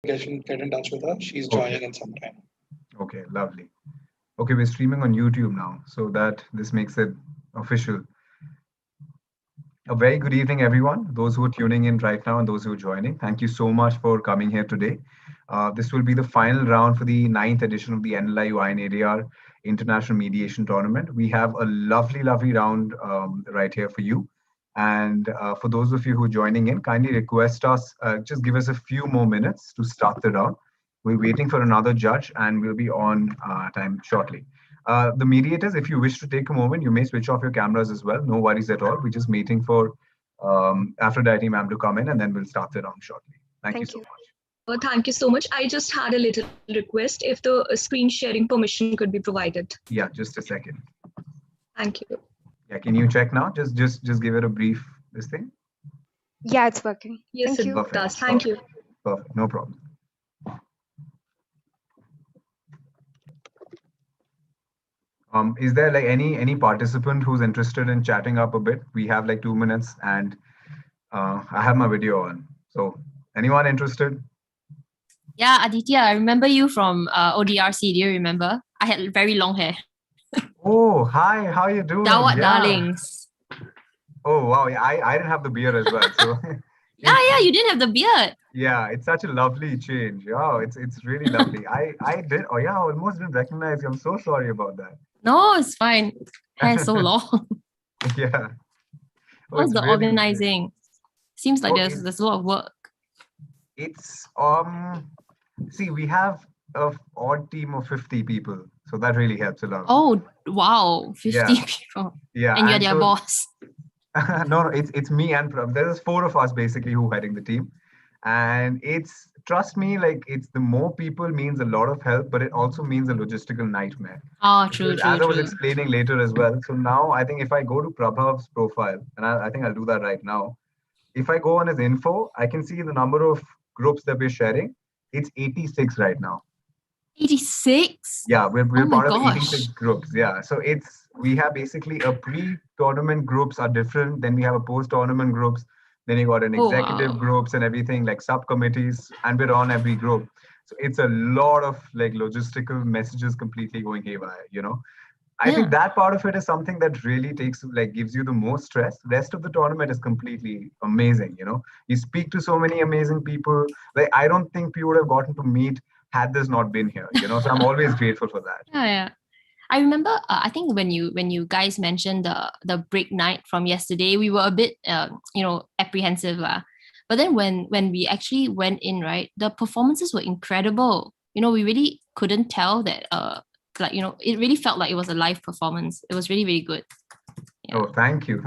get in touch with her. She's Okay. joining in some time. Okay, lovely. Okay, we're streaming on YouTube now, so that this makes it official. A very good evening, everyone. Those who are tuning in right now and those who are joining, thank you so much for coming here today. This will be the final round for the 9th edition of the NLIU INADR International Mediation Tournament. We have a lovely, lovely round right here for you. And for those of you who are joining in, kindly request us, just give us a few more minutes to start the round. We're waiting for another judge and we'll be on time shortly. The mediators, if you wish to take a moment, you may switch off your cameras as well. No worries at all. We're just waiting for Aphrodite ma'am to come in and then we'll start the round shortly. Thank you so much. Thank you so much. I just had a little request if the screen sharing permission could be provided. Yeah, just a second. Thank you. Yeah, can you check now? Just give it a brief this thing. Yeah, it's working. Yes, Thank you. It does. Thank you. Perfect, no problem. Is there like any participant who's interested in chatting up a bit? We have like 2 minutes and I have my video on. So anyone interested? Yeah, Aditya, I remember you from ODRC. Do you remember? I had very long hair. Oh, hi, how are you doing? Dawat darlings. Oh, wow, yeah, I didn't have the beard as well. So yeah, you didn't have the beard. Yeah, it's such a lovely change. Oh, it's really lovely. I did, oh yeah, I almost didn't recognize you. I'm so sorry about that. No, it's fine. Hair so long. Yeah. What's the really organizing? Seems like there's a lot of work. It's see, we have a odd team of 50 people, so that really helps a lot. Oh wow, 50 people. Yeah, and you're their boss. No, it's me and there's 4 of us basically who are heading the team, and it's, trust me, like it's the more people means a lot of help, but it also means a logistical nightmare. Oh, true. As I was explaining later as well. So now I think if I go to Prabhav's profile, and I think I'll do that right now. If I go on his info, I can see the number of groups that we're sharing. It's 86 right now. 86? Yeah, we're part of 86 groups. Yeah, so we have basically a pre-tournament groups are different. Then we have a post-tournament groups. Then you got an executive groups and everything like subcommittees, and we're on every group. So it's a lot of like logistical messages completely going haywire, you know. I think that part of it is something that really gives you the most stress. The rest of the tournament is completely amazing, you know. You speak to so many amazing people. Like I don't think we would have gotten to meet had this not been here, you know. So I'm always grateful for that. Yeah. I remember, I think when you guys mentioned the break night from yesterday, we were a bit, apprehensive. But then when we actually went in, right, the performances were incredible. You know, we really couldn't tell that, it really felt like it was a live performance. It was really, really good. Yeah. Oh, thank you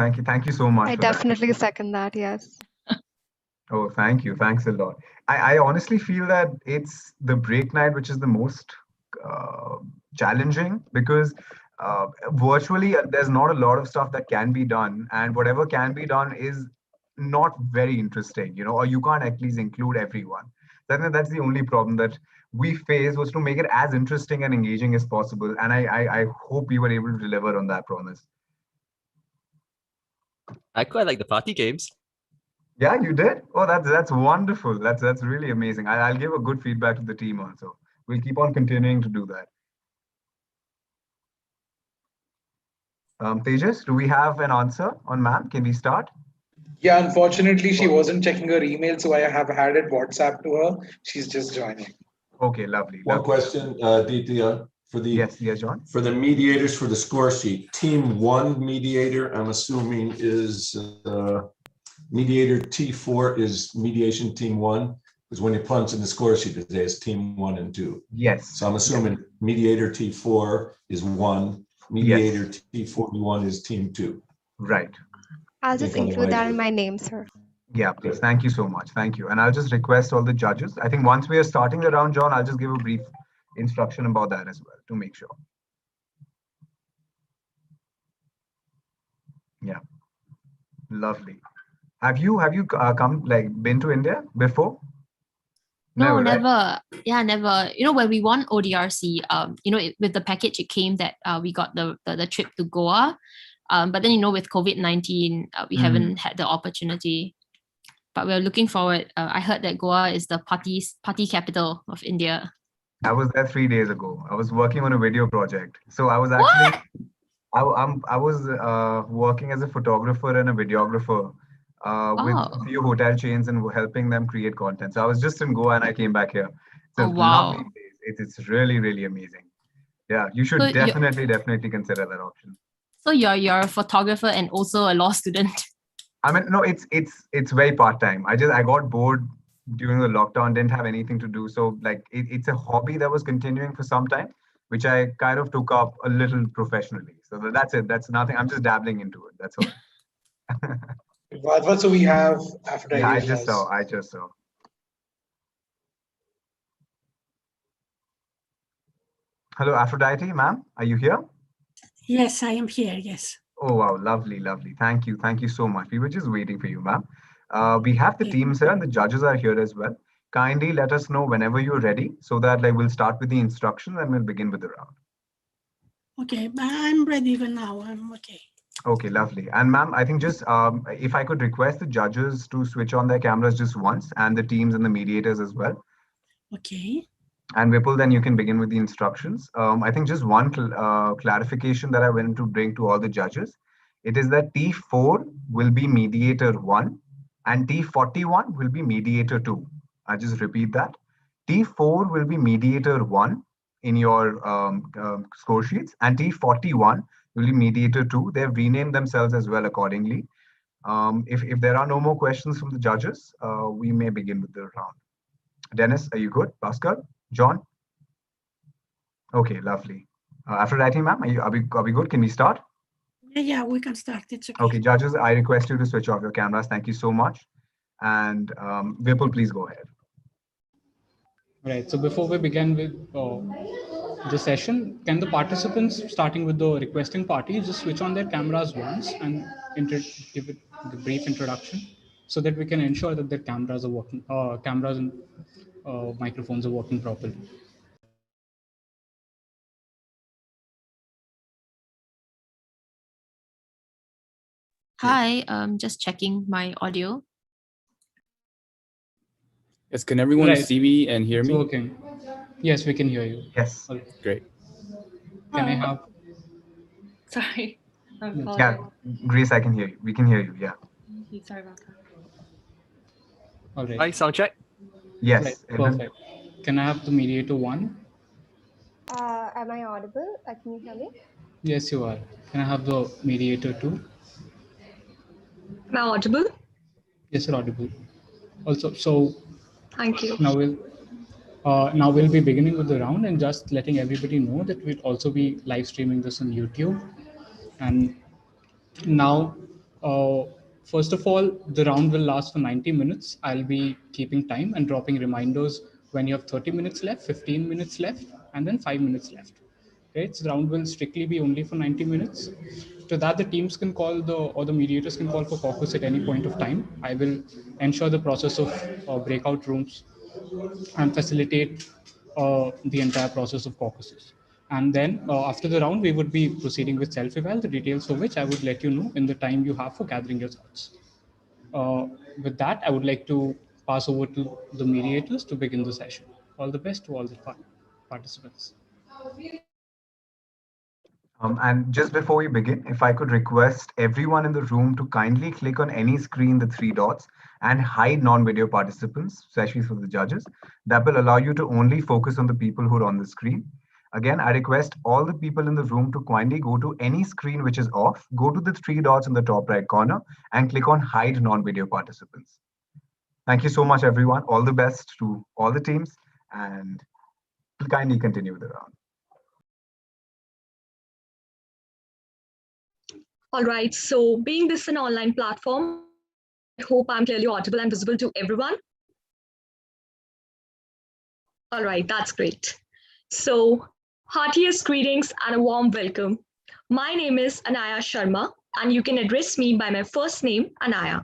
so much. I definitely second that. Yes. Oh, thank you. Thanks a lot. I honestly feel that it's the break night which is the most challenging, because virtually there's not a lot of stuff that can be done, and whatever can be done is not very interesting, you know, or you can't at least include everyone. That's the only problem that we faced, was to make it as interesting and engaging as possible, and I hope we were able to deliver on that promise. I quite like the party games. Yeah, you did? Oh, that's wonderful. That's really amazing. I'll give a good feedback to the team also. We'll keep on continuing to do that. Tejas, do we have an answer on ma'am? Can we start? Yeah, unfortunately, she wasn't checking her email, so I have had it WhatsApp to her. She's just joining. Okay, lovely. One question, Aditya, for the yes, John. For the mediators for the score sheet, team 1 mediator, I'm assuming is mediator T4 is mediation team 1, because when you punch in the score sheet, it says team 1 and 2. Yes. So I'm assuming mediator T4 is 1, mediator T41 is team 2. Right. I'll just include that in my name, sir. Yeah, please. Thank you so much. Thank you. And I'll just request all the judges. I think once we are starting the round, John, I'll just give a brief instruction about that as well to make sure. Yeah. Lovely. Have you been to India before? No, never. Right? Yeah, never. You know, when we won ODRC, with the package, it came that we got the trip to Goa. But then, with COVID-19, we haven't had the opportunity. but we're looking forward. I heard that Goa is the party capital of India. I was there 3 days ago. I was working on a video project. So I was actually, I was working as a photographer and a videographer with a Oh. few hotel chains and helping them create content. So I was just in Goa and I came back here. It's a Oh, wow. lovely place. It's really, really amazing. Yeah, you should So you're- definitely consider that option. So you're a photographer and also a law student. I mean, no, it's very part-time. I got bored during the lockdown, didn't have anything to do. So like it's a hobby that was continuing for some time, which I kind of took up a little professionally. So that's it. That's nothing. I'm just dabbling into it. That's all. Vadva, so we have Aphrodite. Yeah, I with just us. saw. Hello, Aphrodite, ma'am. Are you here? Yes, I am here. Yes. Oh, wow. Lovely. Thank you. Thank you so much. We were just waiting for you, ma'am. We have the teams here and the judges are here as well. Kindly let us know whenever you're ready so that like we'll start with the instructions and we'll begin with the round. Okay, but I'm ready even now. I'm okay. Okay, lovely. And ma'am, I think just if I could request the judges to switch on their cameras just once and the teams and the mediators as well. Okay. And Vipul, then you can begin with the instructions. I think just one clarification that I want to bring to all the judges. It is that T4 will be mediator 1 and T41 will be mediator 2. I just repeat that. T4 will be mediator 1 in your score sheets and T41 will be mediator 2. They've renamed themselves as well accordingly. If there are no more questions from the judges, we may begin with the round. Dennis, are you good? Pascal? John? Okay, lovely. Aphrodite, ma'am, are we good? Can we start? Yeah, we can start. It's okay. Okay, judges, I request you to switch off your cameras. Thank you so much. And Vipul, please go ahead. Right. So before we begin with the session, can the participants, starting with the requesting party, just switch on their cameras once and give it the brief introduction so that we can ensure that their cameras are working, cameras and microphones are working properly. Hi, just checking my audio. Yes, can everyone Right. see me and hear It's me? working. Yes, we can hear you. Yes. Okay. Great. Can I have? Sorry. Yeah, Grace, I can hear you. We can hear you. Yeah. Sorry about that. All right. Hi, sound check. Yes. Right. Perfect. Can I have the mediator 1? Am I audible? Can you hear me? Yes, you are. Can I have the mediator 2? Am I audible? Yes, you're audible. Also, so Thank you. now we'll be beginning with the round and just letting everybody know that we'll also be live streaming this on YouTube. And now, first of all, the round will last for 90 minutes. I'll be keeping time and dropping reminders when you have 30 minutes left, 15 minutes left, and then 5 minutes left. Okay, so the round will strictly be only for 90 minutes. To that, the teams can call or the mediators can call for caucus at any point of time. I will ensure the process of breakout rooms and facilitate the entire process of caucuses. And then after the round, we would be proceeding with self-eval, the details for which I would let you know in the time you have for gathering your thoughts. With that, I would like to pass over to the mediators to begin the session. All the best to all the participants. And just before we begin, if I could request everyone in the room to kindly click on any screen, the 3 dots, and hide non-video participants, especially for the judges. That will allow you to only focus on the people who are on the screen. Again, I request all the people in the room to kindly go to any screen which is off, go to the 3 dots in the top right corner, and click on hide non-video participants. Thank you so much, everyone. All the best to all the teams, and kindly continue the round. All right, so being this an online platform, I hope I'm clearly audible and visible to everyone. All right, that's great. So heartiest greetings and a warm welcome. My name is Anaya Sharma, and you can address me by my first name, Anaya.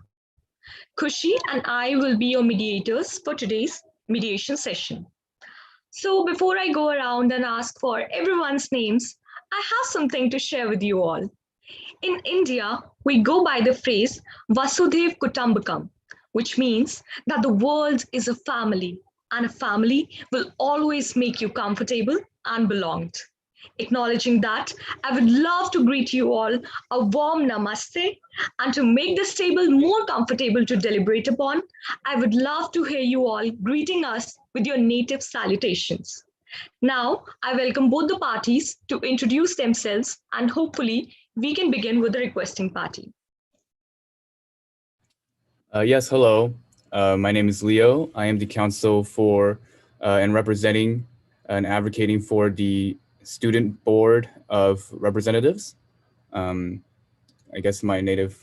Kushi and I will be your mediators for today's mediation session. So before I go around and ask for everyone's names, I have something to share with you all. In India, we go by the phrase Vasudhaiv Kutumbakam, which means that the world is a family, and a family will always make you comfortable and belonged. Acknowledging that, I would love to greet you all a warm namaste, and to make this table more comfortable to deliberate upon, I would love to hear you all greeting us with your native salutations. Now, I welcome both the parties to introduce themselves, and hopefully we can begin with the requesting party. Yes, hello. My name is Leo. I am the counsel for and representing and advocating for the Student Board of Representatives. I guess my native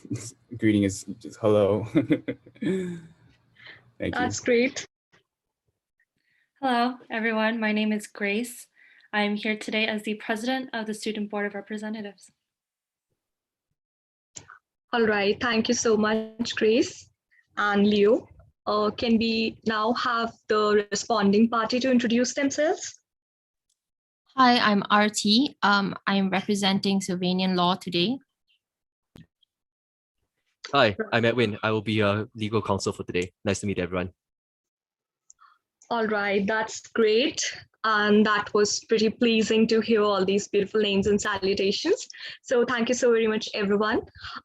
greeting is just hello. Thank That's you. great. Hello, everyone. My name is Grace. I'm here today as the president of the Student Board of Representatives. All right, thank you so much, Grace and Leo. Can we now have the responding party to introduce themselves? Hi, I'm RT. I'm representing Sylvanian Law today. Hi, I'm Edwin. I will be a legal counsel for today. Nice to meet everyone. All right, that's great. And that was pretty pleasing to hear all these beautiful names and salutations. So thank you so very much, everyone.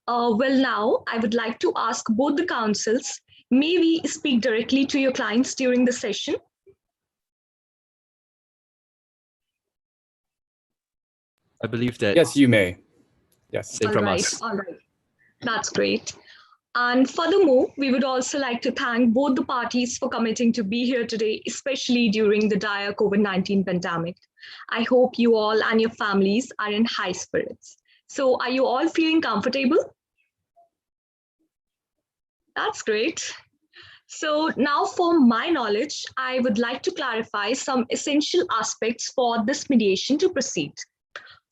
Well, now I would like to ask both the councils, may we speak directly to your clients during the session? I believe that. Yes, you may. Yes. Same from us. All right, that's great. And furthermore, we would also like to thank both the parties for committing to be here today, especially during the dire COVID-19 pandemic. I hope you all and your families are in high spirits. So are you all feeling comfortable? That's great. So now for my knowledge, I would like to clarify some essential aspects for this mediation to proceed.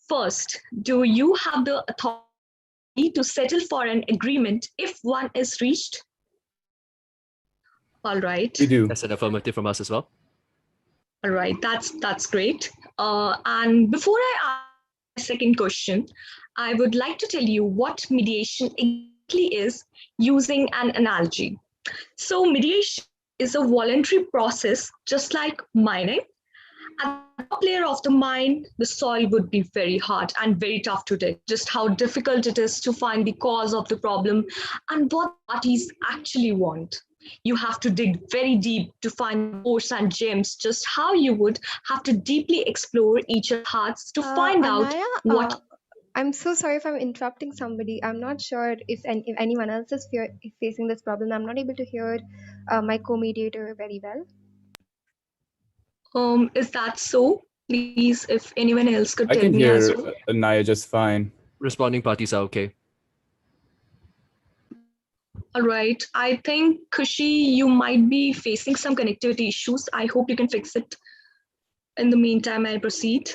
First, do you have the authority to settle for an agreement if one is reached? All right. We do. That's an affirmative from us as well. All right, that's great. And before I ask my second question, I would like to tell you what mediation exactly is using an analogy. So mediation is a voluntary process, just like mining. At the top layer of the mine, the soil would be very hard and very tough to dig, just how difficult it is to find the cause of the problem and what parties actually want. You have to dig very deep to find ores and gems, just how you would have to deeply explore each of the hearts to find out what. I'm so sorry if I'm interrupting somebody. I'm not sure if anyone else is facing this problem. I'm not able to hear my co-mediator very well. Is that so? Please, if anyone else could I tell can me as hear well. Anaya just fine. Responding parties are okay. All right. I think, Kushi, you might be facing some connectivity issues. I hope you can fix it. In the meantime, I'll proceed.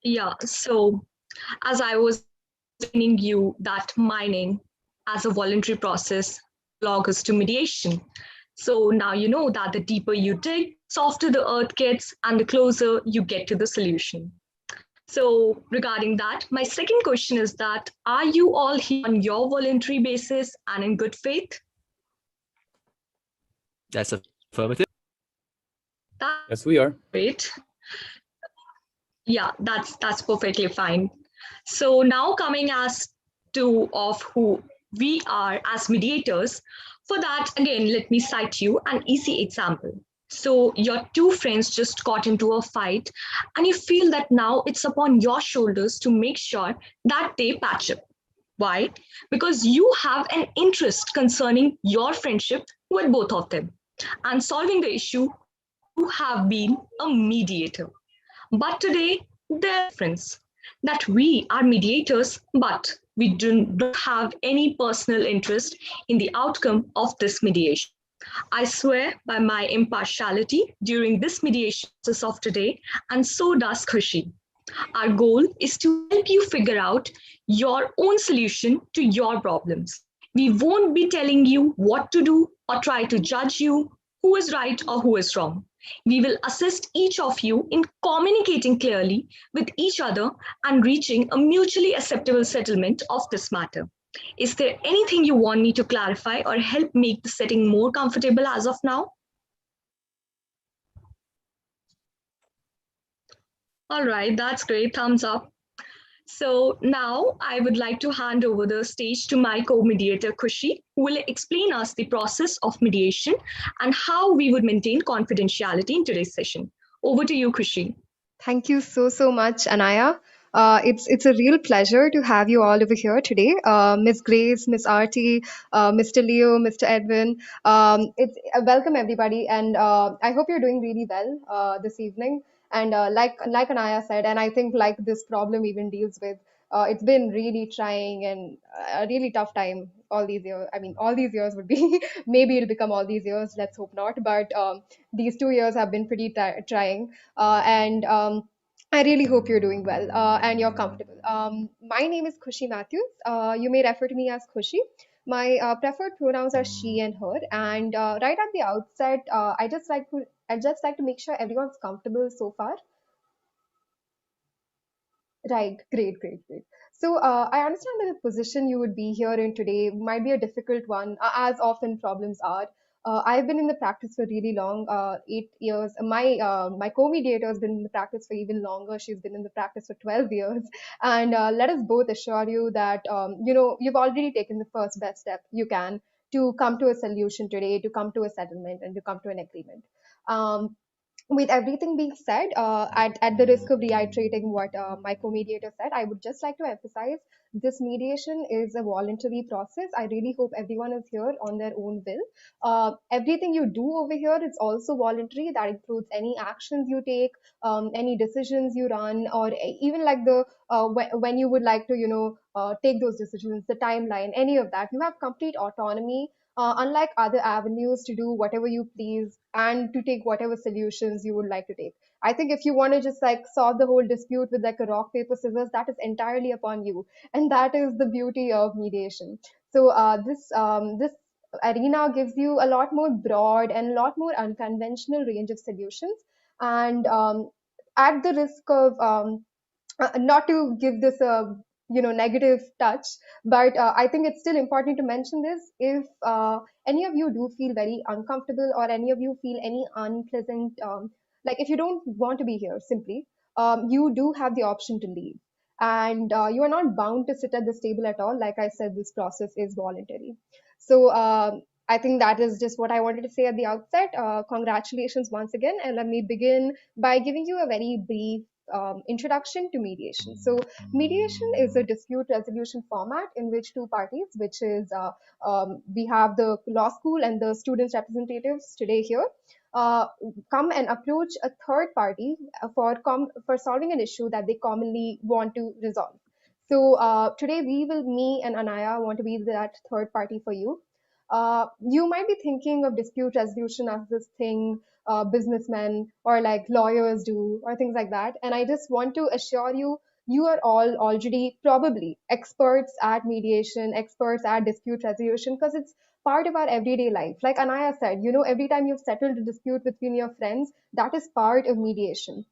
Yeah, so as I was explaining you that mining as a voluntary process logs to mediation. So now you know that the deeper you dig, softer the earth gets and the closer you get to the solution. So regarding that, my second question is that, are you all here on your voluntary basis and in good faith? That's affirmative. Yes, we are. Great. Yeah, that's perfectly fine. So now coming as to of who we are as mediators, for that, again, let me cite you an easy example. So your two friends just got into a fight and you feel that now it's upon your shoulders to make sure that they patch up. Why? Because you have an interest concerning your friendship with both of them. And solving the issue, you have been a mediator. But today, there's a difference that we are mediators, but we don't have any personal interest in the outcome of this mediation. I swear by my impartiality during this mediation process of today, and so does Khushi. Our goal is to help you figure out your own solution to your problems. We won't be telling you what to do or try to judge you who is right or who is wrong. We will assist each of you in communicating clearly with each other and reaching a mutually acceptable settlement of this matter. Is there anything you want me to clarify or help make the setting more comfortable as of now? All right, that's great. Thumbs up. So now I would like to hand over the stage to my co-mediator, Khushi, who will explain us the process of mediation and how we would maintain confidentiality in today's session. Over to you, Khushi. Thank you so much, Anaya. It's a real pleasure to have you all over here today, Miss Grace, Miss Artie, Mr. Leo, Mr. Edwin. It's welcome everybody, and I hope you're doing really well this evening. And like Anaya said, and I think like this problem even deals with, it's been really trying and a really tough time all these years. I mean, all these years would be maybe it'll become all these years. Let's hope not. But these 2 years have been pretty trying. And I really hope you're doing well and you're comfortable. My name is Khushi Matthews. You may refer to me as Khushi. My preferred pronouns are she and her. And right at the outset, I just like to make sure everyone's comfortable so far. Right, great. So I understand that the position you would be here in today might be a difficult one, as often problems are. I've been in the practice for really long, 8 years. My co-mediator has been in the practice for even longer. She's been in the practice for 12 years. And let us both assure you that you've already taken the first best step you can to come to a solution today, to come to a settlement, and to come to an agreement. Um, with everything being said, at the risk of reiterating what my co-mediator said, I would just like to emphasize this mediation is a voluntary process. I really hope everyone is here on their own will. Everything you do over here is also voluntary. That includes any actions you take, any decisions you run, or even like the when you would like to, take those decisions, the timeline, any of that. You have complete autonomy unlike other avenues to do whatever you please and to take whatever solutions you would like to take. I think if you want to just like solve the whole dispute with like a rock, paper, scissors, that is entirely upon you. And that is the beauty of mediation. So this arena gives you a lot more broad and a lot more unconventional range of solutions. And at the risk of not to give this a negative touch, but I think it's still important to mention this. If any of you do feel very uncomfortable or any of you feel any unpleasant, like if you don't want to be here simply, you do have the option to leave, and you are not bound to sit at this table at all. Like I said, this process is voluntary. So I think that is just what I wanted to say at the outset. Congratulations once again, and let me begin by giving you a very brief introduction to mediation. So mediation is a dispute resolution format in which two parties, which is we have the law school and the students representatives today here, uh, come and approach a third party for solving an issue that they commonly want to resolve. So today me and Anaya want to be that third party for you. You might be thinking of dispute resolution as this thing businessmen or like lawyers do or things like that. And I just want to assure you, you are all already probably experts at mediation, experts at dispute resolution, because it's part of our everyday life. Like Anaya said, every time you've settled a dispute between your friends, that is part of mediation.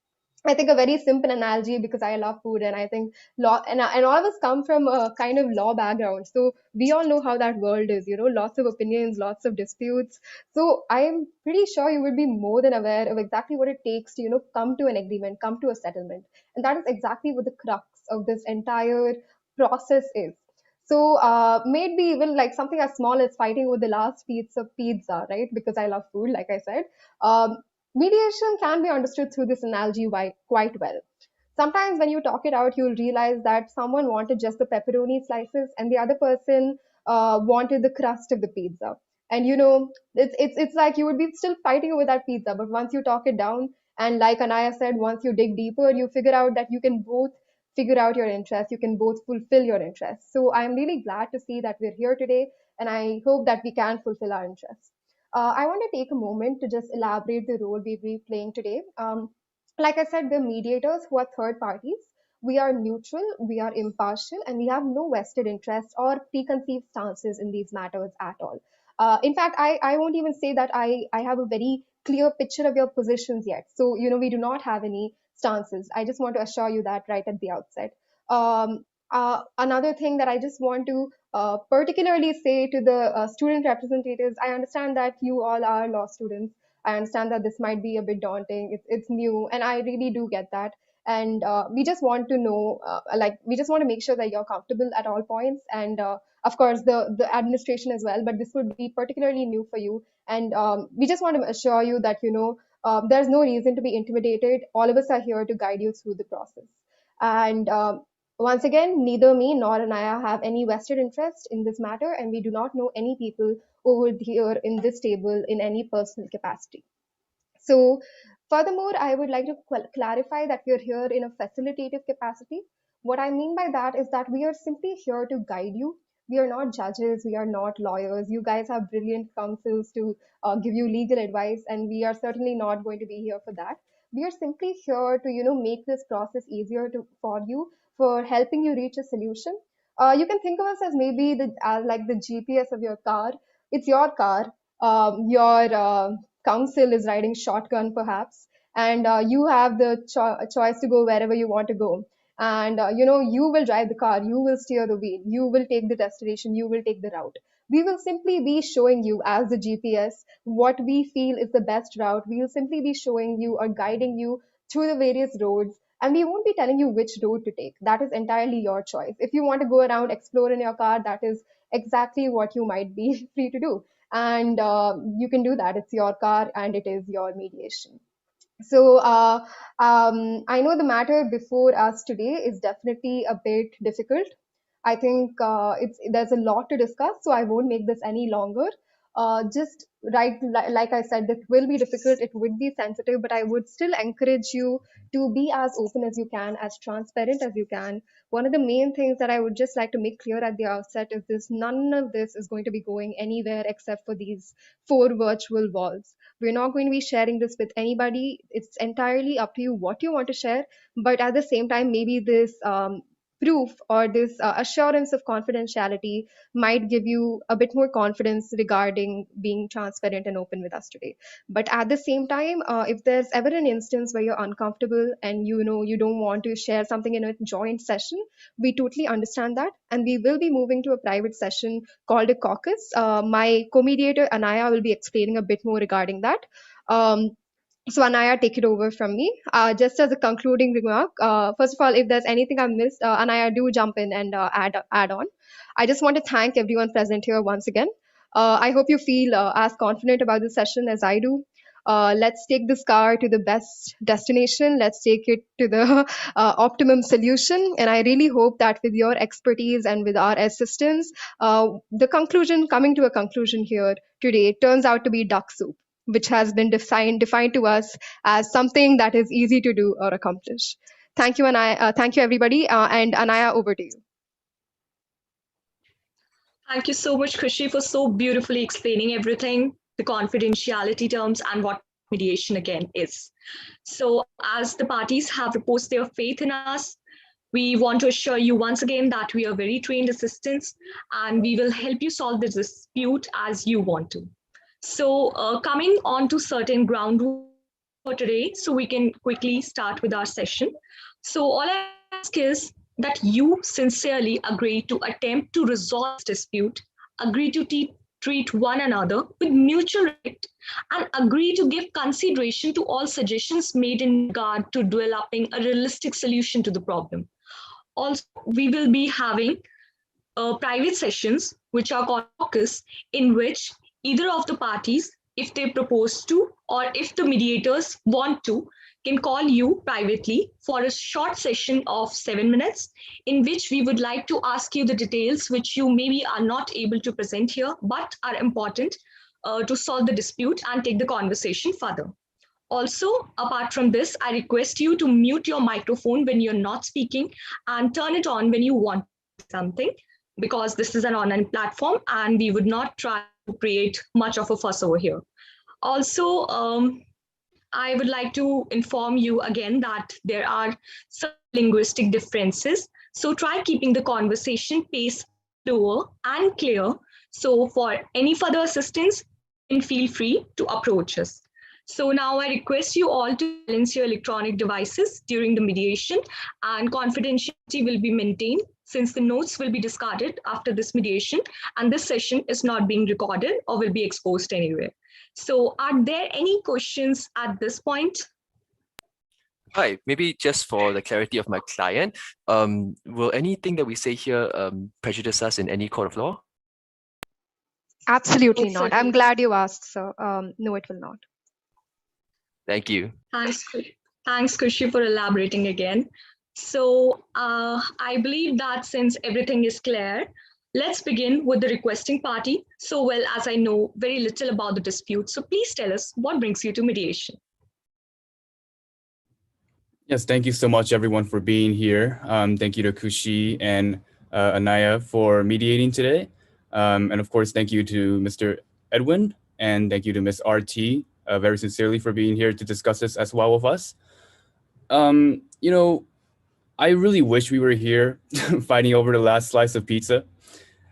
I think a very simple analogy, because I love food and I think law and all of us come from a kind of law background. So we all know how that world is, lots of opinions, lots of disputes. So I am pretty sure you will be more than aware of exactly what it takes to, come to an agreement, come to a settlement. And that is exactly what the crux of this entire process is. So maybe even like something as small as fighting over the last piece of pizza, right? Because I love food, like I said. Um, Mediation can be understood through this analogy quite well. Sometimes when you talk it out, you'll realize that someone wanted just the pepperoni slices and the other person wanted the crust of the pizza. And it's like you would be still fighting over that pizza, but once you talk it down, and like Anaya said, once you dig deeper, you figure out that you can both figure out your interests, you can both fulfill your interests. So I'm really glad to see that we're here today, and I hope that we can fulfill our interests. I want to take a moment to just elaborate the role we'll be playing today. Like I said, we're mediators who are third parties. We are neutral, we are impartial, and we have no vested interest or preconceived stances in these matters at all. In fact, I won't even say that I have a very clear picture of your positions yet. So, we do not have any stances. I just want to assure you that right at the outset. Another thing that I just want to particularly say to the student representatives, I understand that you all are law students. I understand that this might be a bit daunting. It's new, and I really do get that. And we just want to know, we just want to make sure that you're comfortable at all points, and of course the administration as well. But this would be particularly new for you, and we just want to assure you that there's no reason to be intimidated. All of us are here to guide you through the process. And once again, neither me nor Anaya have any vested interest in this matter, and we do not know any people over here in this table in any personal capacity. So, furthermore, I would like to clarify that we are here in a facilitative capacity. What I mean by that is that we are simply here to guide you. We are not judges, we are not lawyers. You guys have brilliant counsels to give you legal advice, and we are certainly not going to be here for that. We are simply here to, make this process easier for you, for helping you reach a solution. You can think of us as maybe like the GPS of your car. It's your car. Your counsel is riding shotgun perhaps, and you have the choice to go wherever you want to go. And you will drive the car, you will steer the wheel, you will take the destination, you will take the route. We will simply be showing you as the GPS what we feel is the best route. We will simply be showing you or guiding you through the various roads, and we won't be telling you which road to take. That is entirely your choice. If you want to go around, explore in your car, that is exactly what you might be free to do. And you can do that. It's your car and it is your mediation. So I know the matter before us today is definitely a bit difficult. I think there's a lot to discuss, so I won't make this any longer. Just like I said, it will be difficult, it would be sensitive, but I would still encourage you to be as open as you can, as transparent as you can. One of the main things that I would just like to make clear at the outset is this: none of this is going to be going anywhere except for these 4 virtual walls. We're not going to be sharing this with anybody. It's entirely up to you what you want to share, but at the same time, maybe this proof or this assurance of confidentiality might give you a bit more confidence regarding being transparent and open with us today. But at the same time, if there's ever an instance where you're uncomfortable and you don't want to share something in a joint session, we totally understand that, and we will be moving to a private session called a caucus. My co-mediator Anaya will be explaining a bit more regarding that. So Anaya, take it over from me. Just as a concluding remark, first of all, if there's anything I missed, Anaya, do jump in and add on. I just want to thank everyone present here once again. I hope you feel as confident about this session as I do. Let's take this car to the best destination. Let's take it to the optimum solution. And I really hope that with your expertise and with our assistance, coming to a conclusion here today turns out to be duck soup, which has been defined to us as something that is easy to do or accomplish. Thank you, Anaya. Thank you, everybody. And Anaya, over to you. Thank you so much, Khushi, for so beautifully explaining everything, the confidentiality terms, and what mediation again is. So as the parties have reposed their faith in us, we want to assure you once again that we are very trained assistants and we will help you solve the dispute as you want to. So coming on to certain ground rules for today, so we can quickly start with our session. So all I ask is that you sincerely agree to attempt to resolve this dispute, agree to treat one another with mutual respect, and agree to give consideration to all suggestions made in regard to developing a realistic solution to the problem. Also, we will be having private sessions, which are called caucus, in which either of the parties, if they propose to, or if the mediators want to, can call you privately for a short session of 7 minutes, in which we would like to ask you the details which you maybe are not able to present here, but are important to solve the dispute and take the conversation further. Also, apart from this, I request you to mute your microphone when you're not speaking and turn it on when you want something, because this is an online platform and we would not try to create much of a fuss over here. Also, I would like to inform you again that there are some linguistic differences. So try keeping the conversation pace lower and clear. So for any further assistance, feel free to approach us. So now I request you all to silence your electronic devices during the mediation, and confidentiality will be maintained since the notes will be discarded after this mediation, and this session is not being recorded or will be exposed anywhere. So are there any questions at this point? Hi, maybe just for the clarity of my client, will anything that we say here prejudice us in any court of law? Absolutely not. I'm glad you asked, sir. No, it will not. Thank you. Thanks, Kushi, for elaborating again. So I believe that since everything is clear, let's begin with the requesting party. So well, as I know very little about the dispute, so please tell us what brings you to mediation. Yes, thank you so much, everyone, for being here. Thank you to Kushi and Anaya for mediating today. And of course, thank you to Mr. Edwin, and thank you to Ms. RT very sincerely for being here to discuss this as well with us. You know, I really wish we were here fighting over the last slice of pizza.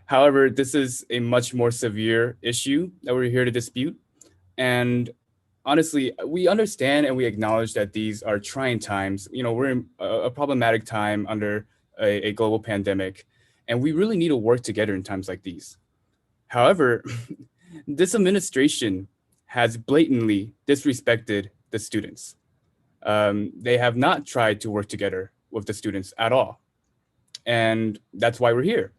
However, this is a much more severe issue that we're here to dispute. And honestly, we understand and we acknowledge that these are trying times. You know, we're in a problematic time under a global pandemic, and we really need to work together in times like these. However, this administration has blatantly disrespected the students. They have not tried to work together with the students at all. And that's why we're here.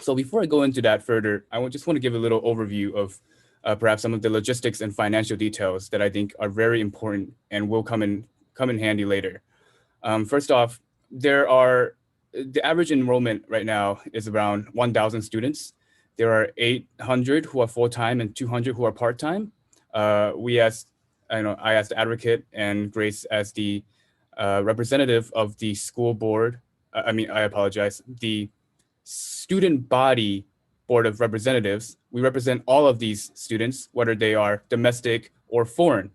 So before I go into that further, I just want to give a little overview of perhaps some of the logistics and financial details that I think are very important and will come in handy later. First off, the average enrollment right now is around 1,000 students. There are 800 who are full-time and 200 who are part-time. I asked the advocate and Grace as the representative of the school board. I apologize. The student body board of representatives. We represent all of these students, whether they are domestic or foreign.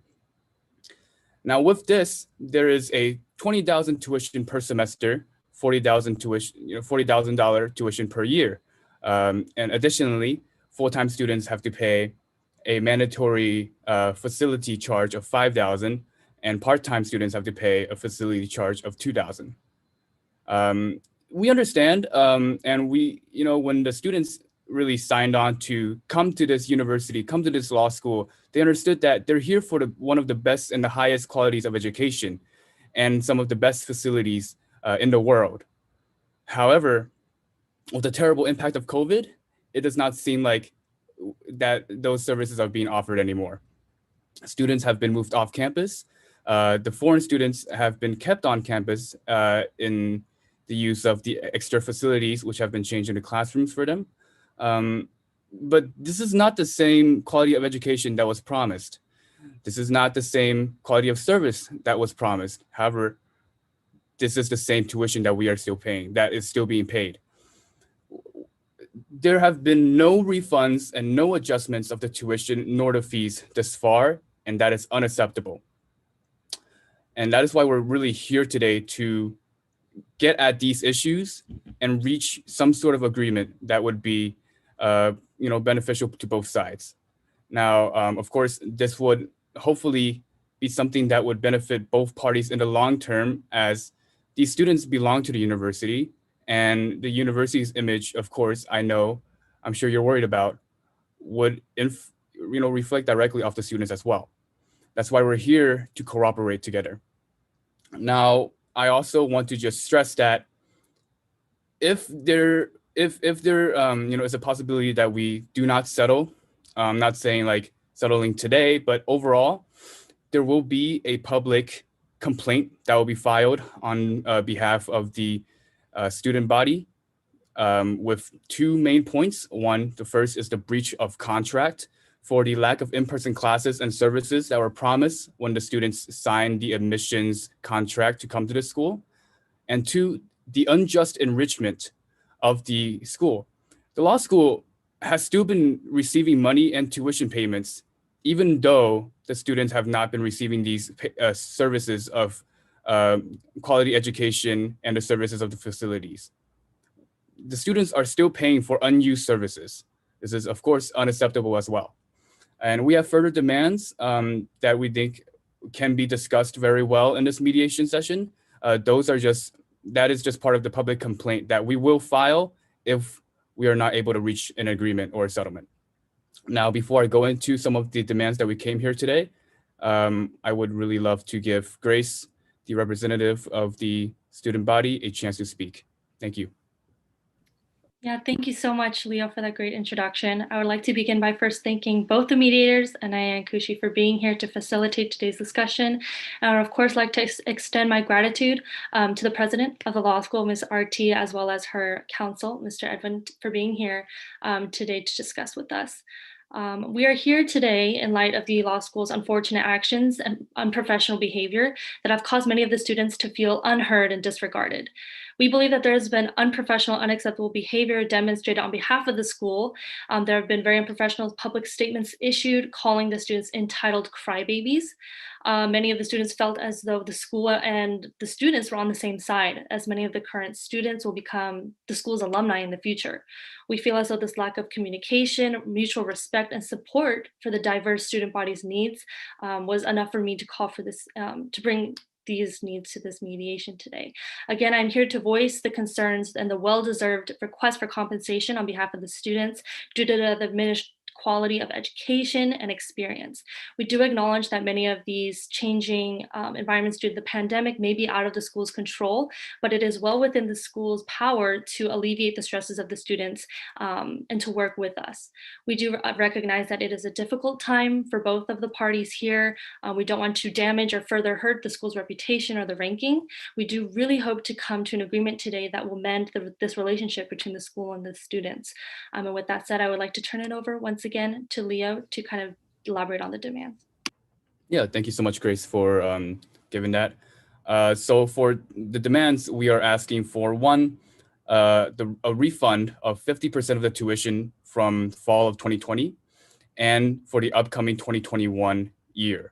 Now with this, there is a $20,000 tuition per semester, $40,000 tuition per year. And additionally, full-time students have to pay a mandatory facility charge of $5,000, and part-time students have to pay a facility charge of $2,000. We understand, and when the students really signed on to come to this university, come to this law school, they understood that they're here for one of the best and the highest qualities of education and some of the best facilities in the world. However, with the terrible impact of COVID, it does not seem like that those services are being offered anymore. Students have been moved off campus. The foreign students have been kept on campus in the use of the extra facilities, which have been changed into classrooms for them. But this is not the same quality of education that was promised. This is not the same quality of service that was promised. However, this is the same tuition that we are still paying, that is still being paid. There have been no refunds and no adjustments of the tuition nor the fees thus far, and that is unacceptable. And that is why we're really here today to get at these issues and reach some sort of agreement that would be beneficial to both sides. Now, of course, this would hopefully be something that would benefit both parties in the long term, as these students belong to the university, and the university's image, of course, I'm sure you're worried about, would reflect directly off the students as well. That's why we're here to cooperate together. Now, I also want to just stress that if there is a possibility that we do not settle, I'm not saying like settling today, but overall, there will be a public complaint that will be filed on behalf of the student body with two main points. One, the first is the breach of contract for the lack of in-person classes and services that were promised when the students signed the admissions contract to come to the school. And two, the unjust enrichment of the school. The law school has still been receiving money and tuition payments, even though the students have not been receiving these services of quality education and the services of the facilities. The students are still paying for unused services. This is, of course, unacceptable as well. And we have further demands that we think can be discussed very well in this mediation session. That is just part of the public complaint that we will file if we are not able to reach an agreement or a settlement. Now, before I go into some of the demands that we came here today, I would really love to give Grace, the representative of the student body, a chance to speak. Thank you. Yeah, thank you so much, Leo, for that great introduction. I would like to begin by first thanking both the mediators, Anaya and Kushi, for being here to facilitate today's discussion. I would, of course, like to extend my gratitude to the president of the law school, Ms. RT, as well as her counsel, Mr. Edwin, for being here today to discuss with us. We are here today in light of the law school's unfortunate actions and unprofessional behavior that have caused many of the students to feel unheard and disregarded. We believe that there has been unprofessional, unacceptable behavior demonstrated on behalf of the school. There have been very unprofessional public statements issued calling the students entitled crybabies. Many of the students felt as though the school and the students were on the same side, as many of the current students will become the school's alumni in the future. We feel as though this lack of communication, mutual respect, and support for the diverse student body's needs was enough for me to call for this, to bring these needs to this mediation today. Again, I'm here to voice the concerns and the well-deserved request for compensation on behalf of the students due to the diminished quality of education and experience. We do acknowledge that many of these changing environments due to the pandemic may be out of the school's control, but it is well within the school's power to alleviate the stresses of the students and to work with us. We do recognize that it is a difficult time for both of the parties here. We don't want to damage or further hurt the school's reputation or the ranking. We do really hope to come to an agreement today that will mend this relationship between the school and the students. And with that said, I would like to turn it over once again to Leo to kind of elaborate on the demands. Yeah, thank you so much, Grace, for giving that. So for the demands, we are asking for one, a refund of 50% of the tuition from fall of 2020 and for the upcoming 2021 year.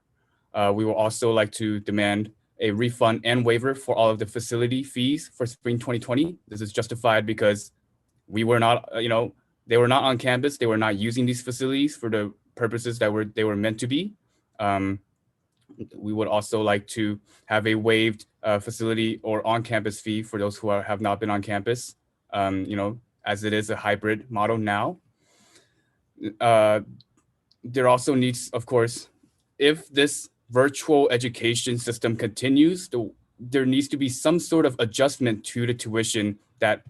We will also like to demand a refund and waiver for all of the facility fees for spring 2020. This is justified because we were not, they were not on campus. They were not using these facilities for the purposes that they were meant to be. We would also like to have a waived facility or on-campus fee for those who have not been on campus, as it is a hybrid model now. There also needs, of course, if this virtual education system continues, there needs to be some sort of adjustment to the tuition that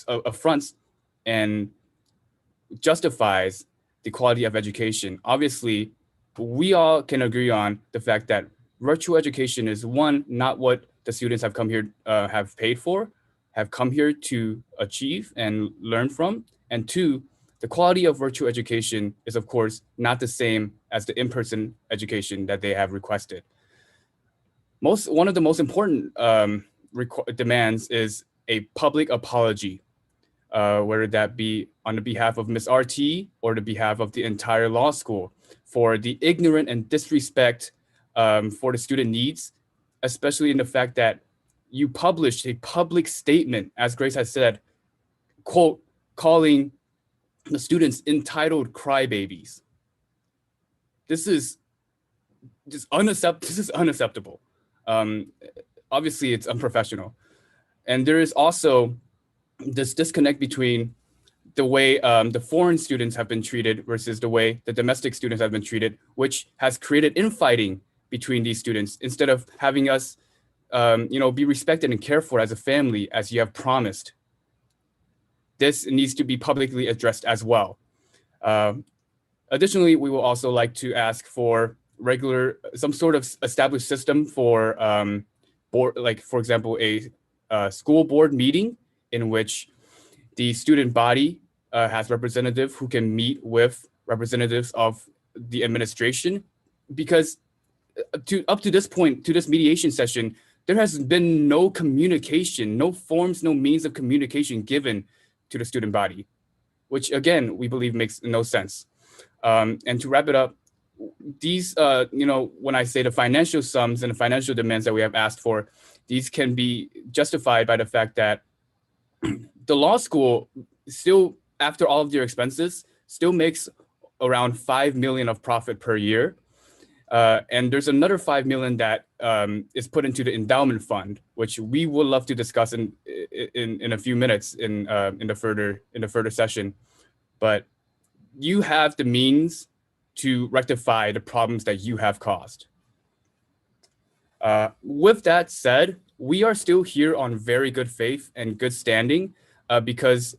affronts and justifies the quality of education. Obviously, we all can agree on the fact that virtual education is one, not what the students have come here, have paid for, have come here to achieve and learn from. And two, the quality of virtual education is, of course, not the same as the in-person education that they have requested. One of the most important demands is a public apology, whether that be on the behalf of Ms. RT or the behalf of the entire law school, for the ignorant and disrespect for the student needs, especially in the fact that you published a public statement, as Grace has said, quote, calling the students entitled crybabies. This is unacceptable. Obviously, it's unprofessional. And there is also this disconnect between the way the foreign students have been treated versus the way the domestic students have been treated, which has created infighting between these students instead of having us be respected and cared for as a family, as you have promised. This needs to be publicly addressed as well. Additionally, we will also like to ask for some sort of established system for board, like for example, a school board meeting in which the student body has representatives who can meet with representatives of the administration, because up to this point, to this mediation session, there has been no communication, no forms, no means of communication given to the student body, which again, we believe makes no sense. And to wrap it up, these, when I say the financial sums and the financial demands that we have asked for, these can be justified by the fact that the law school still, after all of their expenses, still makes around 5 million of profit per year. And there's another 5 million that is put into the endowment fund, which we would love to discuss in a few minutes in the further session. But you have the means to rectify the problems that you have caused. With that said, we are still here on very good faith and good standing because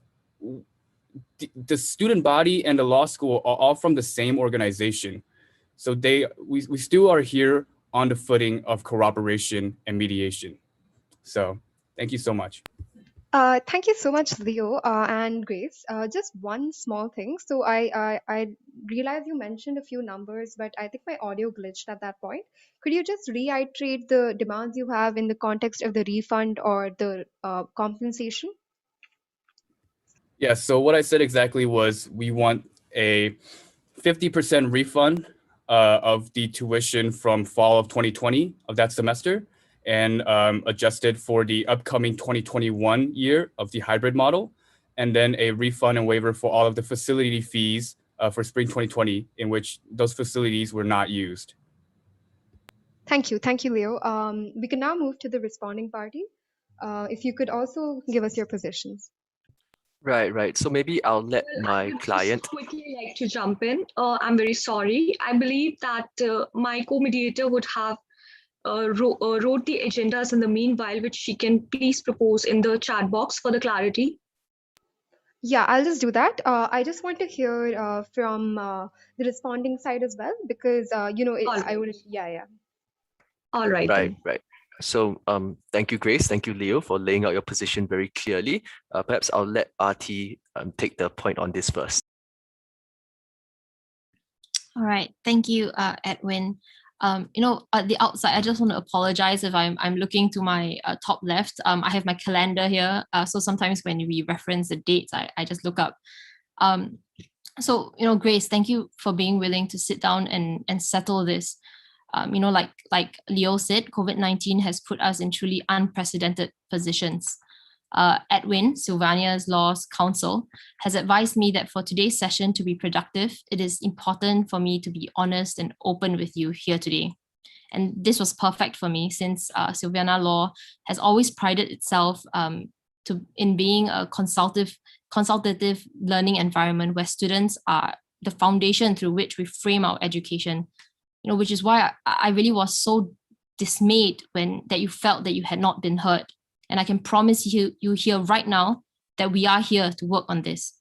the student body and the law school are all from the same organization. So we still are here on the footing of cooperation and mediation. So thank you so much. Thank you so much, Leo and Grace. Just one small thing. So I realize you mentioned a few numbers, but I think my audio glitched at that point. Could you just reiterate the demands you have in the context of the refund or the compensation? Yeah, so what I said exactly was we want a 50% refund of the tuition from fall of 2020 of that semester, and adjusted for the upcoming 2021 year of the hybrid model, and then a refund and waiver for all of the facility fees for spring 2020, in which those facilities were not used. Thank you, Leo. We can now move to the responding party. If you could also give us your positions. Right. So maybe I'll let my client. Just quickly like to jump in. I'm very sorry. I believe that my co-mediator would have wrote the agendas in the meanwhile, which she can please propose in the chat box for the clarity. Yeah, I'll just do that. I just want to hear from the responding side as well, because I would. Yeah. All right. Right. So thank you, Grace. Thank you, Leo, for laying out your position very clearly. Perhaps I'll let RT take the point on this first. All right, thank you, Edwin. At the outside, I just want to apologize if I'm looking to my top left. I have my calendar here, so sometimes when we reference the dates, I just look up. So Grace, thank you for being willing to sit down and settle this. Like Leo said, COVID-19 has put us in truly unprecedented positions. Edwin, Sylvania's Law's counsel, has advised me that for today's session to be productive, it is important for me to be honest and open with you here today. And this was perfect for me since Sylvania Law has always prided itself in being a consultative learning environment where students are the foundation through which we frame our education. Which is why I really was so dismayed that you felt that you had not been heard. And I can promise you here right now that we are here to work on this.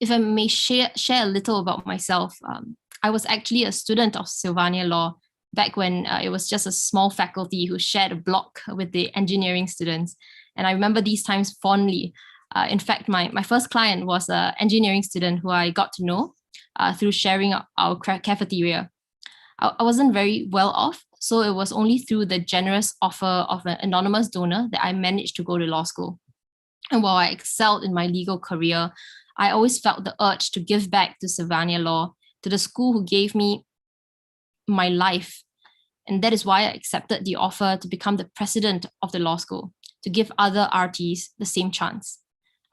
If I may share a little about myself, I was actually a student of Sylvania Law back when it was just a small faculty who shared a block with the engineering students. And I remember these times fondly. In fact, my first client was an engineering student who I got to know through sharing our cafeteria. I wasn't very well off, so it was only through the generous offer of an anonymous donor that I managed to go to law school. And while I excelled in my legal career, I always felt the urge to give back to Sylvania Law, to the school who gave me my life. And that is why I accepted the offer to become the president of the law school, to give other RTs the same chance.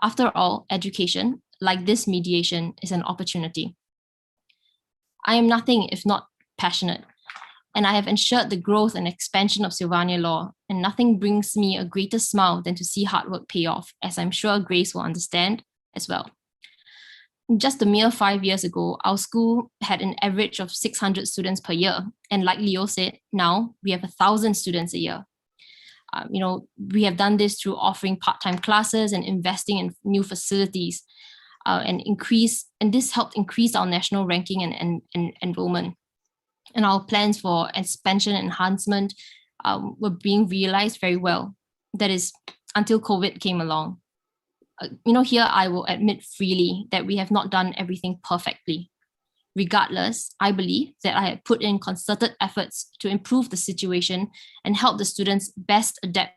After all, education, like this mediation, is an opportunity. I am nothing if not passionate, and I have ensured the growth and expansion of Sylvania Law, and nothing brings me a greater smile than to see hard work pay off, as I'm sure Grace will understand as well. Just a mere 5 years ago, our school had an average of 600 students per year, and like Leo said, now we have 1,000 students a year. We have done this through offering part-time classes and investing in new facilities, and this helped increase our national ranking and enrollment. And our plans for expansion and enhancement were being realized very well. That is, until COVID came along. Here I will admit freely that we have not done everything perfectly. Regardless, I believe that I had put in concerted efforts to improve the situation and help the students best adapt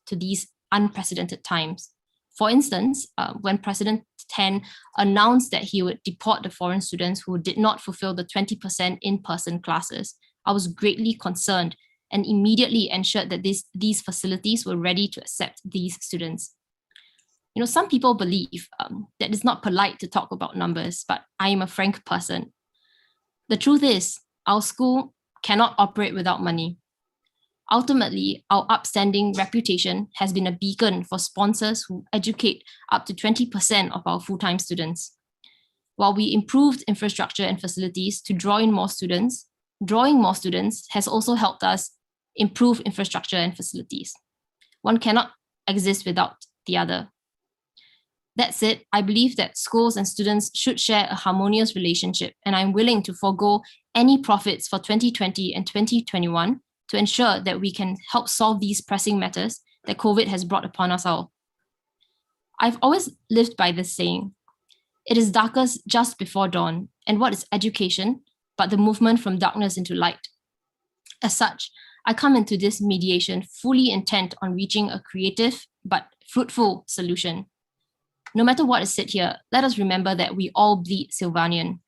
to these unprecedented times. For instance, when President Tan announced that he would deport the foreign students who did not fulfill the 20% in-person classes, I was greatly concerned and immediately ensured that these facilities were ready to accept these students. Some people believe that it's not polite to talk about numbers, but I am a frank person. The truth is, our school cannot operate without money. Ultimately, our upstanding reputation has been a beacon for sponsors who educate up to 20% of our full-time students. While we improved infrastructure and facilities to draw in more students, drawing more students has also helped us improve infrastructure and facilities. One cannot exist without the other. That said, I believe that schools and students should share a harmonious relationship, and I'm willing to forego any profits for 2020 and 2021 to ensure that we can help solve these pressing matters that COVID has brought upon us all. I've always lived by this saying, it is darkest just before dawn, and what is education but the movement from darkness into light? As such, I come into this mediation fully intent on reaching a creative but fruitful solution. No matter what is said here, let us remember that we all bleed Sylvanian.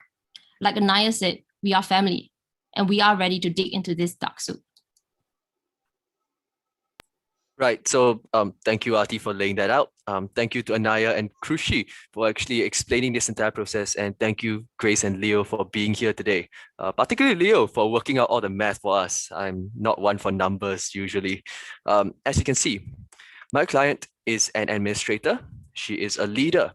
Like Anaya said, we are family, and we are ready to dig into this dark soup. Right. So thank you, Arti, for laying that out. Thank you to Anaya and Krushi for actually explaining this entire process. And thank you, Grace and Leo, for being here today. Particularly Leo for working out all the math for us. I'm not one for numbers usually. As you can see, my client is an administrator. She is a leader,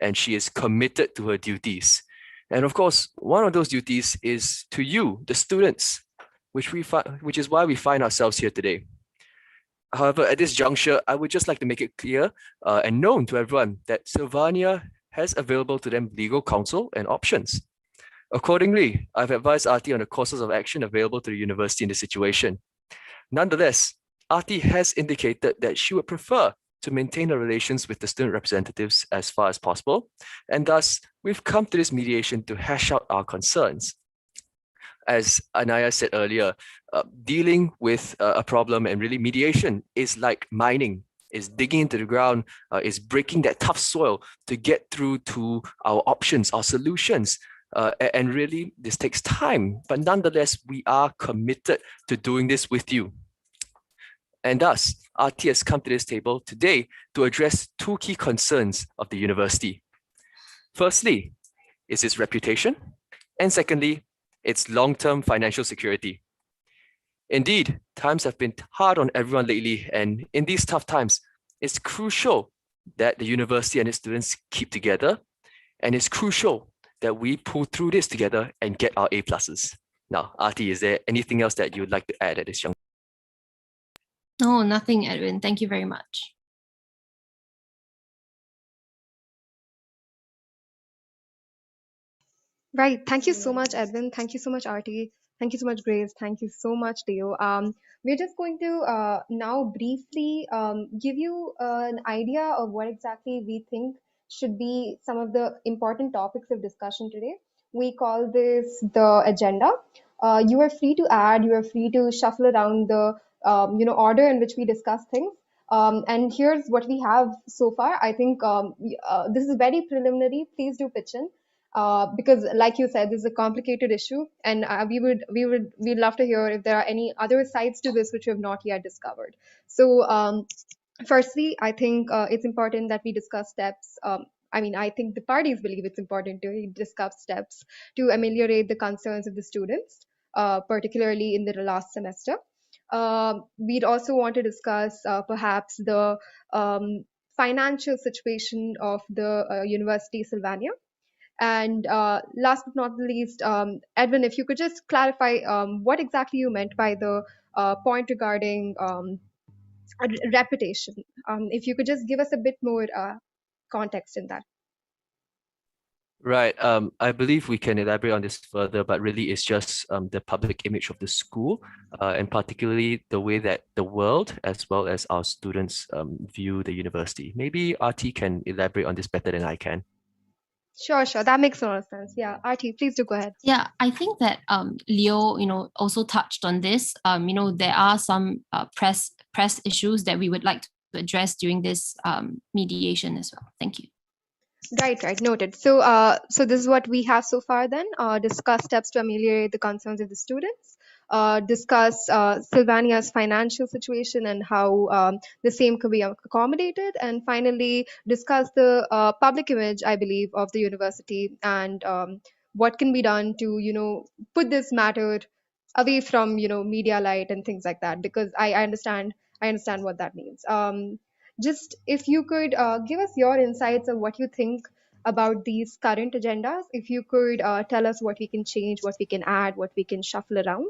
and she is committed to her duties. And of course, one of those duties is to you, the students, which is why we find ourselves here today. However, at this juncture, I would just like to make it clear and known to everyone that Sylvania has available to them legal counsel and options. Accordingly, I've advised Arti on the courses of action available to the university in this situation. Nonetheless, Arti has indicated that she would prefer to maintain her relations with the student representatives as far as possible, and thus we've come to this mediation to hash out our concerns. As Anaya said earlier, dealing with a problem and really mediation is like mining, is digging into the ground, is breaking that tough soil to get through to our options, our solutions. And really, this takes time, but nonetheless, we are committed to doing this with you. And thus, RT has come to this table today to address two key concerns of the university. Firstly, is its reputation, and secondly, its long-term financial security. Indeed, times have been hard on everyone lately, and in these tough times, it's crucial that the university and its students keep together, and it's crucial that we pull through this together and get our A+. Now, Arti, is there anything else that you would like to add at this juncture? No, nothing, Edwin. Thank you very much. Right. Thank you so much, Edwin. Thank you so much, Arti. Thank you so much, Grace. Thank you so much, Leo. We're just going to now briefly give you an idea of what exactly we think should be some of the important topics of discussion today. We call this the agenda. You are free to add, you are free to shuffle around the order in which we discuss things. And here's what we have so far. I think this is very preliminary. Please do pitch in. Because like you said, this is a complicated issue, and we'd love to hear if there are any other sides to this which we have not yet discovered. So firstly, I think it's important that we discuss steps. I think the parties believe it's important to discuss steps to ameliorate the concerns of the students, particularly in the last semester. We'd also want to discuss perhaps the financial situation of the University Sylvania. And last but not the least, Edwin, if you could just clarify what exactly you meant by the point regarding reputation. If you could just give us a bit more context in that. Right. I believe we can elaborate on this further, but really it's just the public image of the school, and particularly the way that the world as well as our students view the university. Maybe RT can elaborate on this better than I can. Sure. That makes a lot of sense. Yeah, Arti, please do go ahead. Yeah, I think that Leo, also touched on this. There are some press issues that we would like to address during this mediation as well. Thank you. Right. Noted. So, so this is what we have so far then. Discuss steps to ameliorate the concerns of the students. discuss Sylvania's financial situation and how the same could be accommodated, and finally discuss the public image, I believe, of the university, and what can be done to, put this matter away from, media light and things like that, because I understand what that means. Just if you could give us your insights of what you think about these current agendas, if you could tell us what we can change, what we can add, what we can shuffle around.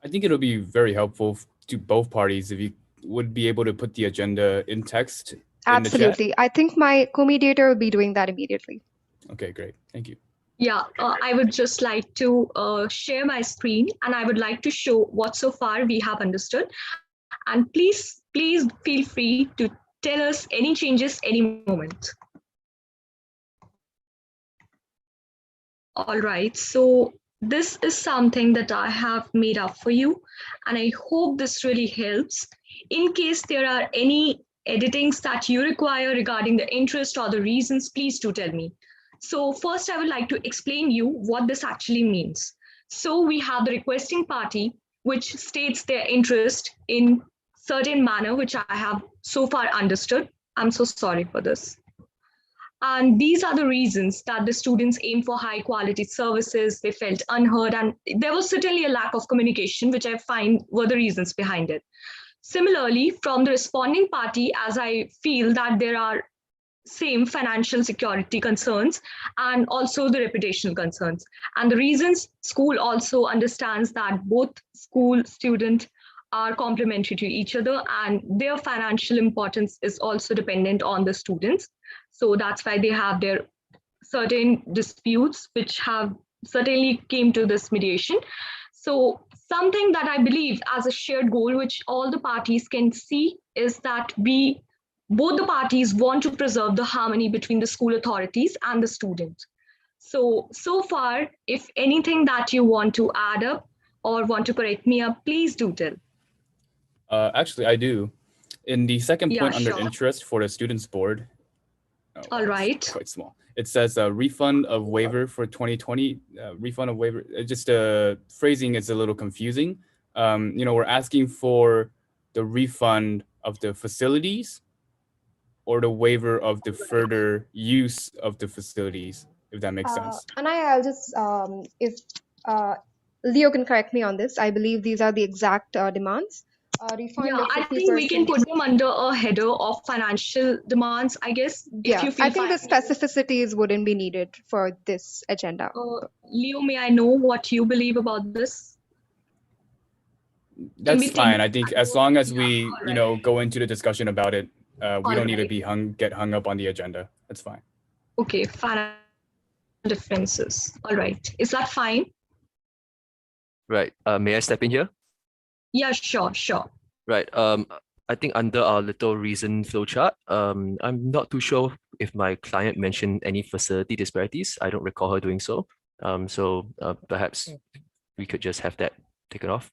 I think it'll be very helpful to both parties if you would be able to put the agenda in text in the chat. Absolutely. I think my co-mediator will be doing that immediately. Okay, great. Thank you. Yeah, I would just like to share my screen, and I would like to show what so far we have understood. And please feel free to tell us any changes any moment. All right, so this is something that I have made up for you, and I hope this really helps. In case there are any editings that you require regarding the interest or the reasons, please do tell me. So first, I would like to explain you what this actually means. So we have the requesting party, which states their interest in certain manner, which I have so far understood. I'm so sorry for this. And these are the reasons that the students aim for high quality services, they felt unheard, and there was certainly a lack of communication, which I find were the reasons behind it. Similarly, from the responding party, as I feel that there are same financial security concerns and also the reputational concerns. And the reasons, school also understands that both school student are complementary to each other, and their financial importance is also dependent on the students. So that's why they have their certain disputes, which have certainly came to this mediation. So something that I believe as a shared goal, which all the parties can see, is that both the parties want to preserve the harmony between the school authorities and the student. So far, if anything that you want to add up or want to correct me up, please do tell. Actually, I do. In the second point under sure. interest for the students board. All right. Quite small. It says a refund of waiver for 2020. Refund of waiver. Just phrasing is a little confusing. We're asking for the refund of the facilities or the waiver of the further use of the facilities, if that makes sense. And I'll just, if Leo can correct me on this, I believe these are the exact demands. Refund Yeah, of 50%. I think we can put them under a header of financial demands, I guess. Yeah, I think the specificities wouldn't be needed for this agenda. Leo, may I know what you believe about this? That's fine. I think as long as we, go into the discussion about it, we don't need to get hung up on the agenda. That's fine. Okay, financial differences. All right. Is that fine? Right. May I step in here? Yeah, sure. Right. I think under our little reason flowchart, I'm not too sure if my client mentioned any facility disparities. I don't recall her doing so. So perhaps we could just have that taken off.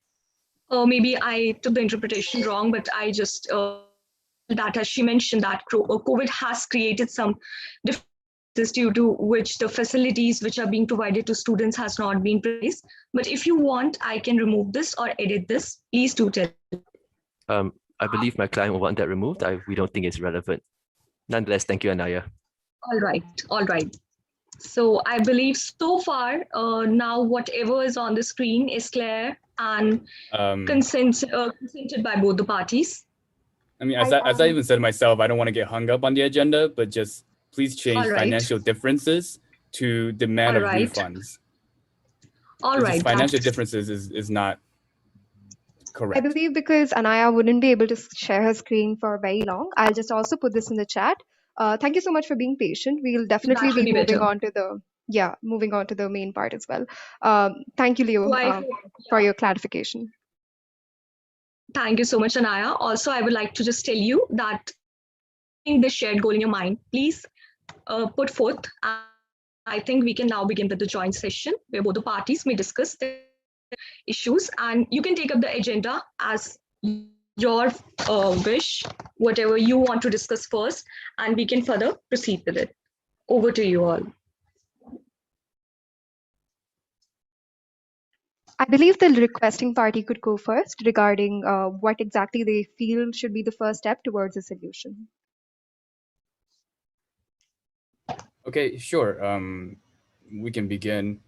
Maybe I took the interpretation wrong, but I just that as she mentioned that COVID has created some differences due to which the facilities which are being provided to students has not been placed. But if you want, I can remove this or edit this. Please do tell. I believe my client will want that removed. We don't think it's relevant. Nonetheless, thank you, Anaya. All right. So I believe so far now whatever is on the screen is clear and consented by both the parties. I mean, as I even said myself, I don't want to get hung up on the agenda, but just please change financial differences to demand of refunds. All right. Financial differences is not correct. I believe because Anaya wouldn't be able to share her screen for very long, I'll just also put this in the chat. Thank you so much for being patient. We'll definitely be moving on to the main part as well. Thank you, Leo, for your clarification. Thank you so much, Anaya. Also, I would like to just tell you that in the shared goal in your mind, please put forth. I think we can now begin with the joint session where both the parties may discuss their issues, and you can take up the agenda as your wish, whatever you want to discuss first, and we can further proceed with it. Over to you all. I believe the requesting party could go first regarding what exactly they feel should be the first step towards a solution. Okay, sure. We can begin.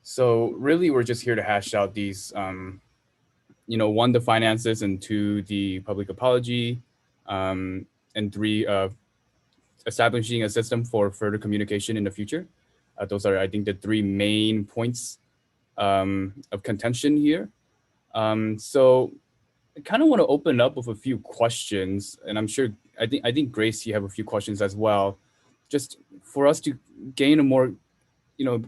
So really, we're just here to hash out these, one, the finances, and two, the public apology, and three, establishing a system for further communication in the future. Those are, I think, the three main points of contention here. So I kind of want to open up with a few questions, and I think Grace, you have a few questions as well, just for us to gain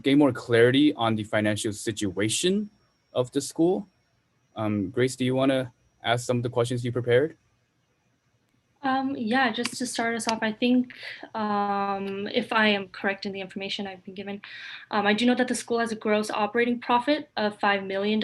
gain more clarity on the financial situation of the school. Grace, do you want to ask some of the questions you prepared? Yeah, just to start us off, I think if I am correct in the information I've been given, I do know that the school has a gross operating profit of $5 million,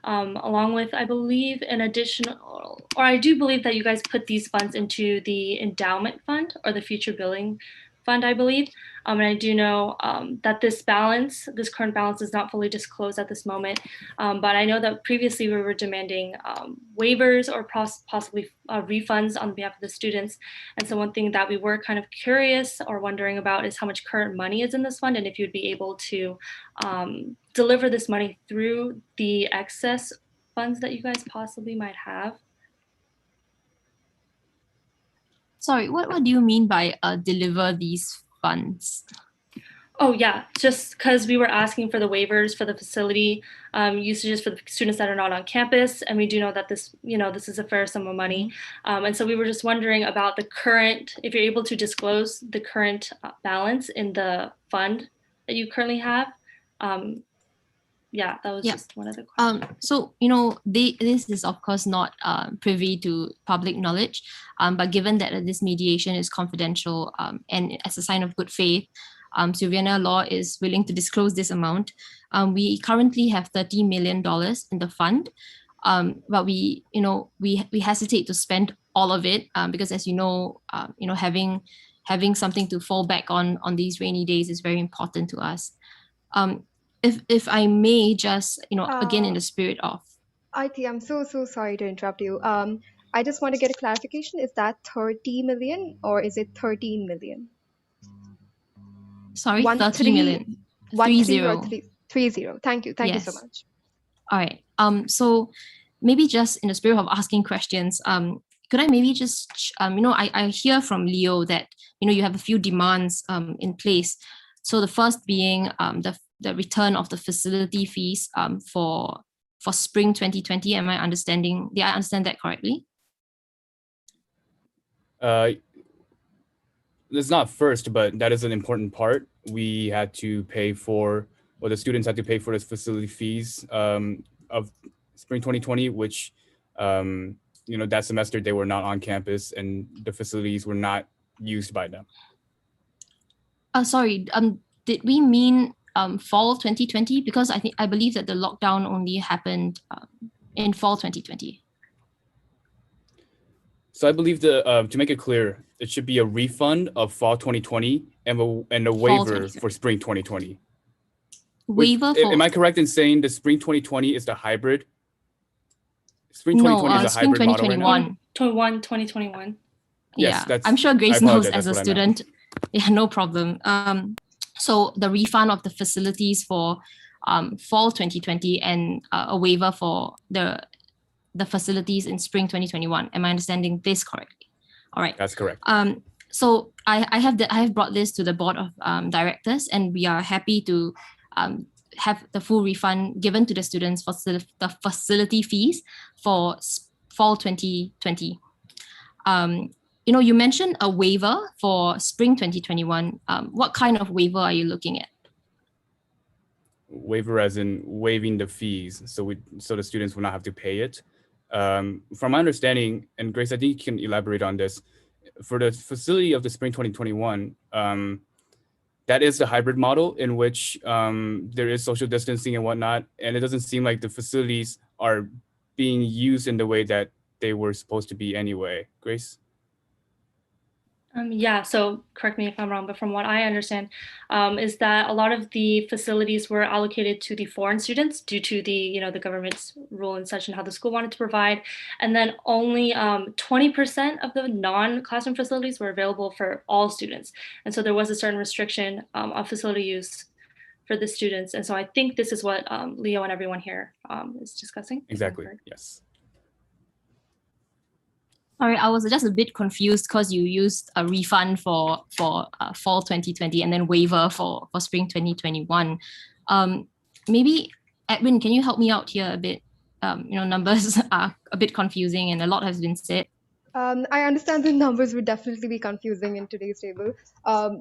along with, I believe, an additional, or I do believe that you guys put these funds into the endowment fund or the future billing fund, I believe. And I do know that this current balance is not fully disclosed at this moment. But I know that previously we were demanding waivers or possibly refunds on behalf of the students. And so one thing that we were kind of curious or wondering about is how much current money is in this fund and if you'd be able to deliver this money through the excess funds that you guys possibly might have. Sorry, what do you mean by deliver these funds? Oh yeah, just because we were asking for the waivers for the facility usages for the students that are not on campus, and we do know that this is a fair sum of money, and so we were just wondering about the current, if you're able to disclose the current balance in the fund that you currently have. Yeah, that was just one other question. So this is of course not privy to public knowledge, but given that this mediation is confidential and as a sign of good faith, Suviana Law is willing to disclose this amount. We currently have $30 million in the fund, but we hesitate to spend all of it because, as having something to fall back on these rainy days is very important to us. If I may just, again, in the spirit of. IT, I'm so sorry to interrupt you. I just want to get a clarification. Is that 30 million or is it 13 million? Sorry, 30 million. 30. 30. Thank you. Thank you so much. All right. So maybe just in the spirit of asking questions, could I maybe just, I hear from Leo that, you have a few demands in place. So the first being the return of the facility fees for spring 2020. Did I understand that correctly? It's not first, but that is an important part. We had to pay for, or the students had to pay for the facility fees of spring 2020, which, that semester they were not on campus and the facilities were not used by them. Sorry, did we mean fall 2020? Because I believe that the lockdown only happened in fall 2020. So I believe to make it clear, it should be a refund of fall 2020 and a waiver for spring 2020. Waiver for. Am I correct in saying the spring 2020 is the hybrid? Spring 2020 is a hybrid model right now? 2021. Yeah, yes, I'm sure Grace knows as a student. Yeah, no problem. So the refund of the facilities for fall 2020 and a waiver for the facilities in spring 2021. Am I understanding this correctly? All right. That's correct. So I have brought this to the board of directors, and we are happy to have the full refund given to the students for the facility fees for fall 2020. You mentioned a waiver for spring 2021. What kind of waiver are you looking at? Waiver as in waiving the fees, so the students will not have to pay it. From my understanding, and Grace, I think you can elaborate on this, for the facility of the spring 2021, that is the hybrid model in which there is social distancing and whatnot, and it doesn't seem like the facilities are being used in the way that they were supposed to be anyway. Grace? Yeah, so correct me if I'm wrong, but from what I understand, is that a lot of the facilities were allocated to the foreign students due to the, the government's rule and such and how the school wanted to provide. And then only 20% of the non-classroom facilities were available for all students. And so there was a certain restriction on facility use for the students. And so I think this is what Leo and everyone here is discussing. Exactly, yes. Sorry, I was just a bit confused because you used a refund for fall 2020 and then waiver for spring 2021. Maybe Edwin, can you help me out here a bit? Numbers are a bit confusing and a lot has been said. I understand the numbers would definitely be confusing in today's table.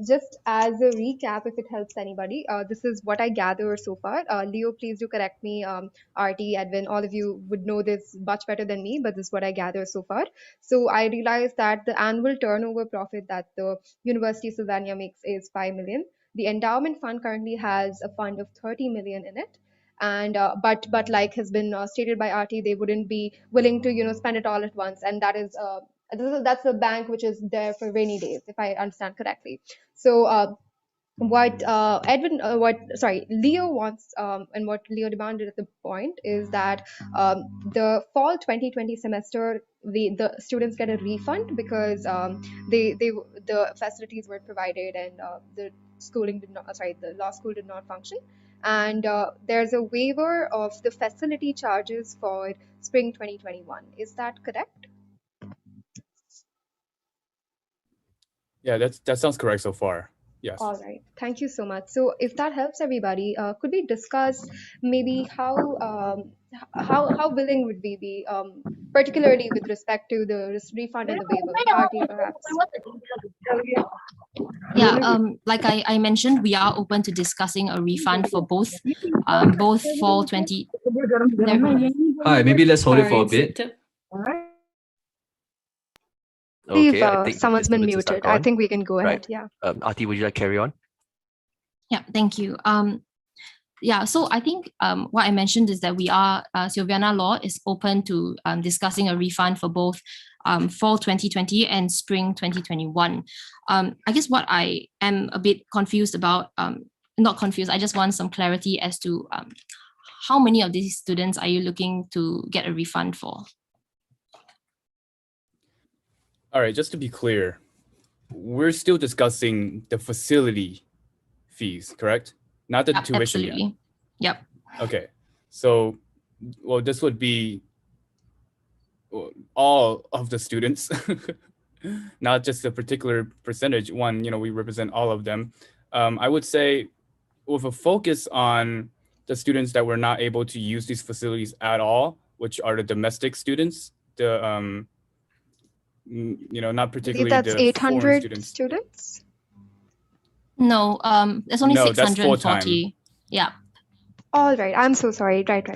Just as a recap, if it helps anybody, this is what I gather so far. Leo, please do correct me. RT, Edwin, all of you would know this much better than me, but this is what I gather so far. So I realized that the annual turnover profit that the University of Sylvania makes is 5 million. The endowment fund currently has a fund of 30 million in it. And but like has been stated by RT, they wouldn't be willing to spend it all at once, and that's a bank which is there for rainy days, if I understand correctly. So what Leo wants, and what Leo demanded at the point is that the fall 2020 semester, the students get a refund because the facilities were provided and the the law school did not function. And there's a waiver of the facility charges for spring 2021. Is that correct? Yeah, that sounds correct so far. Yes. All right, thank you so much. So if that helps everybody, could we discuss maybe how willing would we be, particularly with respect to the refund and the waiver? RT, perhaps. Yeah, like I mentioned, we are open to discussing a refund for both fall 20. Hi, maybe let's hold it for a bit. Okay, I think Someone's been disturbance is muted. gone. I think we can go ahead. Right. Yeah. Arti, would you like to carry on? Yeah, thank you. Yeah, so I think what I mentioned is that we are, Sylvania Law is open to discussing a refund for both fall 2020 and spring 2021. I guess what I am a bit confused about, not confused, I just want some clarity as to how many of these students are you looking to get a refund for? All right, just to be clear, we're still discussing the facility fees, correct? Not the tuition absolutely. Yet. Yep. Okay, so, well, this would be all of the students, not just a particular percentage. One, we represent all of them. I would say with a focus on the students that were not able to use these facilities at all, which are the domestic students, the not particularly that's the 800 students. No, there's only No, that's 640. Yeah. All right. I'm so sorry. Right.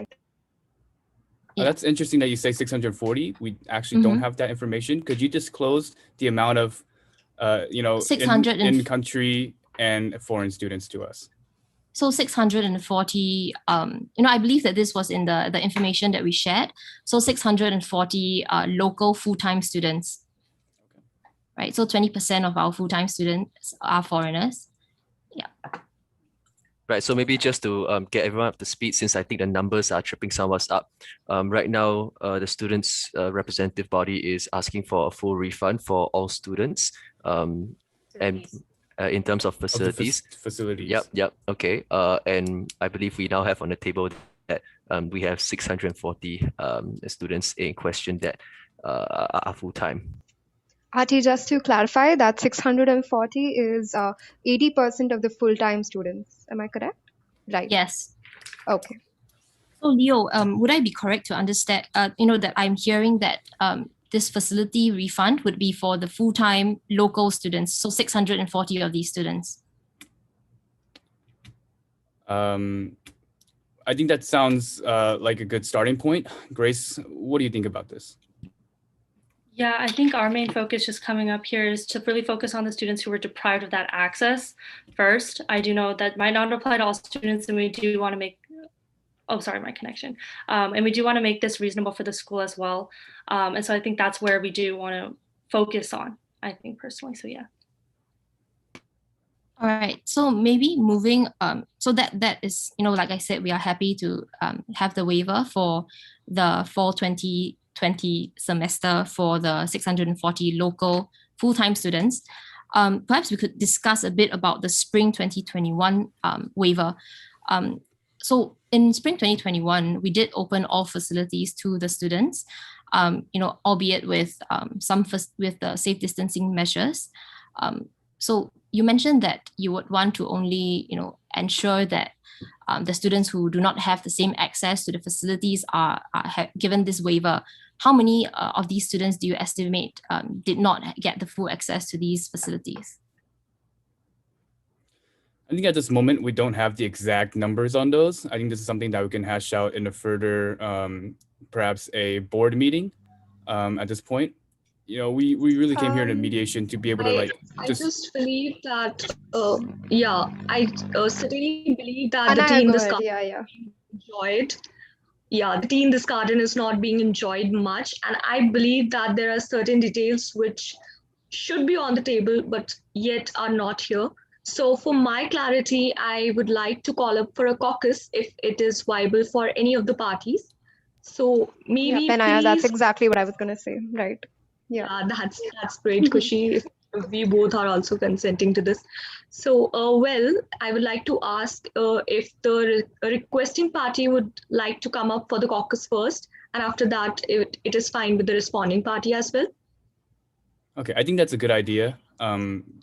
Yeah. That's interesting that you say 640. We actually don't have that information. Could you disclose the amount of, 600 in-country and foreign students to us? So 640, I believe that this was in the information that we shared. So 640 local full-time students, right? So 20% of our full-time students are foreigners. Yeah. Right, so maybe just to get everyone up to speed, since I think the numbers are tripping somewhat up. Right now, the students' representative body is asking for a full refund for all students. And in terms of facilities. Facilities. Yep. Okay. And I believe we now have on the table that we have 640 students in question that are full-time. Ati, just to clarify, that 640 is 80% of the full-time students. Am I correct? Right. Yes. Okay. So Leo, would I be correct to understand, that I'm hearing that this facility refund would be for the full-time local students, so 640 of these students? I think that sounds like a good starting point. Grace, what do you think about this? Yeah, I think our main focus just coming up here is to really focus on the students who were deprived of that access first. I do know that might not apply to all students, and we do want to make, my connection. And we do want to make this reasonable for the school as well. And so I think that's where we do want to focus on. I think personally. So yeah. All right. So maybe moving, so that is, like I said, we are happy to have the waiver for the fall 2020 semester for the 640 local full-time students. Perhaps we could discuss a bit about the spring 2021 waiver. So in spring 2021, we did open all facilities to the students, albeit with with the safe distancing measures. So you mentioned that you would want to only, ensure that the students who do not have the same access to the facilities are given this waiver. How many of these students do you estimate did not get the full access to these facilities? I think at this moment, we don't have the exact numbers on those. I think this is something that we can hash out in a further, perhaps a board meeting at this point. We really came here to mediation to be able to I just believe that, I certainly believe that the Anaya, tea in go this ahead. garden Yeah. enjoyed. Yeah, the tea in this garden is not being enjoyed much. And I believe that there are certain details which should be on the table, but yet are not here. So for my clarity, I would like to call up for a caucus if it is viable for any of the parties. So maybe Yeah, Anaya, that's please. exactly what I was going to say. Right. Yeah. That's great, Kushi. If we both are also consenting to this. So, I would like to ask if the requesting party would like to come up for the caucus first, and after that, it is fine with the responding party as well. Okay, I think that's a good idea.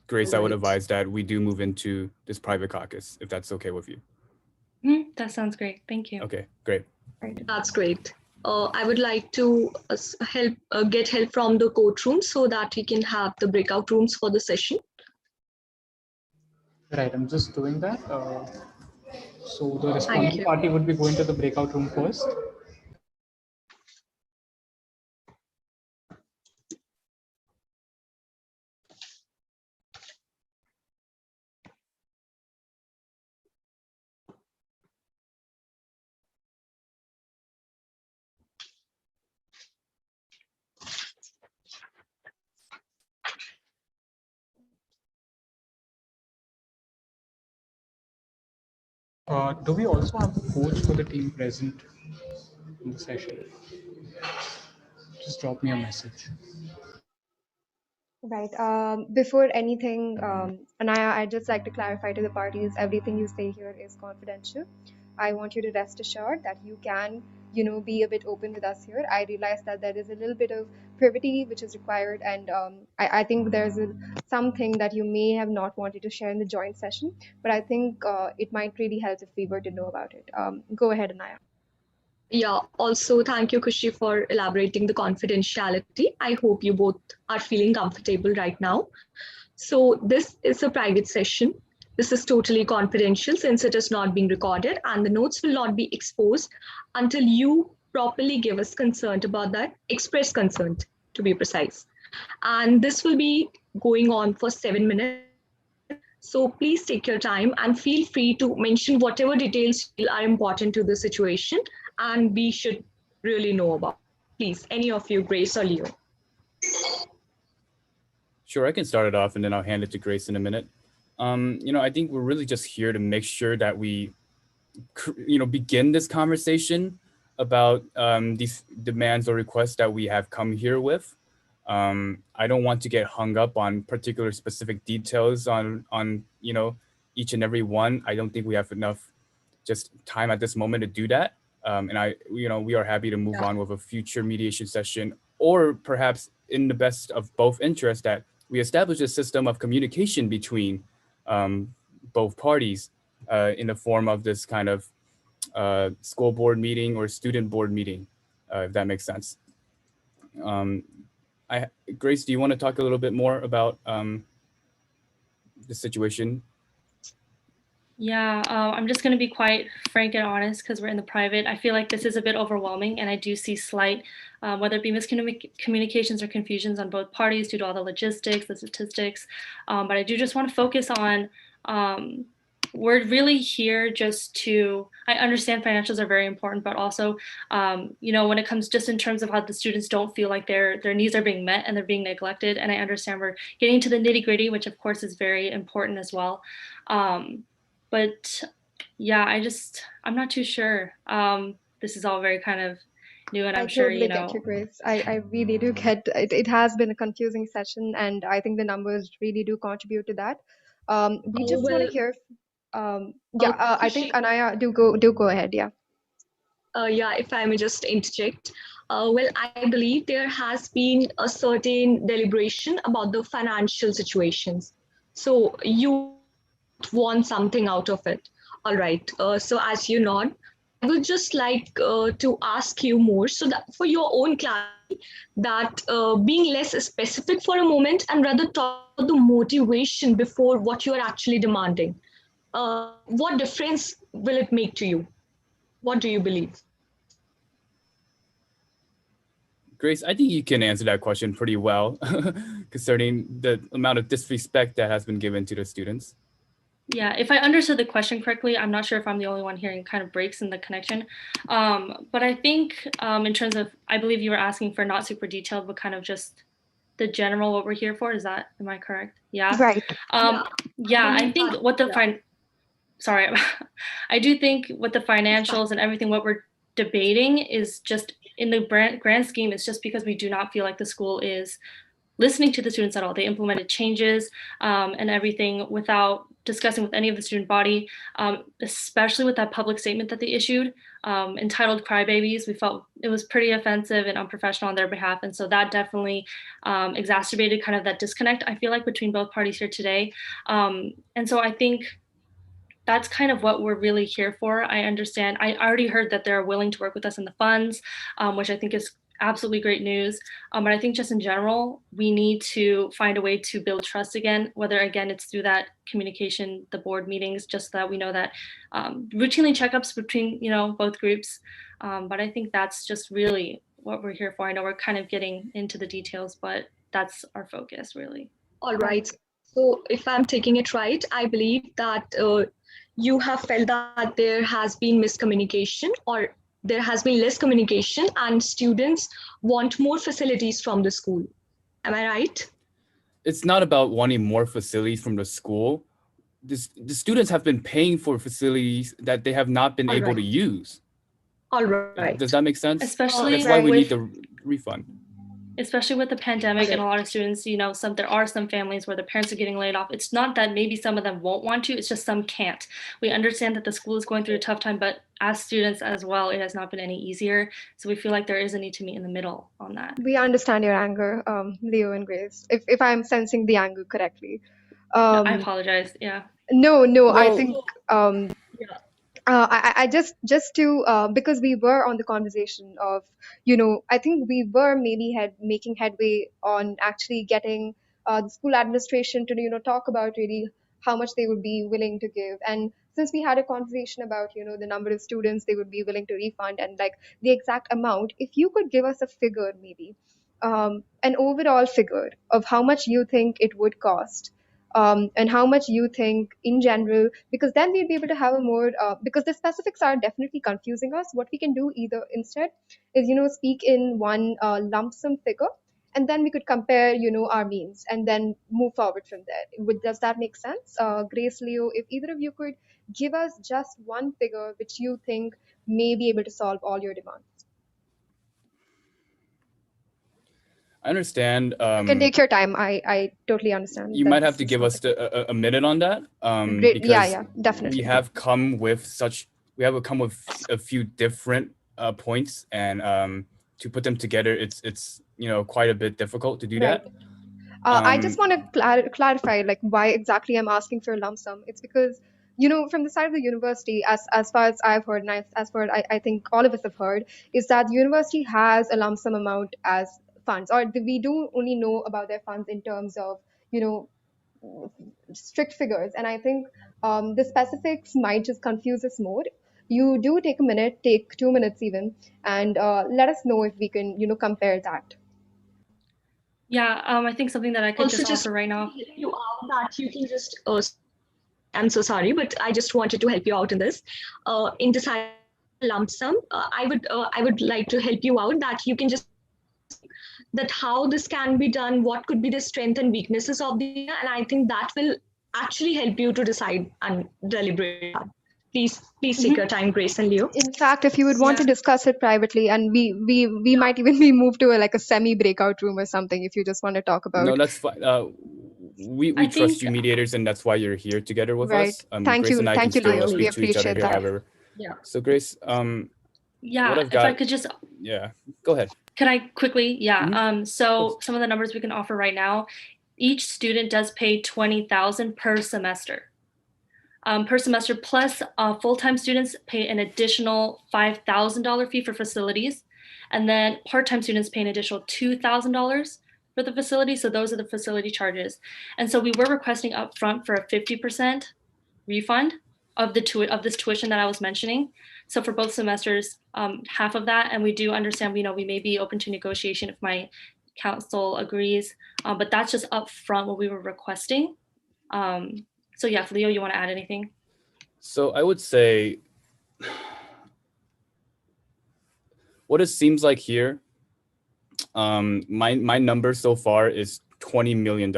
Grace, I would Right. advise that we do move into this private caucus, if that's okay with you. That sounds great. Thank you. Okay, great. That's great. I would like to get help from the courtroom so that we can have the breakout rooms for the session. Right, I'm just doing that. So the responding party would be going to the breakout room first. Do we also have a coach for the team present in the session? Just drop me a message. Right. Before anything, Anaya, I'd just like to clarify to the parties, everything you say here is confidential. I want you to rest assured that you can, be a bit open with us here. I realize that there is a little bit of privity which is required, and I think there's something that you may have not wanted to share in the joint session, but I think it might really help if we were to know about it. Go ahead, Anaya. Yeah, also thank you, Kushi, for elaborating the confidentiality. I hope you both are feeling comfortable right now. So this is a private session. This is totally confidential since it is not being recorded and the notes will not be exposed until you properly give us consent about that, express consent to be precise. And this will be going on for 7 minutes. So please take your time and feel free to mention whatever details you feel are important to the situation and we should really know about. Please, any of you, Grace or Leo. Sure, I can start it off and then I'll hand it to Grace in a minute. I think we're really just here to make sure that we, begin this conversation about these demands or requests that we have come here with. I don't want to get hung up on particular specific details on each and every one. I don't think we have enough just time at this moment to do that. And we are happy to move on with a future mediation session, or perhaps in the best of both interests that we establish a system of communication between both parties in the form of this kind of school board meeting or student board meeting, if that makes sense. Grace, do you want to talk a little bit more about the situation? Yeah, I'm just going to be quite frank and honest because we're in the private. I feel like this is a bit overwhelming and I do see slight, whether it be miscommunications or confusions on both parties due to all the logistics, the statistics. But I do just want to focus on we're really here just to, I understand financials are very important, but also, when it comes just in terms of how the students don't feel like their needs are being met and they're being neglected. And I understand we're getting to the nitty gritty, which of course is very important as well. But yeah, I'm not too sure. This is all very kind of new, and I'm sure, totally get you, Grace. I really do get it. It has been a confusing session, and I think the numbers really do contribute to that. We just want to hear. I think Anaya, do go ahead. Yeah. Yeah, if I may just interject. Well, I believe there has been a certain deliberation about the financial situations. So you want something out of it. All right. So as you nod, I would just like to ask you more so that for your own clarity, that being less specific for a moment and rather talk about the motivation before what you are actually demanding. What difference will it make to you? What do you believe? Grace, I think you can answer that question pretty well concerning the amount of disrespect that has been given to the students. Yeah, if I understood the question correctly, I'm not sure if I'm the only one hearing kind of breaks in the connection. But I think in terms of, I believe you were asking for not super detailed, but kind of just the general what we're here for. Am I correct? Yeah. Right. I think what the sorry, I do think what the financials and everything, what we're debating is just in the grand scheme, it's just because we do not feel like the school is listening to the students at all. They implemented changes and everything without discussing with any of the student body, especially with that public statement that they issued entitled Crybabies. We felt it was pretty offensive and unprofessional on their behalf. And so that definitely exacerbated kind of that disconnect, I feel like, between both parties here today. And so I think that's kind of what we're really here for. I understand. I already heard that they're willing to work with us in the funds, which I think is absolutely great news. But I think just in general, we need to find a way to build trust again, whether again, it's through that communication, the board meetings, just so that we know that routinely checkups between, both groups. But I think that's just really what we're here for. I know we're kind of getting into the details, but that's our focus really. All right. So if I'm taking it right, I believe that you have felt that there has been miscommunication or there has been less communication and students want more facilities from the school. Am I right? It's not about wanting more facilities from the school. The students have been paying for facilities that they have not been able to use. All right. Does that make sense? Especially that's why we need the refund. Especially with the pandemic and a lot of students, there are some families where the parents are getting laid off. It's not that maybe some of them won't want to, it's just some can't. We understand that the school is going through a tough time, but as students as well, it has not been any easier. So we feel like there is a need to meet in the middle on that. We understand your anger, Leo and Grace, if I'm sensing the anger correctly. No, I apologize. Yeah. No, I think I just to because we were on the conversation of, I think we were maybe making headway on actually getting the school administration to talk about really how much they would be willing to give. And since we had a conversation about the number of students they would be willing to refund and like the exact amount, if you could give us a figure, maybe an overall figure of how much you think it would cost. And how much you think in general, because then we'd be able to have a more, because the specifics are definitely confusing us. What we can do either instead is, speak in one lump sum figure, and then we could compare, our means and then move forward from there. Does that make sense? Grace, Leo, if either of you could give us just one figure which you think may be able to solve all your demands. I understand. You can take your time. I totally understand. You might have to give us a minute on that. Great. Because Yeah, definitely. We have come with a few different points, and to put them together, it's quite a bit difficult to do that. I just want to clarify like why exactly I'm asking for a lump sum. It's because from the side of the university, as far as I've heard, and as far as I think all of us have heard, is that the university has a lump sum amount as funds, or we do only know about their funds in terms of strict figures. And I think the specifics might just confuse us more. You do take a minute, take 2 minutes even, and let us know if we can compare that. Yeah, I think something that I could also just offer right now. You are that you can just I'm so sorry, but I just wanted to help you out in this. In deciding lump sum, I would like to help you out that you can just that how this can be done, what could be the strength and weaknesses of the idea, and I think that will actually help you to decide and deliberate. Please take your time, Grace and Leo. In fact, if you would want to discuss it privately, and we might even be moved to a semi breakout room or something, if you just want to talk about. No, that's fine. We trust you mediators, and that's why you're here together with us. Thank Grace you, and I thank you, can Leo. still We speak to each other appreciate here, that. however. Yeah. So Grace, yeah, if I could just. Yeah, go ahead. Can I quickly? Yeah. So some of the numbers we can offer right now, each student does pay $20,000 per semester. Per semester, plus full-time students pay an additional $5,000 fee for facilities, and then part-time students pay an additional $2,000 for the facility. So those are the facility charges. And so we were requesting upfront for a 50% refund of this tuition that I was mentioning. So for both semesters, half of that, and we do understand, we may be open to negotiation if my council agrees, but that's just upfront what we were requesting. So yeah, Leo, you want to add anything? So I would say what it seems like here, my number so far is $20 million.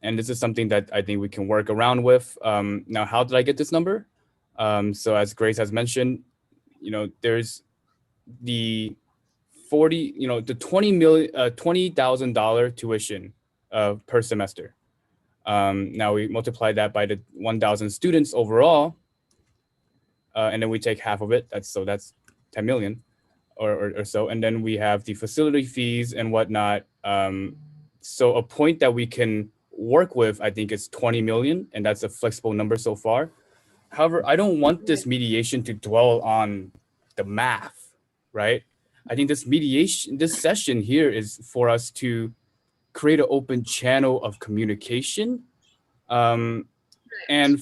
And this is something that I think we can work around with. Now, how did I get this number? So as Grace has mentioned, there's the $20,000 tuition per semester. Now we multiply that by the 1,000 students overall, and then we take half of it. That's 10 million or so. And then we have the facility fees and whatnot. So a point that we can work with, I think, is 20 million, and that's a flexible number so far. However, I don't want this mediation to dwell on the math, right? I think this session here is for us to create an open channel of communication, and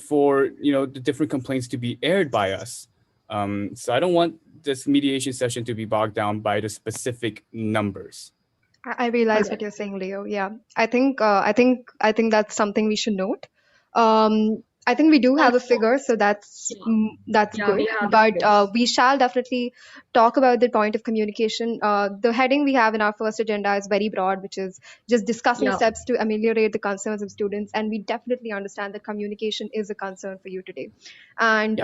for the different complaints to be aired by us. So I don't want this mediation session to be bogged down by the specific numbers. I realize what you're saying, Leo. Yeah, I think that's something we should note. I think we do have a figure, so that's good. But we shall definitely talk about the point of communication. The heading we have in our first agenda is very broad, which is just discussing steps to ameliorate the concerns of students. And we definitely understand that communication is a concern for you today. And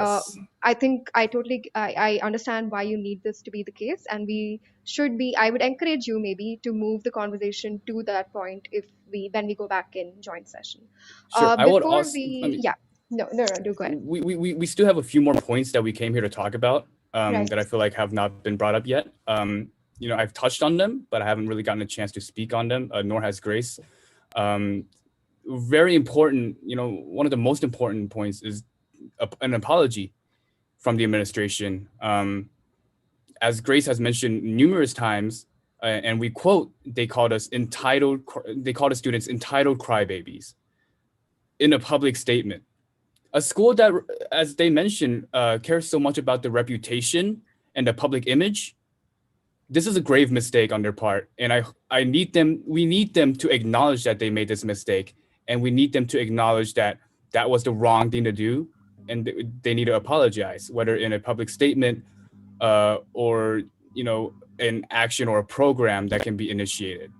I think I understand why you need this to be the case, and I would encourage you maybe to move the conversation to that point when we go back in joint session. Sure. I would also, No, do go ahead. We still have a few more points that we came here to talk about that I feel like have not been brought up yet. I've touched on them, but I haven't really gotten a chance to speak on them, nor has Grace. Very important, one of the most important points is an apology from the administration. As Grace has mentioned numerous times, and we quote, they called us students entitled crybabies in a public statement. A school that, as they mentioned, cares so much about the reputation and the public image. This is a grave mistake on their part. And we need them to acknowledge that they made this mistake. And we need them to acknowledge that that was the wrong thing to do. And they need to apologize, whether in a public statement or, an action or a program that can be initiated.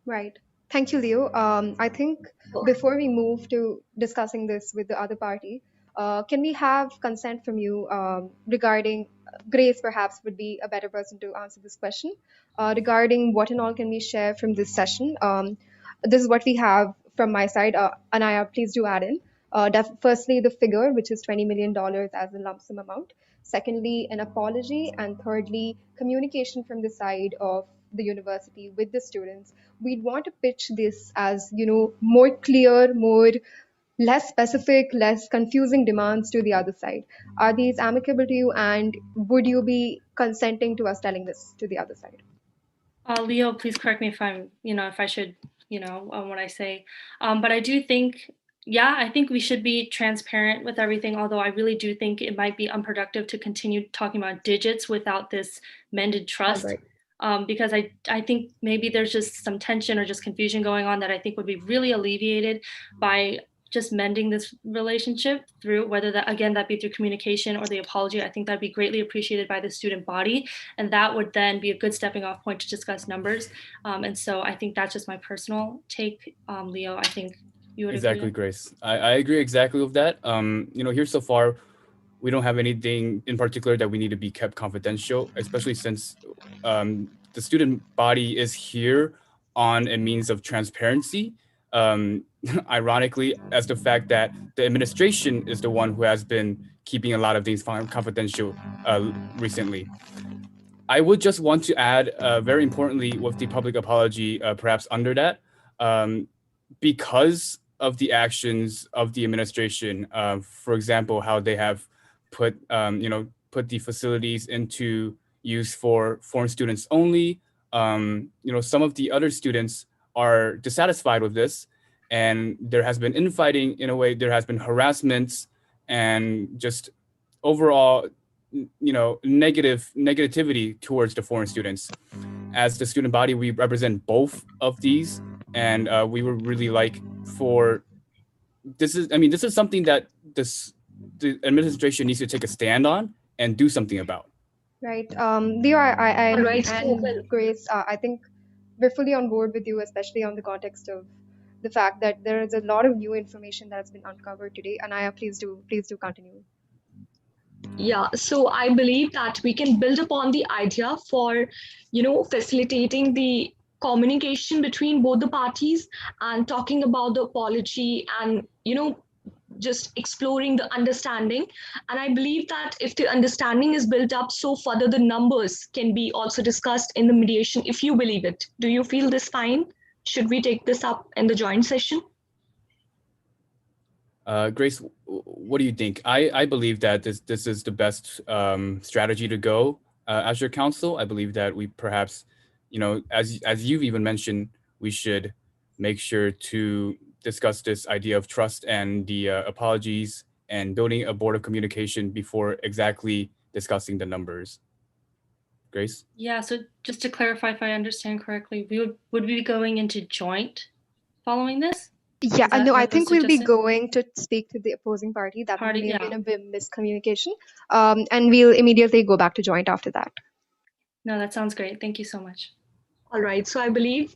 Right. Thank you, Leo. I think before we move to discussing this with the other party, can we have consent from you regarding, Grace perhaps would be a better person to answer this question, regarding what and all can we share from this session. This is what we have from my side. Anaya, please do add in. Firstly, the figure, which is $20 million as a lump sum amount. Secondly, an apology. And thirdly, communication from the side of the university with the students. We'd want to pitch this as, more clear, less specific, less confusing demands to the other side. Are these amicable to you, and would you be consenting to us telling this to the other side? Leo, please correct me if I should, what I say. But I do think, I think we should be transparent with everything, although I really do think it might be unproductive to continue talking about digits without this mended trust. Because I think maybe there's just some tension or just confusion going on that I think would be really alleviated by just mending this relationship through, whether that, again, that be through communication or the apology, I think that'd be greatly appreciated by the student body. And that would then be a good stepping off point to discuss numbers. And so I think that's just my personal take. Leo, I think you would Exactly, agree. Grace. I agree exactly with that. Here so far, we don't have anything in particular that we need to be kept confidential, especially since the student body is here on a means of transparency. Ironically, as the fact that the administration is the one who has been keeping a lot of things confidential recently. I would just want to add, very importantly, with the public apology, perhaps under that, because of the actions of the administration, for example, how they have put the facilities into use for foreign students only. Some of the other students are dissatisfied with this, and there has been infighting in a way. There has been harassments and just overall, negativity towards the foreign students. As the student body, we represent both of these, and we would really like for this is something that the administration needs to take a stand on and do something about. Right. Leo, All right. and Grace, I think we're fully on board with you, especially on the context of the fact that there is a lot of new information that's been uncovered today. Anaya, please do continue. Yeah, so I believe that we can build upon the idea for, facilitating the communication between both the parties and talking about the apology and, just exploring the understanding. And I believe that if the understanding is built up, so further the numbers can be also discussed in the mediation, if you believe it. Do you feel this fine? Should we take this up in the joint session? Grace, what do you think? I believe that this is the best strategy to go as your counsel. I believe that we perhaps, as you've even mentioned, we should make sure to discuss this idea of trust and the apologies and building a board of communication before exactly discussing the numbers. Grace? Yeah, so just to clarify, if I understand correctly, would we be going into joint following this? Yeah, no, I think we'll be going to speak to the opposing party. That may have been a miscommunication. And we'll immediately go back to joint after that. No, that sounds great. Thank you so much. All right, so I believe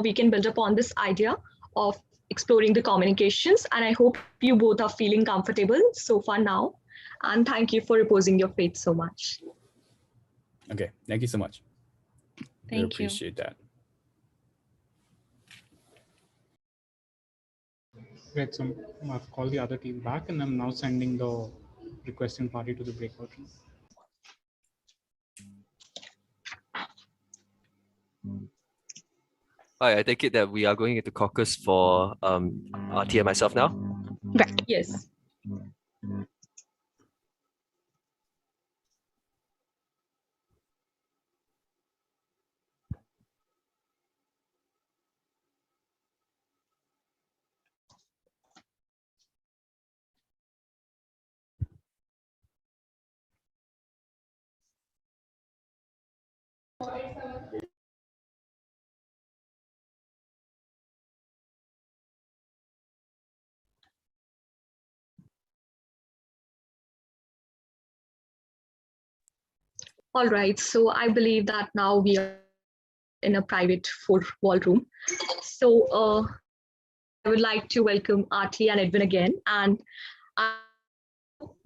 we can build upon this idea of exploring the communications, and I hope you both are feeling comfortable so far now. And thank you for reposing your faith so much. Okay, thank you so much. Thank you. Appreciate that. Great, so I've called the other team back and I'm now sending the requesting party to the breakout room. Hi, I take it that we are going into caucus for RT and myself now? Right. Yes. All right, so I believe that now we are in a private four-wall room. So I would like to welcome RT and Edwin again. And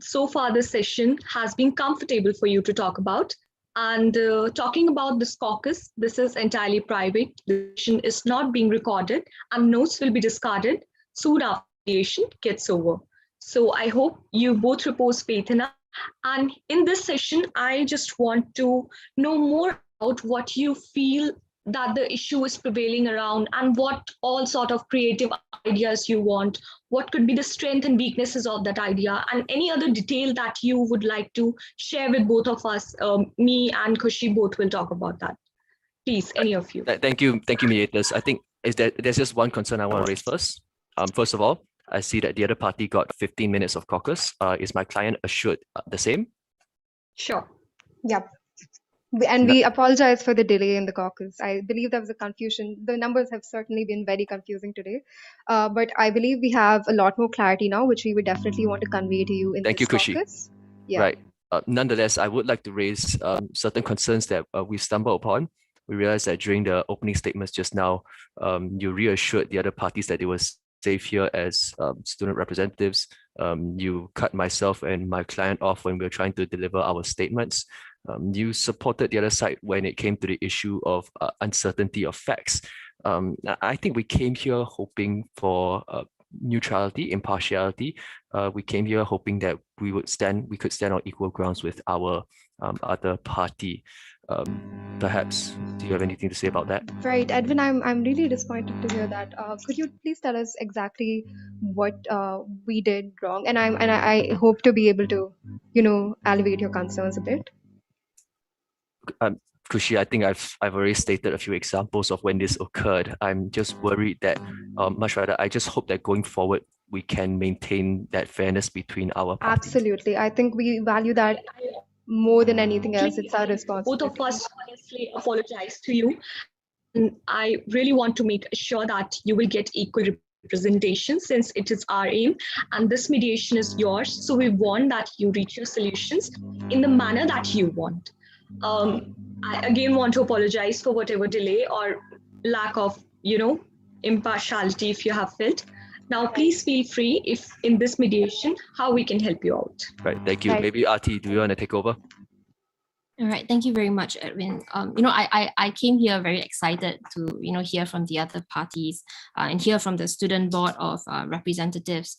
so far this session has been comfortable for you to talk about. And talking about this caucus, this is entirely private. The session is not being recorded and notes will be discarded soon after the mediation gets over. So I hope you both repose faith in us. And in this session, I just want to know more about what you feel that the issue is prevailing around and what all sort of creative ideas you want, what could be the strength and weaknesses of that idea, and any other detail that you would like to share with both of us. Me and Khushi both will talk about that. Please, any of you. Thank you, mediators. I think there's just one concern I want to raise first. First of all, I see that the other party got 15 minutes of caucus. Is my client assured the same? Sure. Yep. And we apologize for the delay in the caucus. I believe there was a confusion. The numbers have certainly been very confusing today, but I believe we have a lot more clarity now, which we would definitely want to convey to you in Thank this you, Kushi. caucus. Yeah. Right. Nonetheless, I would like to raise certain concerns that we stumbled upon. We realized that during the opening statements just now, you reassured the other parties that they were safe here as student representatives. You cut myself and my client off when we were trying to deliver our statements. You supported the other side when it came to the issue of uncertainty of facts. I think we came here hoping for neutrality, impartiality. We came here hoping that we could stand on equal grounds with our other party. Perhaps, do you have anything to say about that? Right, Edwin, I'm really disappointed to hear that. Could you please tell us exactly what we did wrong? And I hope to be able to, alleviate your concerns a bit. Kushi, I think I've already stated a few examples of when this occurred. I'm just worried that, much rather, I just hope that going forward, we can maintain that fairness between our parties. Absolutely. I think we value that more than anything else. It's our responsibility. Both of us honestly apologize to you. And I really want to make sure that you will get equal representation, since it is our aim and this mediation is yours. So we want that you reach your solutions in the manner that you want. I again want to apologize for whatever delay or lack of, impartiality if you have felt. Now, please feel free if in this mediation, how we can help you out. Right, thank you. Right. Maybe Arti, do you want to take over? All right, thank you very much, Edwin. I came here very excited to hear from the other parties and hear from the student board of representatives,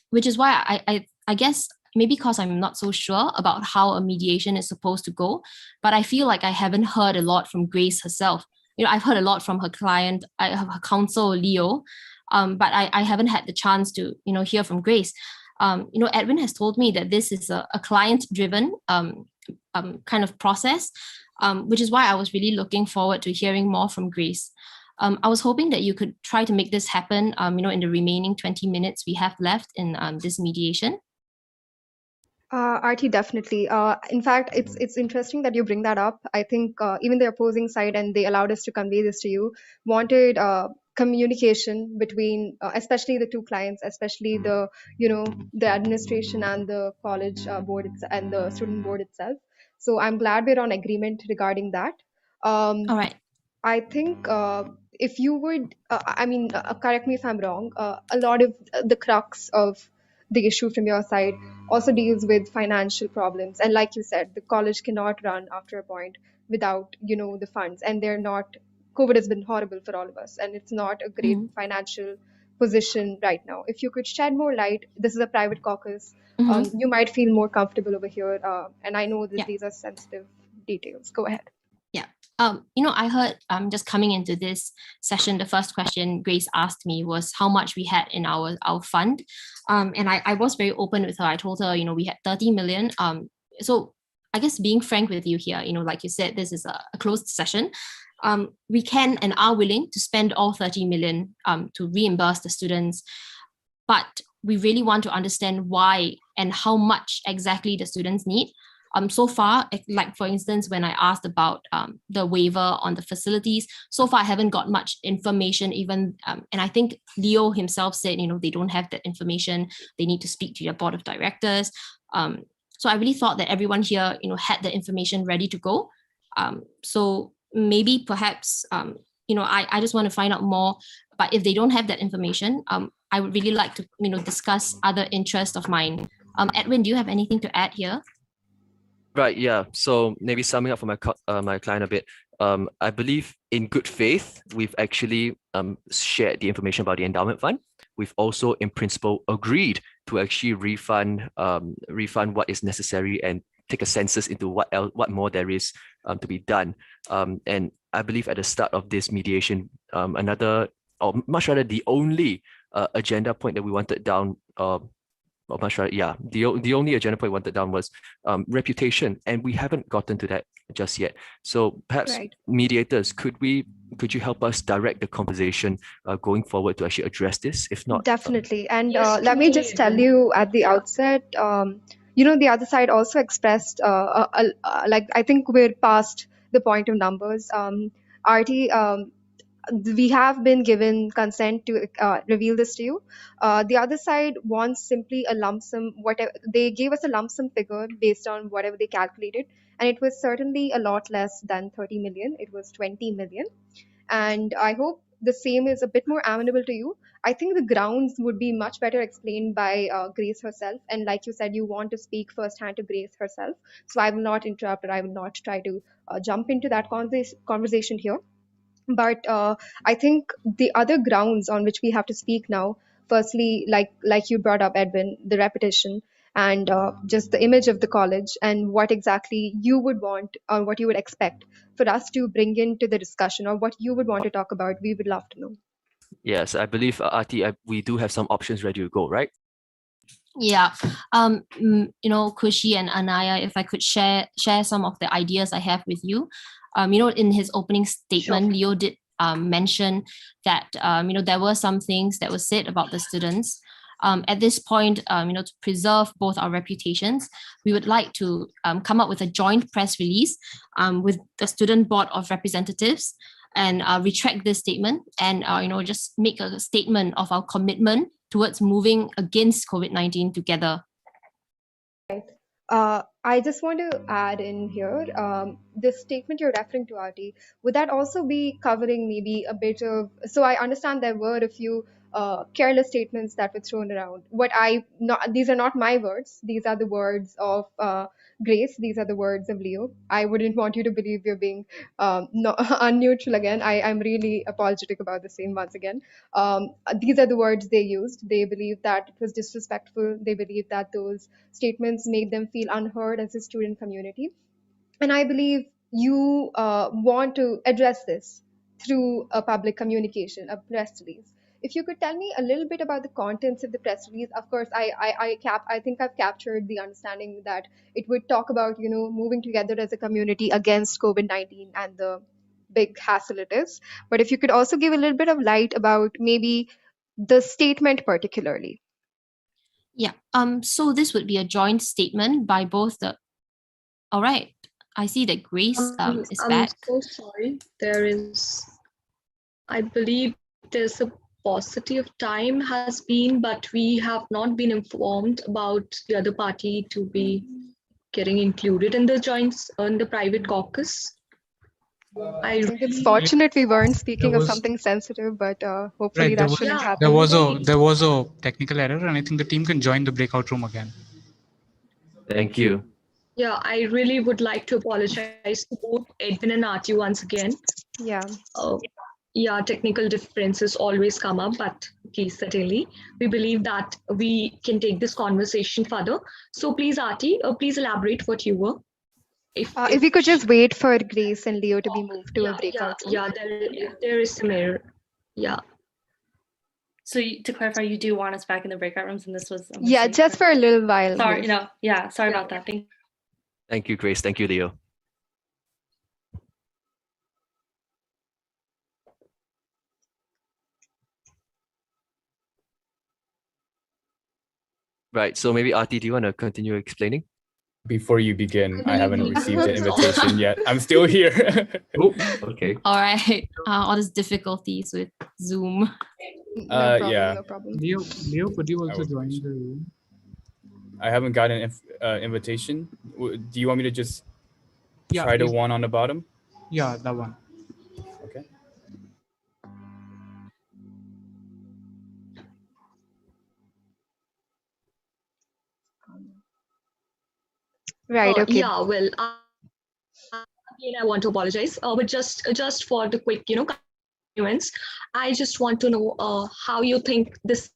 which is why I guess maybe because I'm not so sure about how a mediation is supposed to go, but I feel like I haven't heard a lot from Grace herself. I've heard a lot from her client, her counsel Leo, but I haven't had the chance to hear from Grace. Edwin has told me that this is a client-driven kind of process, which is why I was really looking forward to hearing more from Grace. I was hoping that you could try to make this happen, in the remaining 20 minutes we have left in this mediation. Arti, definitely. In fact, it's interesting that you bring that up. I think even the opposing side, and they allowed us to convey this to you, wanted communication between, especially the two clients, especially the administration and the college board and the student board itself. So I'm glad we're on agreement regarding that. All right. I think if you would, correct me if I'm wrong, a lot of the crux of the issue from your side also deals with financial problems. And like you said, the college cannot run after a point without, the funds. And COVID has been horrible for all of us. And it's not a great financial position right now. If you could shed more light, this is a private caucus. You might feel more comfortable over here. And I know that these are sensitive details. Go ahead. I heard just coming into this session, the first question Grace asked me was how much we had in our fund. And I was very open with her. I told her, we had 30 million. So I guess being frank with you here, like you said, this is a closed session. We can and are willing to spend all 30 million to reimburse the students. But we really want to understand why and how much exactly the students need. So far, like for instance, when I asked about the waiver on the facilities, so far I haven't got much information even, and I think Leo himself said, they don't have that information. They need to speak to your board of directors. So I really thought that everyone here, had the information ready to go. So maybe perhaps, I just want to find out more, but if they don't have that information, I would really like to, discuss other interests of mine. Edwin, do you have anything to add here? Right, yeah. So maybe summing up for my client a bit, I believe in good faith, we've actually shared the information about the endowment fund. We've also, in principle, agreed to actually refund what is necessary and take a census into what more there is to be done. And I believe at the start of this mediation, the only agenda point that we wanted down. The only agenda point we wanted down was reputation, and we haven't gotten to that just yet. So perhaps mediators, could you help us direct the conversation going forward to actually address this? If not, definitely. And Yes, let me just tell you at the outset, the other side also expressed, like, I think we're past the point of numbers. RT, we have been given consent to reveal this to you. The other side wants simply a lump sum, whatever they gave us a lump sum figure based on whatever they calculated, and it was certainly a lot less than 30 million. It was 20 million, and I hope the same is a bit more amenable to you. I think the grounds would be much better explained by Grace herself, and like you said, you want to speak firsthand to Grace herself, so I will not interrupt, or I will not try to jump into that conversation here. But I think the other grounds on which we have to speak now, firstly, like you brought up, Edwin, the repetition, and just the image of the college, and what exactly you would want, or what you would expect for us to bring into the discussion, or what you would want to talk about, we would love to know. Yes, I believe, Arti, we do have some options ready to go, right? Yeah, Kushi and Anaya, if I could share some of the ideas I have with you. In his opening statement, Sure. Leo did mention that there were some things that were said about the students. At this point, to preserve both our reputations, we would like to come up with a joint press release with the Student Board of Representatives and retract this statement and just make a statement of our commitment towards moving against COVID-19 together. I just want to add in here, this statement you're referring to, Arti, would that also be covering maybe a bit of, so I understand there were a few careless statements that were thrown around. These are not my words. These are the words of Grace. These are the words of Leo. I wouldn't want you to believe you're being unneutral again. I'm really apologetic about the same once again. These are the words they used. They believe that it was disrespectful. They believe that those statements made them feel unheard as a student community. And I believe you want to address this through a public communication, a press release. If you could tell me a little bit about the contents of the press release. Of course, I think I've captured the understanding that it would talk about moving together as a community against COVID-19 and the big hassle it is. But if you could also give a little bit of light about maybe the statement particularly. Yeah. So this would be a joint statement by both the. All right. I see that Grace is I'm back. so sorry. I believe there's a paucity of time has been, but we have not been informed about the other party to be getting included in the private caucus. I think it's fortunate we weren't speaking of something sensitive, but hopefully that shouldn't happen. There was a technical error, and I think the team can join the breakout room again. Thank you. Yeah, I really would like to apologize to both Edwin and Arti once again. Yeah. Yeah, technical differences always come up, but please, certainly, we believe that we can take this conversation further. So please, Arti, please elaborate what you were. If we could just wait for Grace and Leo to be moved to a breakout room. Yeah, there is some error. Yeah. So to clarify, you do want us back in the breakout rooms, and this was yeah, just for a little while. Sorry, sorry about that. Thank you, Grace. Thank you, Leo. Right. So maybe Arti, do you want to continue explaining? Before you begin, I haven't received an invitation yet. I'm still here. Oh, okay. All right. All these difficulties with Zoom. No problem. Leo, could you also join the room? I haven't gotten an invitation. Do you want me to just try the one on the bottom? Yeah, that one. Okay. Right. Okay. Yeah. Well, again, I want to apologize. But just for the quick, comments, I just want to know how you think this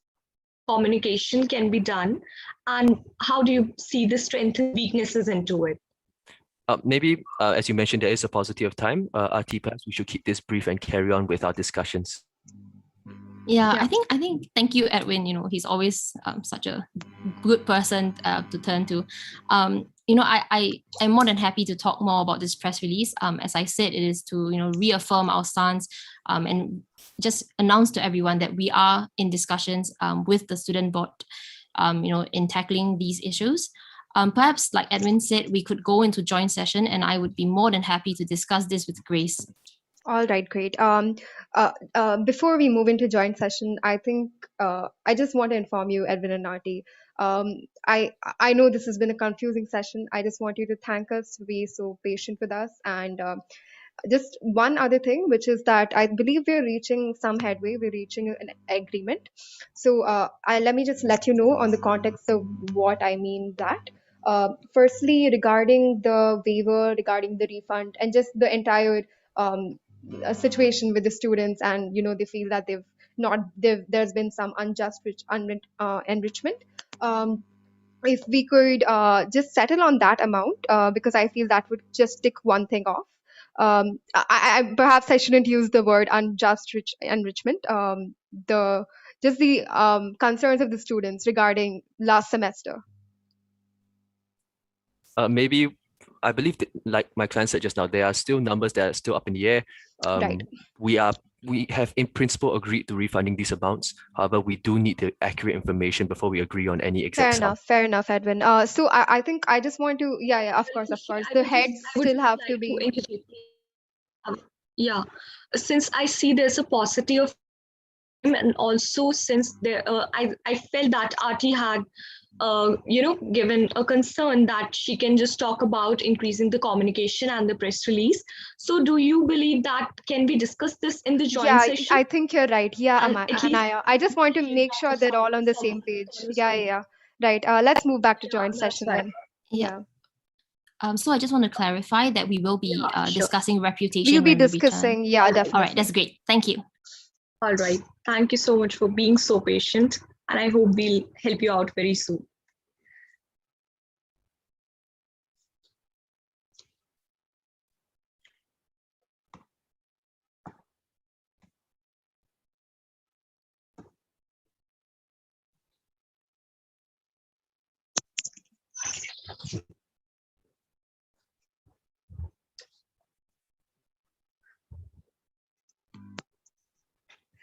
communication can be done, and how do you see the strengths and weaknesses into it? Maybe, as you mentioned, there is a paucity of time. Arti, perhaps we should keep this brief and carry on with our discussions. Yeah, I think thank you, Edwin. He's always such a good person to turn to. I am more than happy to talk more about this press release. As I said, it is to reaffirm our stance and just announce to everyone that we are in discussions with the student board, in tackling these issues. Perhaps, like Edwin said, we could go into joint session, and I would be more than happy to discuss this with Grace. All right, great. Before we move into joint session, I think I just want to inform you, Edwin and Nati. I know this has been a confusing session. I just want you to thank us for being so patient with us. And just one other thing, which is that I believe we're reaching some headway. We're reaching an agreement. So let me just let you know on the context of what I mean that. Firstly, regarding the waiver, regarding the refund, and just the entire a situation with the students, and they feel that there's been some unjust enrichment. If we could just settle on that amount, because I feel that would just tick one thing off. Perhaps I shouldn't use the word unjust enrichment. The concerns of the students regarding last semester. Maybe I believe that, like my client said just now, there are still numbers that are still up in the air. Right. We have in principle agreed to refunding these amounts. However, we do need the accurate information before we agree on any exact sum. Fair enough, Edwin. So I think I just want to, yeah, of course. The heads still have to be. Yeah, since I see there's a paucity of time, and also since I felt that Aarti had given a concern that she can just talk about increasing the communication and the press release. So do you believe that can we discuss this in the joint session? I think you're right. Yeah, And at least Anaya. I just want to make sure they're all on the same page. Yeah. Right. Let's move back to joint session then. Yeah. So I just want to clarify that we will be discussing reputation. We'll be when we discussing, return. yeah, definitely. All right, that's great. Thank you. All right. Thank you so much for being so patient. And I hope we'll help you out very soon.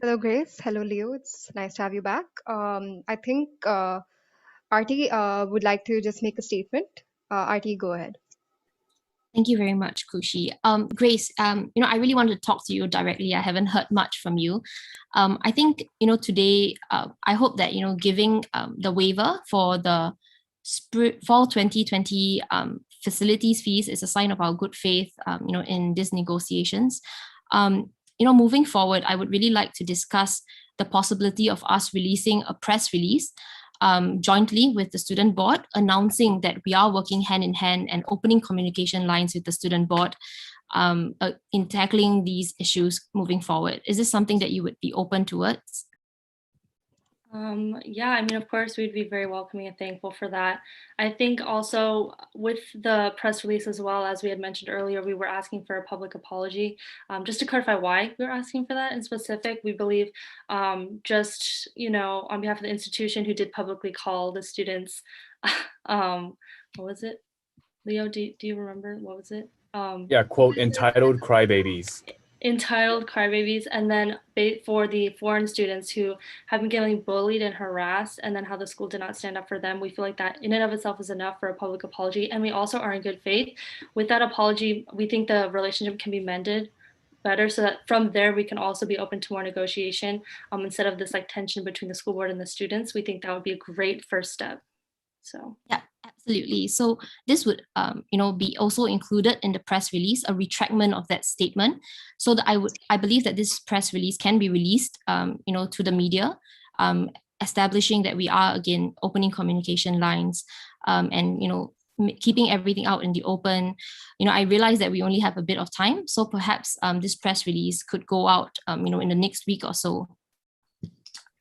Hello, Grace. Hello, Leo. It's nice to have you back. I think Aarti would like to just make a statement. Aarti, go ahead. Thank you very much, Kushi. Grace, I really wanted to talk to you directly. I haven't heard much from you. I think, today, I hope that, giving the waiver for the fall 2020 facilities fees is a sign of our good faith, in these negotiations. Moving forward, I would really like to discuss the possibility of us releasing a press release jointly with the student board, announcing that we are working hand in hand and opening communication lines with the student board in tackling these issues moving forward. Is this something that you would be open towards? Yeah, I mean, of course, we'd be very welcoming and thankful for that. I think also with the press release, as well as we had mentioned earlier, we were asking for a public apology. Just to clarify why we were asking for that in specific, we believe just, on behalf of the institution who did publicly call the students, what was it? Leo, do you remember? What was it? Yeah, quote, entitled crybabies. Entitled crybabies, and then for the foreign students who have been getting bullied and harassed, and then how the school did not stand up for them. We feel like that in and of itself is enough for a public apology, and we also are in good faith. With that apology, we think the relationship can be mended better, so that from there we can also be open to more negotiation instead of this like tension between the school board and the students. We think that would be a great first step. So yeah, absolutely. So this would, be also included in the press release, a retractment of that statement, so that I believe that this press release can be released, to the media, establishing that we are again opening communication lines, and keeping everything out in the open. I realize that we only have a bit of time, so perhaps this press release could go out, in the next week or so.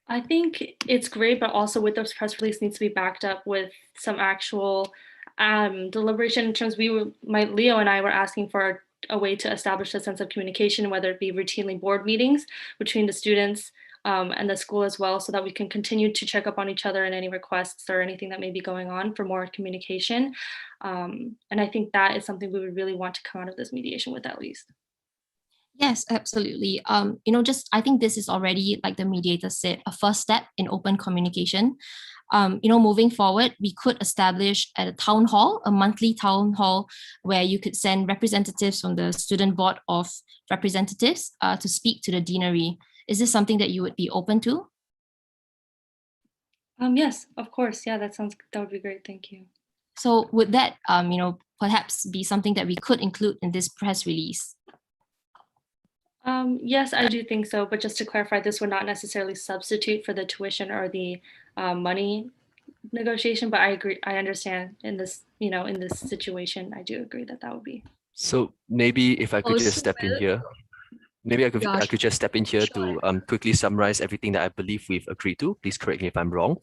I think it's great, but also with this press release needs to be backed up with some actual deliberation in terms Leo and I were asking for a way to establish a sense of communication, whether it be routinely board meetings between the students and the school as well, so that we can continue to check up on each other and any requests or anything that may be going on for more communication. And I think that is something we would really want to come out of this mediation with at least. Yes, absolutely. I think this is already, like the mediator said, a first step in open communication. moving forward, we could establish at a town hall, a monthly town hall, where you could send representatives from the student board of representatives to speak to the deanery. Is this something that you would be open to? Yes, of course. Yeah, that would be great. Thank you. So would that, perhaps be something that we could include in this press release? Yes, I do think so. But just to clarify, this would not necessarily substitute for the tuition or the money negotiation. But I agree. I understand in this, in this situation, I do agree that would be. So maybe if I could just step in here. Maybe I Yeah, could just step in here to quickly summarize everything that I believe we've agreed to. Please correct me if I'm wrong.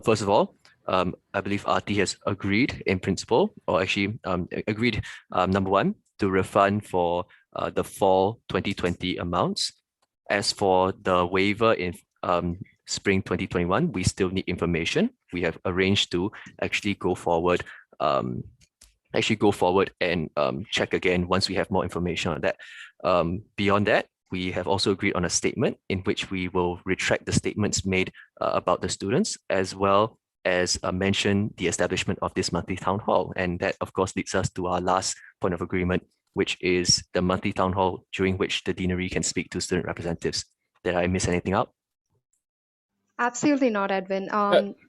First of all, I believe RT has agreed in principle, or actually agreed, number one, to refund for the fall 2020 amounts. As for the waiver in spring 2021, we still need information. We have arranged to actually go forward and check again once we have more information on that. Beyond that, we have also agreed on a statement in which we will retract the statements made about the students, as well as mention the establishment of this monthly town hall. And that, of course, leads us to our last point of agreement, which is the monthly town hall during which the deanery can speak to student representatives. Did I miss anything out? Absolutely not, Edwin.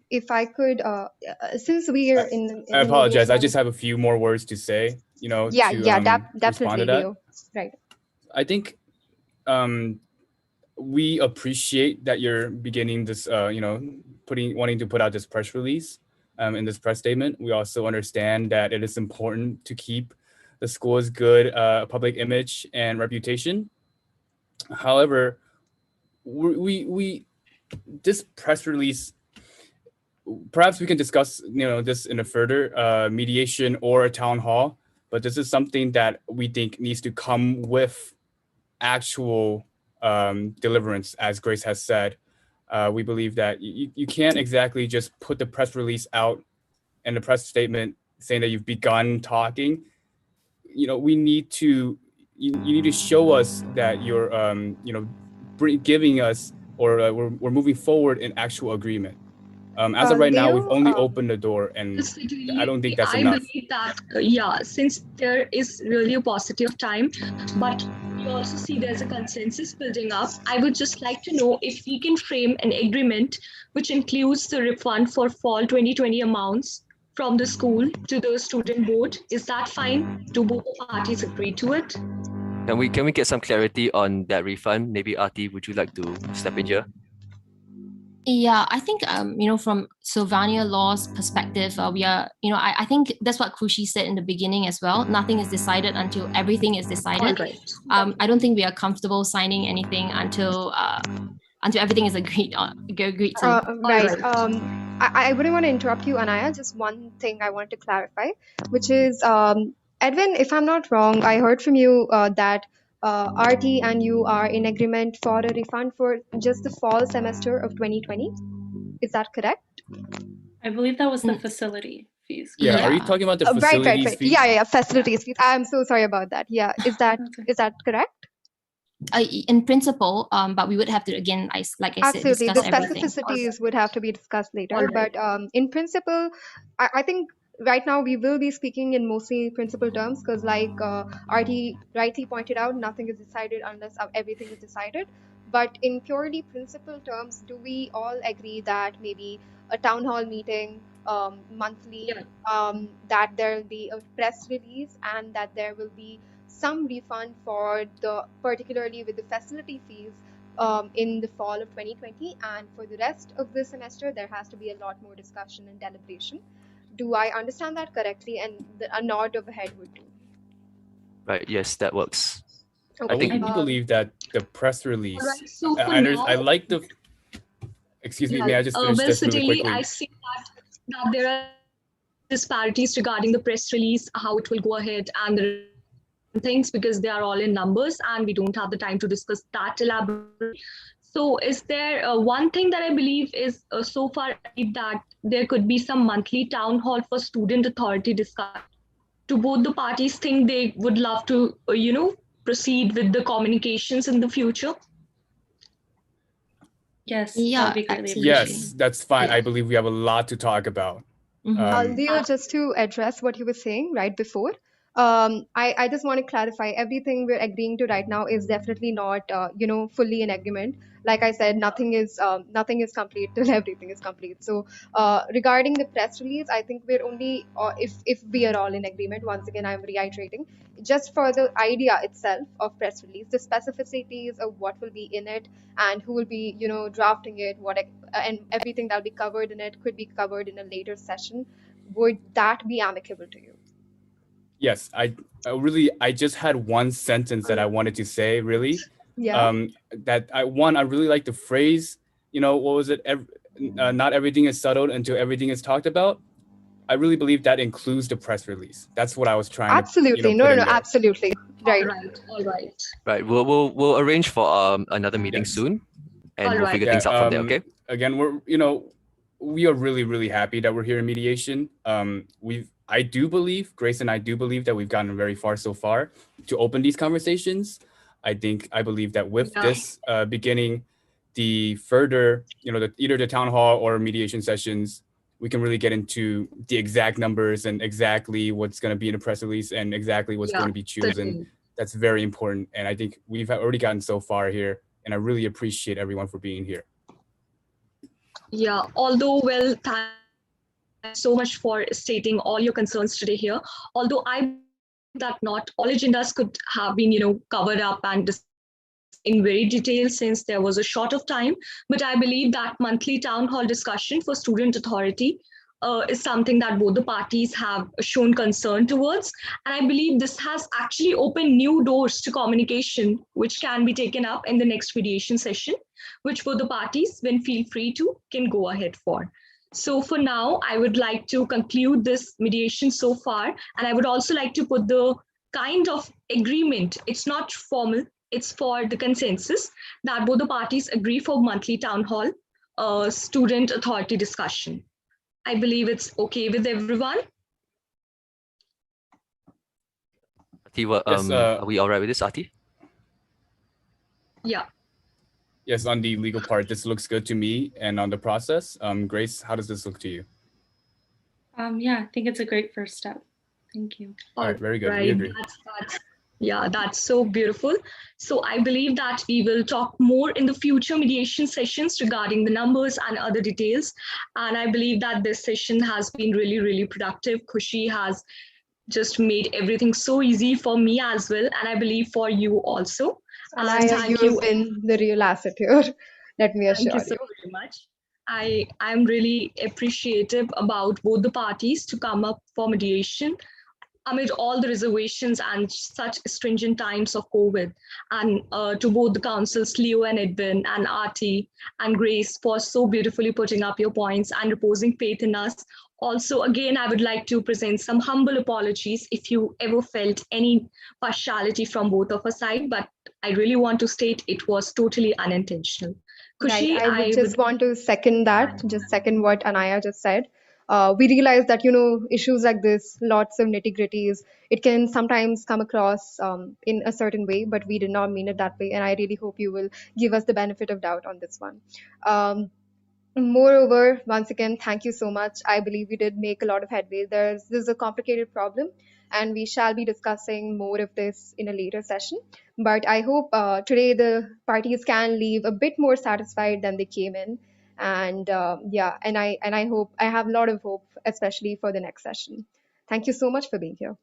If I could, since we are in I apologize. I mediation- just have a few more words to say, yeah, to respond definitely, to that. Leo. Right. I think we appreciate that you're beginning this, wanting to put out this press release in this press statement. We also understand that it is important to keep the school's good public image and reputation. However, this press release, perhaps we can discuss, this in a further mediation or a town hall, but this is something that we think needs to come with actual deliverance, as Grace has said. We believe that you can't exactly just put the press release out and the press statement saying that you've begun talking. We need to, you need to show us that you're, giving us, or we're moving forward in actual agreement. As of right now, we've only opened the door, and I don't think that's enough. I believe that, since there is really a positive time, but you also see there's a consensus building up. I would just like to know if we can frame an agreement which includes the refund for fall 2020 amounts from the school to the student board. Is that fine? Do both parties agree to it? Can we get some clarity on that refund? Maybe Arti, would you like to step in here? Yeah, I think, from Sylvania law's perspective, we are, I think that's what Krushi said in the beginning as well. Nothing is decided until everything is decided. Right. I don't think we are comfortable signing anything until everything is agreed on. Right. I wouldn't want to interrupt you, Anaya. Just one thing I want to clarify, which is, Edwin, if I'm not wrong, I heard from you that RT and you are in agreement for a refund for just the fall semester of 2020. Is that correct? I believe that was the facility fees. Yeah. Are you talking about the facilities right. fees? Yeah, facilities fees. I'm so sorry about that. Yeah, is that correct? In principle, but we would have to, again, like I said, Absolutely, the discuss everything. specificities would have to be discussed later. All right. But in principle, I think right now we will be speaking in mostly principal terms, because like RT rightly pointed out, nothing is decided unless everything is decided. But in purely principal terms, do we all agree that maybe a town hall meeting monthly, that there will be a press release, and that there will be some refund for particularly with the facility fees in the fall of 2020, and for the rest of the semester there has to be a lot more discussion and deliberation. Do I understand that correctly? And a nod of a head would do. Right, yes, that works. Okay. We believe that the press release, Right, so for I now- like the, excuse me, may I just finish well, this really certainly, quickly? I see that there are disparities regarding the press release, how it will go ahead, and the things, because they are all in numbers and we don't have the time to discuss that elaborately. So is there one thing that I believe is so far that there could be some monthly town hall for student authority discussion? Do both the parties think they would love to, proceed with the communications in the future? Yes, Yeah, that would be greatly absolutely. appreciated. Yes, that's fine. Yeah. I believe we have a lot to talk about. Leo, just to address what you were saying right before, I just want to clarify everything we're agreeing to right now is definitely not, fully in agreement. Like I said, nothing is complete till everything is complete. So, regarding the press release, I think we're only, if we are all in agreement. Once again, I'm reiterating, just for the idea itself of press release, the specificities of what will be in it and who will be, drafting it, and everything that'll be covered in it could be covered in a later session. Would that be amicable to you? Yes, I just had one sentence that I wanted to say, really. Yeah. I really like the phrase, what was it? Not everything is settled until everything is talked about. I really believe that includes the press release. That's what I was trying to, Absolutely. put in No, there. absolutely. Right. All right. Right. We'll arrange for another meeting Yes. soon, and All we'll right. figure things out from there. Okay. Again, we are really, really happy that we're here in mediation. Grace and I do believe that we've gotten very far so far to open these conversations. I believe that with this beginning, the further, either the town hall or mediation sessions, we can really get into the exact numbers and exactly what's going to be in the press release and exactly what's going to be chosen. Certainly. That's very important. And I think we've already gotten so far here, and I really appreciate everyone for being here. Yeah, although, well, thank you so much for stating all your concerns today here. Although I believe that not all agendas could have been, covered up and discussed in very detail since there was a short of time. But I believe that monthly town hall discussion for student authority is something that both the parties have shown concern towards. And I believe this has actually opened new doors to communication, which can be taken up in the next mediation session, which both the parties, when feel free to, can go ahead for. So for now, I would like to conclude this mediation so far. And I would also like to put the kind of agreement, it's not formal, it's for the consensus that both the parties agree for monthly town hall student authority discussion. I believe it's okay with everyone. Ati, are we all right with this, Ati? Yeah. Yes, on the legal part, this looks good to me. And on the process, Grace, how does this look to you? Yeah, I think it's a great first step. Thank you. All right, very good. Right. We agree. That's so beautiful. So I believe that we will talk more in the future mediation sessions regarding the numbers and other details. And I believe that this session has been really, really productive. Khushi has just made everything so easy for me as well. And I believe for you also. And thank you. You've been the real asset here. Let me assure you. Thank you so very much. I'm really appreciative about both the parties to come up for mediation amid all the reservations and such stringent times of COVID, and to both the councils, Leo and Edwin and Arti and Grace, for so beautifully putting up your points and reposing faith in us. Also, again, I would like to present some humble apologies if you ever felt any partiality from both of our side, but I really want to state it was totally unintentional. Khushi, Right. I would just want to second that, just second what Anaya just said. We realize that, issues like this, lots of nitty-gritties, it can sometimes come across in a certain way, but we did not mean it that way. And I really hope you will give us the benefit of doubt on this one. Moreover, once again, thank you so much. I believe we did make a lot of headway. This is a complicated problem, and we shall be discussing more of this in a later session. But I hope today the parties can leave a bit more satisfied than they came in. And and I hope I have a lot of hope, especially for the next session. Thank you so much for being here.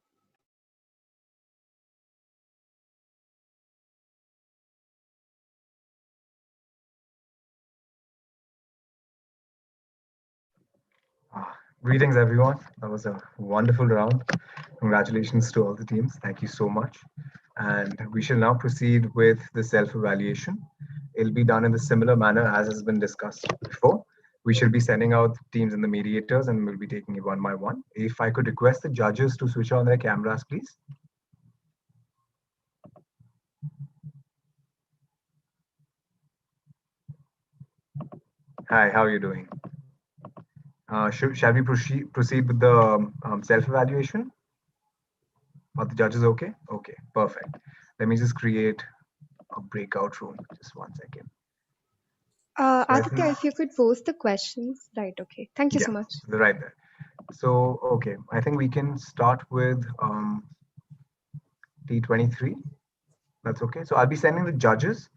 Greetings, everyone. That was a wonderful round. Congratulations to all the teams. Thank you so much. And we shall now proceed with the self-evaluation. It'll be done in the similar manner as has been discussed before. We shall be sending out teams and the mediators, and we'll be taking it one by one. If I could request the judges to switch on their cameras, please. Hi, how are you doing? Shall we proceed with the self-evaluation? Are the judges okay? Okay, perfect. Let me just create a breakout room. Just one second. Aditya, if you could post the questions. Right, okay. Thank you so much. Right there. So, okay, I think we can start with T23. That's okay. So I'll be sending the judges.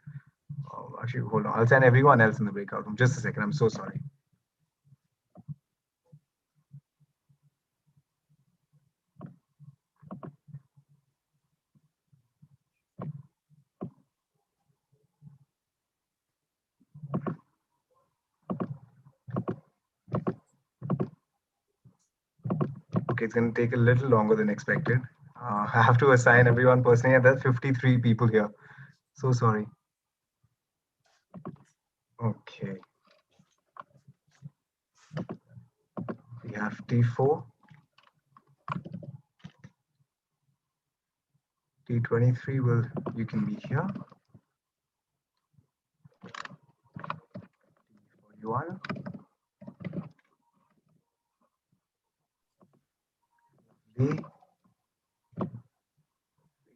Actually, hold on. I'll send everyone else in the breakout room. Just a second. I'm so sorry. Okay, it's going to take a little longer than expected. I have to assign everyone personally, and there's 53 people here. So sorry. Okay. We have T4, T23 will, you can be here. T41. We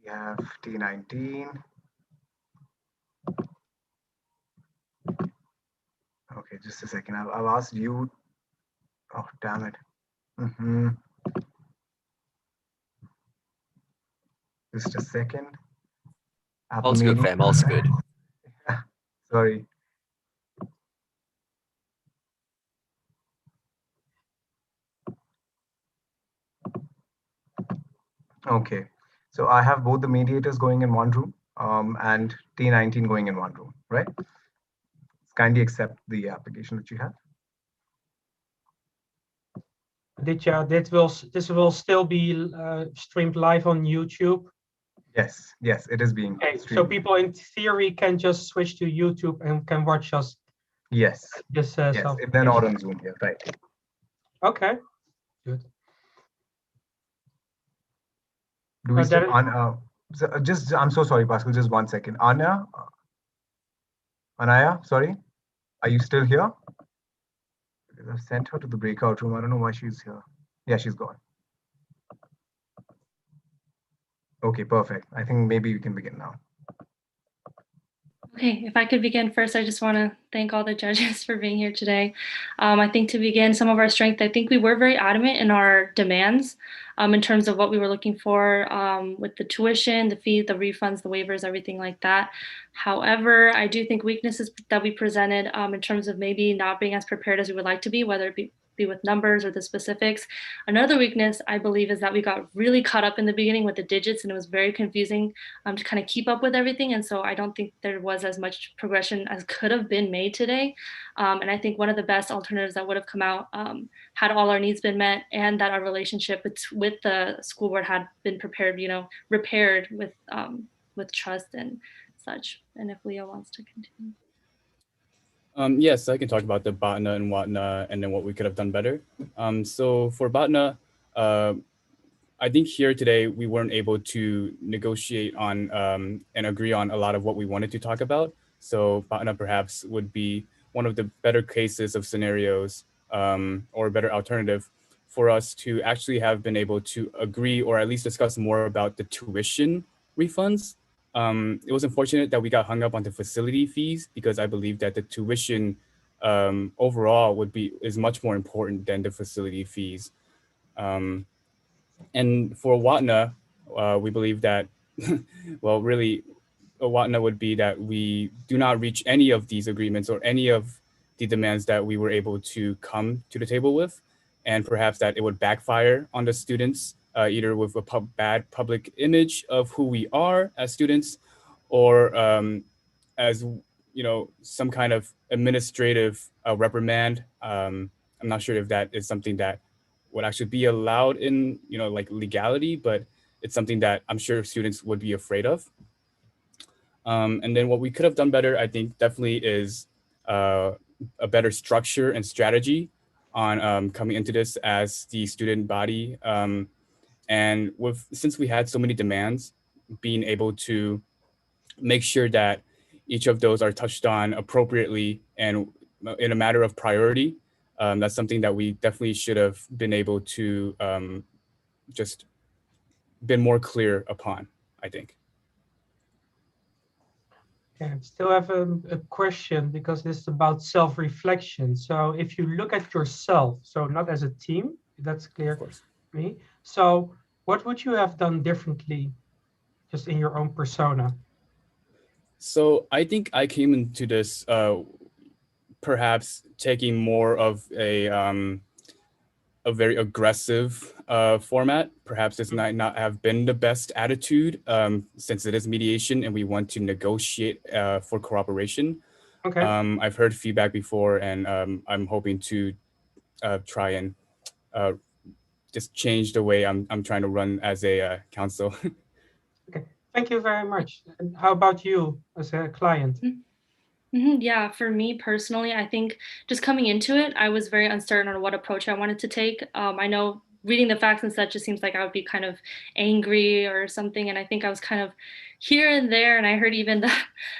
have T19. Okay, just a second. I've asked you. Oh, damn it. Just a second. All's good, fam. All's good. Sorry. Okay. So I have both the mediators going in one room and T19 going in one room, right? Kindly accept the application that you have. This will still be streamed live on YouTube. Yes, yes, it is being okay, streamed. So people in theory can just switch to YouTube and can watch us. Yes. This yes, if they're not on Zoom here, right? Okay. Good. Do we still just I'm so sorry, Pascal. Just 1 second. Anaya, sorry, are you still here? Because I've sent her to the breakout room. I don't know why she's here. Yeah, she's gone. Okay, perfect. I think maybe we can begin now. Okay, if I could begin first, I just want to thank all the judges for being here today. I think to begin, some of our strength, I think we were very adamant in our demands in terms of what we were looking for with the tuition, the fee, the refunds, the waivers, everything like that. However, I do think weaknesses that we presented in terms of maybe not being as prepared as we would like to be, whether it be with numbers or the specifics. Another weakness, I believe, is that we got really caught up in the beginning with the digits and it was very confusing to kind of keep up with everything. And so I don't think there was as much progression as could have been made today. And I think one of the best alternatives that would have come out had all our needs been met and that our relationship with the school board had been prepared, repaired with trust and such. And if Leo wants to continue. Yes, I can talk about the BATNA and WATNA and then what we could have done better. So for BATNA, I think here today we weren't able to negotiate on and agree on a lot of what we wanted to talk about. So BATNA perhaps would be one of the better cases of scenarios or a better alternative for us to actually have been able to agree or at least discuss more about the tuition refunds. It was unfortunate that we got hung up on the facility fees because I believe that the tuition overall is much more important than the facility fees. And for WATNA, we believe that, well, really, WATNA would be that we do not reach any of these agreements or any of the demands that we were able to come to the table with, and perhaps that it would backfire on the students, either with a bad public image of who we are as students, or as some kind of administrative reprimand. I'm not sure if that is something that would actually be allowed in like legality, but it's something that I'm sure students would be afraid of. And then what we could have done better, I think, definitely is a better structure and strategy on coming into this as the student body. And since we had so many demands, being able to make sure that each of those are touched on appropriately and in a matter of priority. That's something that we definitely should have been able to just been more clear upon, I think. Okay, I still have a question because this is about self-reflection. So if you look at yourself, so not as a team, that's clear to me. So what would you have done differently just in your own persona? So I think I came into this perhaps taking more of a very aggressive format. Perhaps this might not have been the best attitude since it is mediation and we want to negotiate for cooperation. Okay. I've heard feedback before, and I'm hoping to try and just change the way I'm trying to run as a counsel. Okay, thank you very much. And how about you as a client? Yeah, for me personally, I think just coming into it, I was very uncertain on what approach I wanted to take. I know reading the facts and such, it seems like I would be kind of angry or something. And I think I was kind of here and there. And I heard even the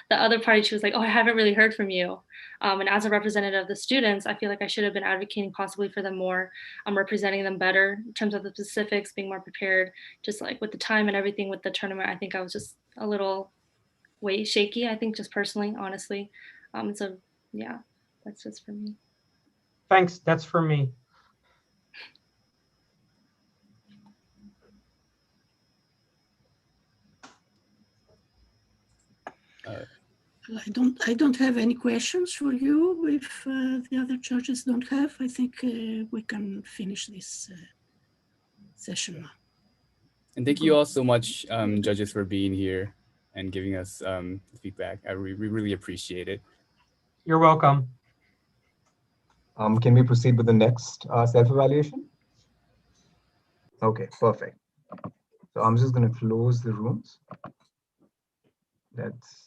other party, she was like, oh, I haven't really heard from you. And as a representative of the students, I feel like I should have been advocating possibly for them more. I'm representing them better in terms of the specifics, being more prepared, just like with the time and everything with the tournament. I think I was just a little shaky, I think, just personally, honestly. So yeah, that's just for me. Thanks, that's for me. I don't have any questions for you. If the other judges don't have, I think we can finish this session now. And thank you all so much, judges, for being here and giving us feedback. We really appreciate it. You're welcome. Can we proceed with the next self-evaluation? Okay, perfect. So I'm just going to close the rooms. Let's.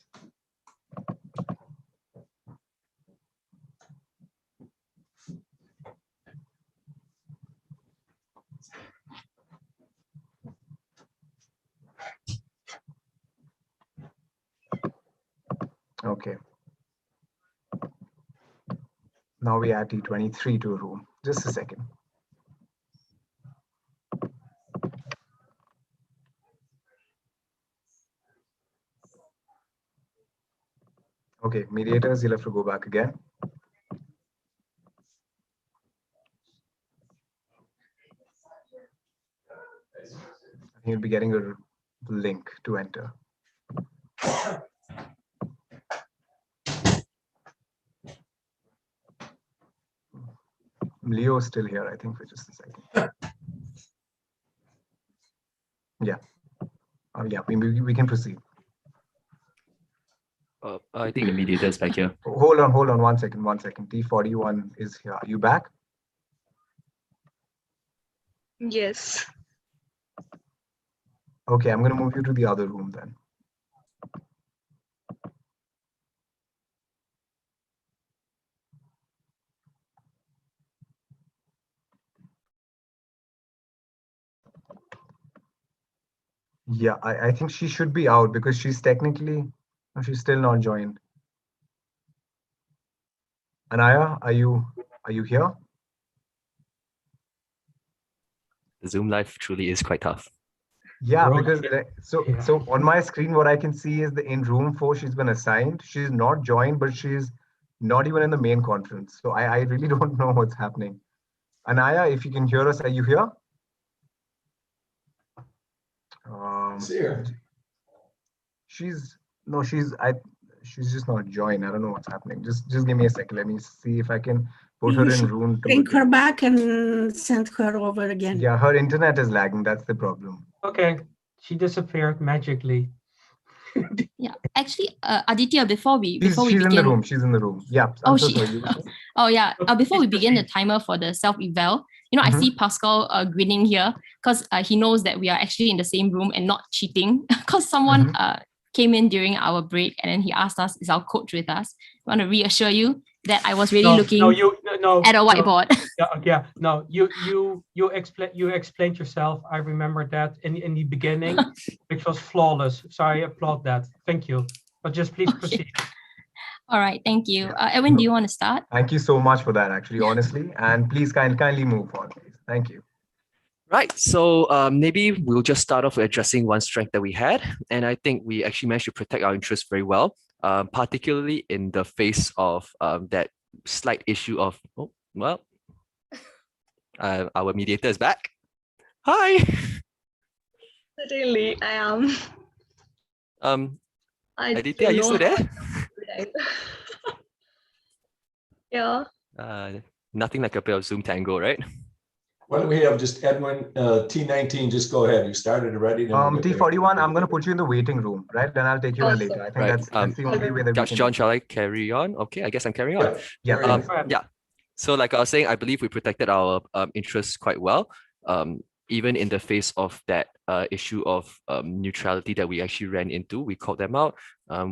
Okay. Now we add T23 to a room. Just a second. Okay, mediators, you'll have to go back again. You'll be getting a link to enter. Leo is still here, I think, for just a second. Yeah. Yeah, we can proceed. I think the mediator is back here. Hold on 1 second. T41 is here. Are you back? Yes. Okay, I'm going to move you to the other room then. Yeah, I think she should be out because she's technically, she's still not joined. Anaya, are you here? The Zoom live truly is quite tough. Yeah, because so on my screen, what I can see is in room 4, she's been assigned. She's not joined, but she's not even in the main conference. So I really don't know what's happening. Anaya, if you can hear us, are you here? She's just not joined. I don't know what's happening. Just give me a second. Let me see if I can put her in room 2. Bring her back and send her over again. Yeah, her internet is lagging. That's the problem. Okay, she disappeared magically. Yeah, actually, Aditya, before we she's begin, in the room. She's in the room. Yeah. I'm so sorry. Oh yeah. Before we begin the timer for the self-eval, I see Pascal grinning here because he knows that we are actually in the same room and not cheating. Because someone came in during our break and then he asked us, "Is our coach with us?" I want to reassure you that I was really looking at a whiteboard. No, you explained yourself. I remember that in the beginning, which was flawless. So I applaud that. Thank you. But just please proceed. All right, thank you. Edwin, do you want to start? Thank you so much for that, actually, honestly. And please kindly move on, please. Thank you. Right, so maybe we'll just start off with addressing one strength that we had. And I think we actually managed to protect our interests very well. particularly in the face of that slight issue of, our mediator is back. Hi. Certainly, I am. Aditya, are you still there? Yeah. Nothing like a bit of Zoom tango, right? Why don't we have just Edwin, T19, just go ahead. You started already. T41, I'm going to put you in the waiting room, right? Then I'll take you in later. I think Right. that's the only way that we can. John, shall I carry on? Okay, I guess I'm carrying on. Yeah. So like I was saying, I believe we protected our interests quite well, even in the face of that issue of neutrality that we actually ran into. We called them out.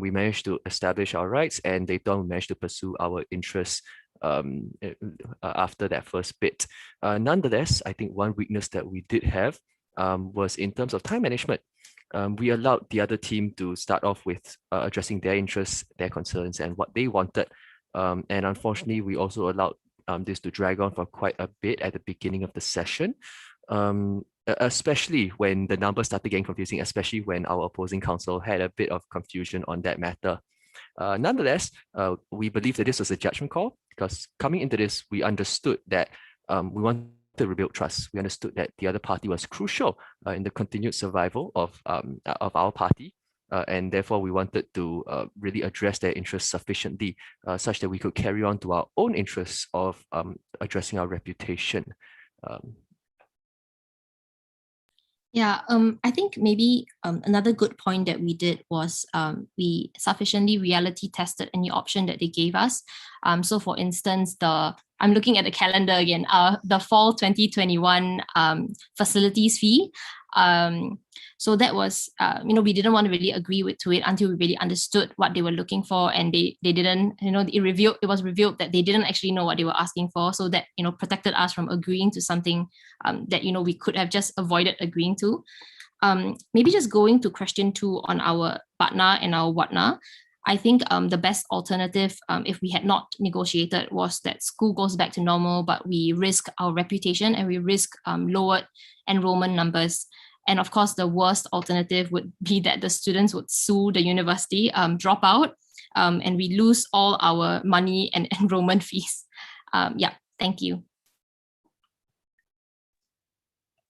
We managed to establish our rights, and they don't manage to pursue our interests after that first bit. Nonetheless, I think one weakness that we did have was in terms of time management. We allowed the other team to start off with addressing their interests, their concerns, and what they wanted. And unfortunately, we also allowed this to drag on for quite a bit at the beginning of the session, especially when the numbers started getting confusing, especially when our opposing counsel had a bit of confusion on that matter. Nonetheless, we believe that this was a judgment call, because coming into this, we understood that we wanted to rebuild trust. We understood that the other party was crucial in the continued survival of our party. And therefore, we wanted to really address their interests sufficiently, such that we could carry on to our own interests of addressing our reputation. Yeah, I think maybe another good point that we did was we sufficiently reality tested any option that they gave us. So for instance, I'm looking at the calendar again, the fall 2021 facilities fee. So that was, we didn't want to really agree to it until we really understood what they were looking for, and they didn't, it was revealed that they didn't actually know what they were asking for. So that, protected us from agreeing to something that, we could have just avoided agreeing to. Maybe just going to question 2 on our BATNA and our WATNA. I think the best alternative, if we had not negotiated, was that school goes back to normal, but we risk our reputation and we risk lowered enrollment numbers. And of course, the worst alternative would be that the students would sue the university, drop out, and we lose all our money and enrollment fees. Thank you.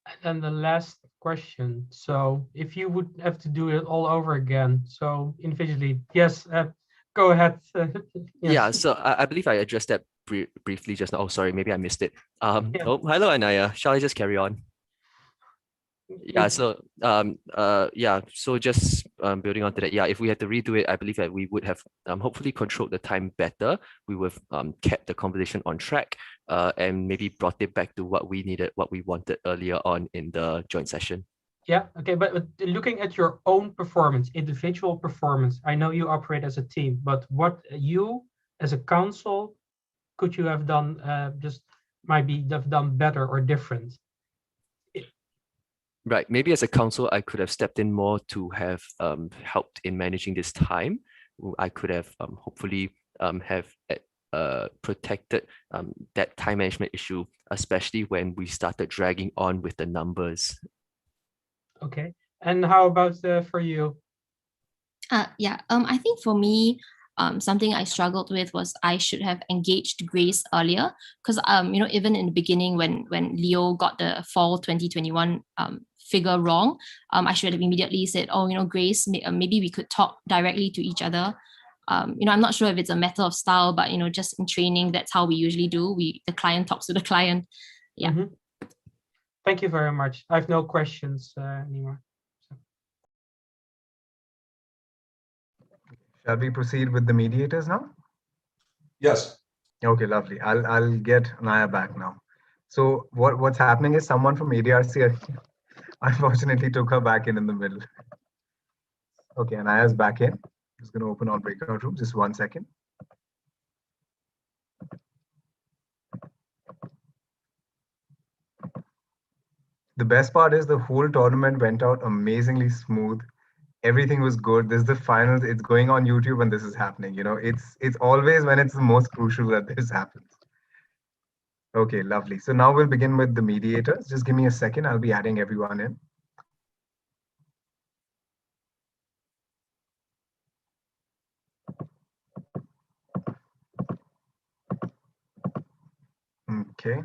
And then the last question. So if you would have to do it all over again, so individually, yes, go ahead. Yes. Yeah, so I believe I addressed that briefly just now. Oh, sorry, maybe I missed it. Hello, Anaya. Shall I just carry on? Yeah, so so just building on to that, if we had to redo it, I believe that we would have hopefully controlled the time better. We would have kept the conversation on track and maybe brought it back to what we needed, what we wanted earlier on in the joint session. Yeah, okay, but looking at your own performance, individual performance, I know you operate as a team, but what you as a council could you have done, just maybe have done better or different? Right, maybe as a council, I could have stepped in more to have helped in managing this time. I could have hopefully have protected that time management issue, especially when we started dragging on with the numbers. Okay, and how about for you? I think for me, something I struggled with was I should have engaged Grace earlier, because even in the beginning when Leo got the fall 2021 figure wrong, I should have immediately said, Grace, maybe we could talk directly to each other. I'm not sure if it's a matter of style, but just in training, that's how we usually do. The client talks to the client. Yeah. Mm-hmm. Thank you very much. I have no questions anymore. Shall we proceed with the mediators now? Yes. Okay, lovely. I'll get Anaya back now. So what's happening is someone from ADRC unfortunately took her back in the middle. Okay, Anaya's back in. Just going to open all breakout rooms. Just 1 second. The best part is the whole tournament went out amazingly smooth. Everything was good. This is the finals. It's going on YouTube and this is happening. It's always when it's the most crucial that this happens. Okay, lovely. So now we'll begin with the mediators. Just give me a second. I'll be adding everyone in. Okay.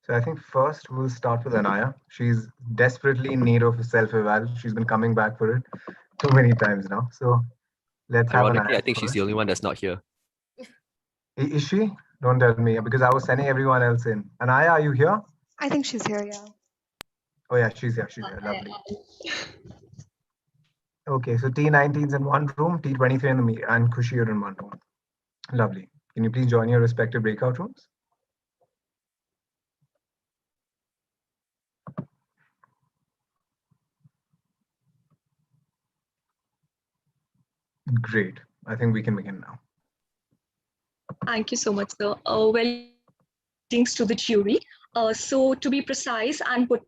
So I think first we'll start with Anaya. She's desperately in need of a self-eval. She's been coming back for it too many times now. So let's have Ironically, Anaya I think she's first. the only one that's not here. Is she? Don't tell me, because I was sending everyone else in. Anaya, are you here? I think she's here, yeah. Oh yeah, she's here. She's here. Lovely. Okay, so T19's in one room, T23 in the and Khushi are in one room. Lovely. Can you please join your respective breakout rooms? Great. I think we can begin now. Thank you so much, sir. Well, greetings to the jury. So to be precise and put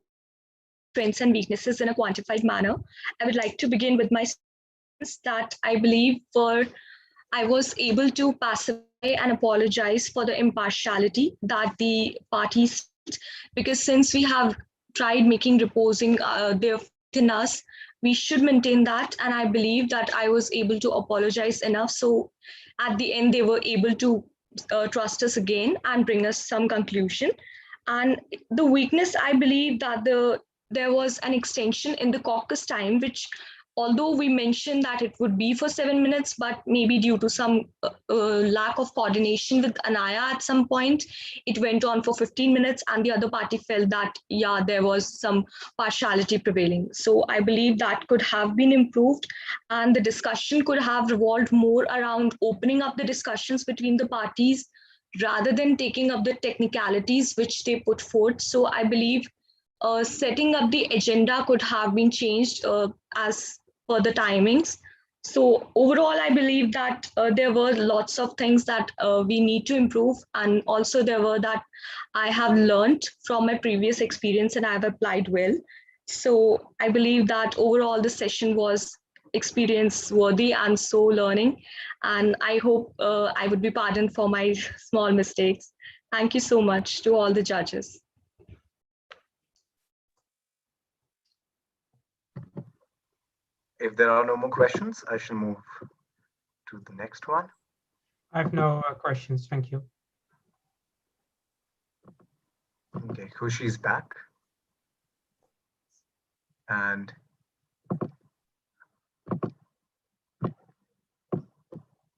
strengths and weaknesses in a quantified manner, I would like to begin with my strengths that I believe I was able to pacify and apologize for the impartiality that the parties, because since we have tried making reposing their faith in us, we should maintain that. And I believe that I was able to apologize enough. So at the end, they were able to trust us again and bring us some conclusion. And the weakness, I believe that there was an extension in the caucus time, which although we mentioned that it would be for 7 minutes, but maybe due to some lack of coordination with Anaya at some point, it went on for 15 minutes and the other party felt that, yeah, there was some partiality prevailing. So I believe that could have been improved and the discussion could have revolved more around opening up the discussions between the parties rather than taking up the technicalities which they put forth. So I believe setting up the agenda could have been changed as per the timings. So overall, I believe that there were lots of things that we need to improve, and also there were that I have learned from my previous experience and I have applied well. So I believe that overall the session was experience worthy and so learning, and I hope I would be pardoned for my small mistakes. Thank you so much to all the judges. If there are no more questions, I shall move to the next one. I have no questions. Thank you. Okay, Khushi's back. And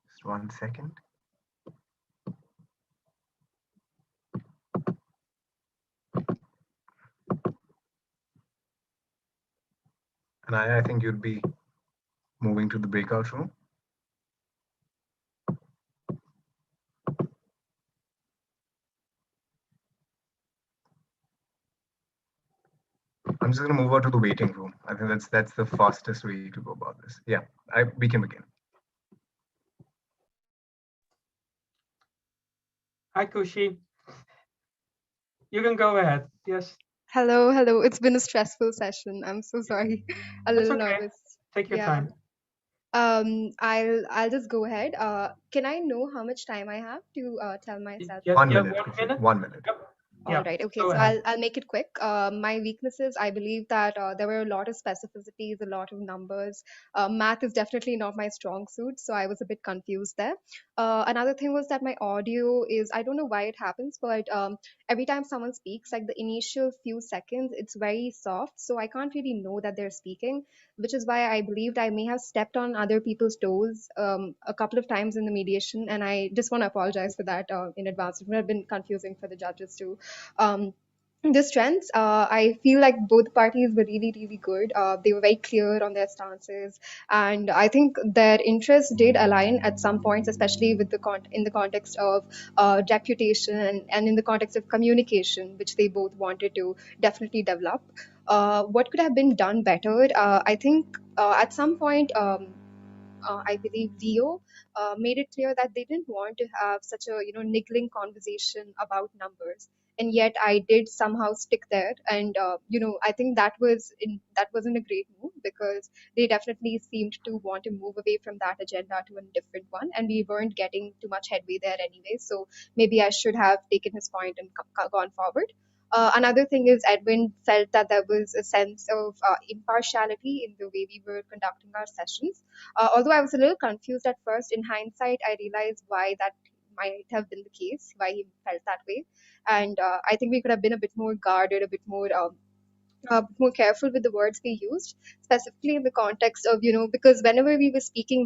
just 1 second. And I think you'd be moving to the breakout room. I'm just going to move out to the waiting room. I think that's the fastest way to go about this. Yeah, we can begin. Hi, Kushi. You can go ahead. Yes. Hello, hello. It's been a stressful session. I'm so sorry. A That's little okay. nervous. Take your Yeah. time. I'll just go ahead. Can I know how much time I have to tell myself? Yes, 1 yeah, minute. 1 minute. 1 minute. Yep. All Yeah, right. Okay. go So ahead. I'll make it quick. My weaknesses, I believe that there were a lot of specificities, a lot of numbers. Math is definitely not my strong suit, so I was a bit confused there. Another thing was that my audio is, I don't know why it happens, but every time someone speaks, like the initial few seconds, it's very soft, so I can't really know that they're speaking, which is why I believed I may have stepped on other people's toes a couple of times in the mediation, and I just want to apologize for that in advance. It would have been confusing for the judges too. um, the strengths, I feel like both parties were really, really good. They were very clear on their stances, and I think their interests did align at some points, especially with in the context of reputation and in the context of communication, which they both wanted to definitely develop. What could have been done better? I think at some point. I believe Leo made it clear that they didn't want to have such a niggling conversation about numbers, and yet I did somehow stick there. And I think that wasn't a great move because they definitely seemed to want to move away from that agenda to a different one, and we weren't getting too much headway there anyway. So maybe I should have taken his point and gone forward. Another thing is Edwin felt that there was a sense of impartiality in the way we were conducting our sessions. Although I was a little confused at first, in hindsight, I realized might have been the case, why he felt that way. And I think we could have been a bit more guarded, a bit more careful with the words we used, specifically in the context of, because whenever we were speaking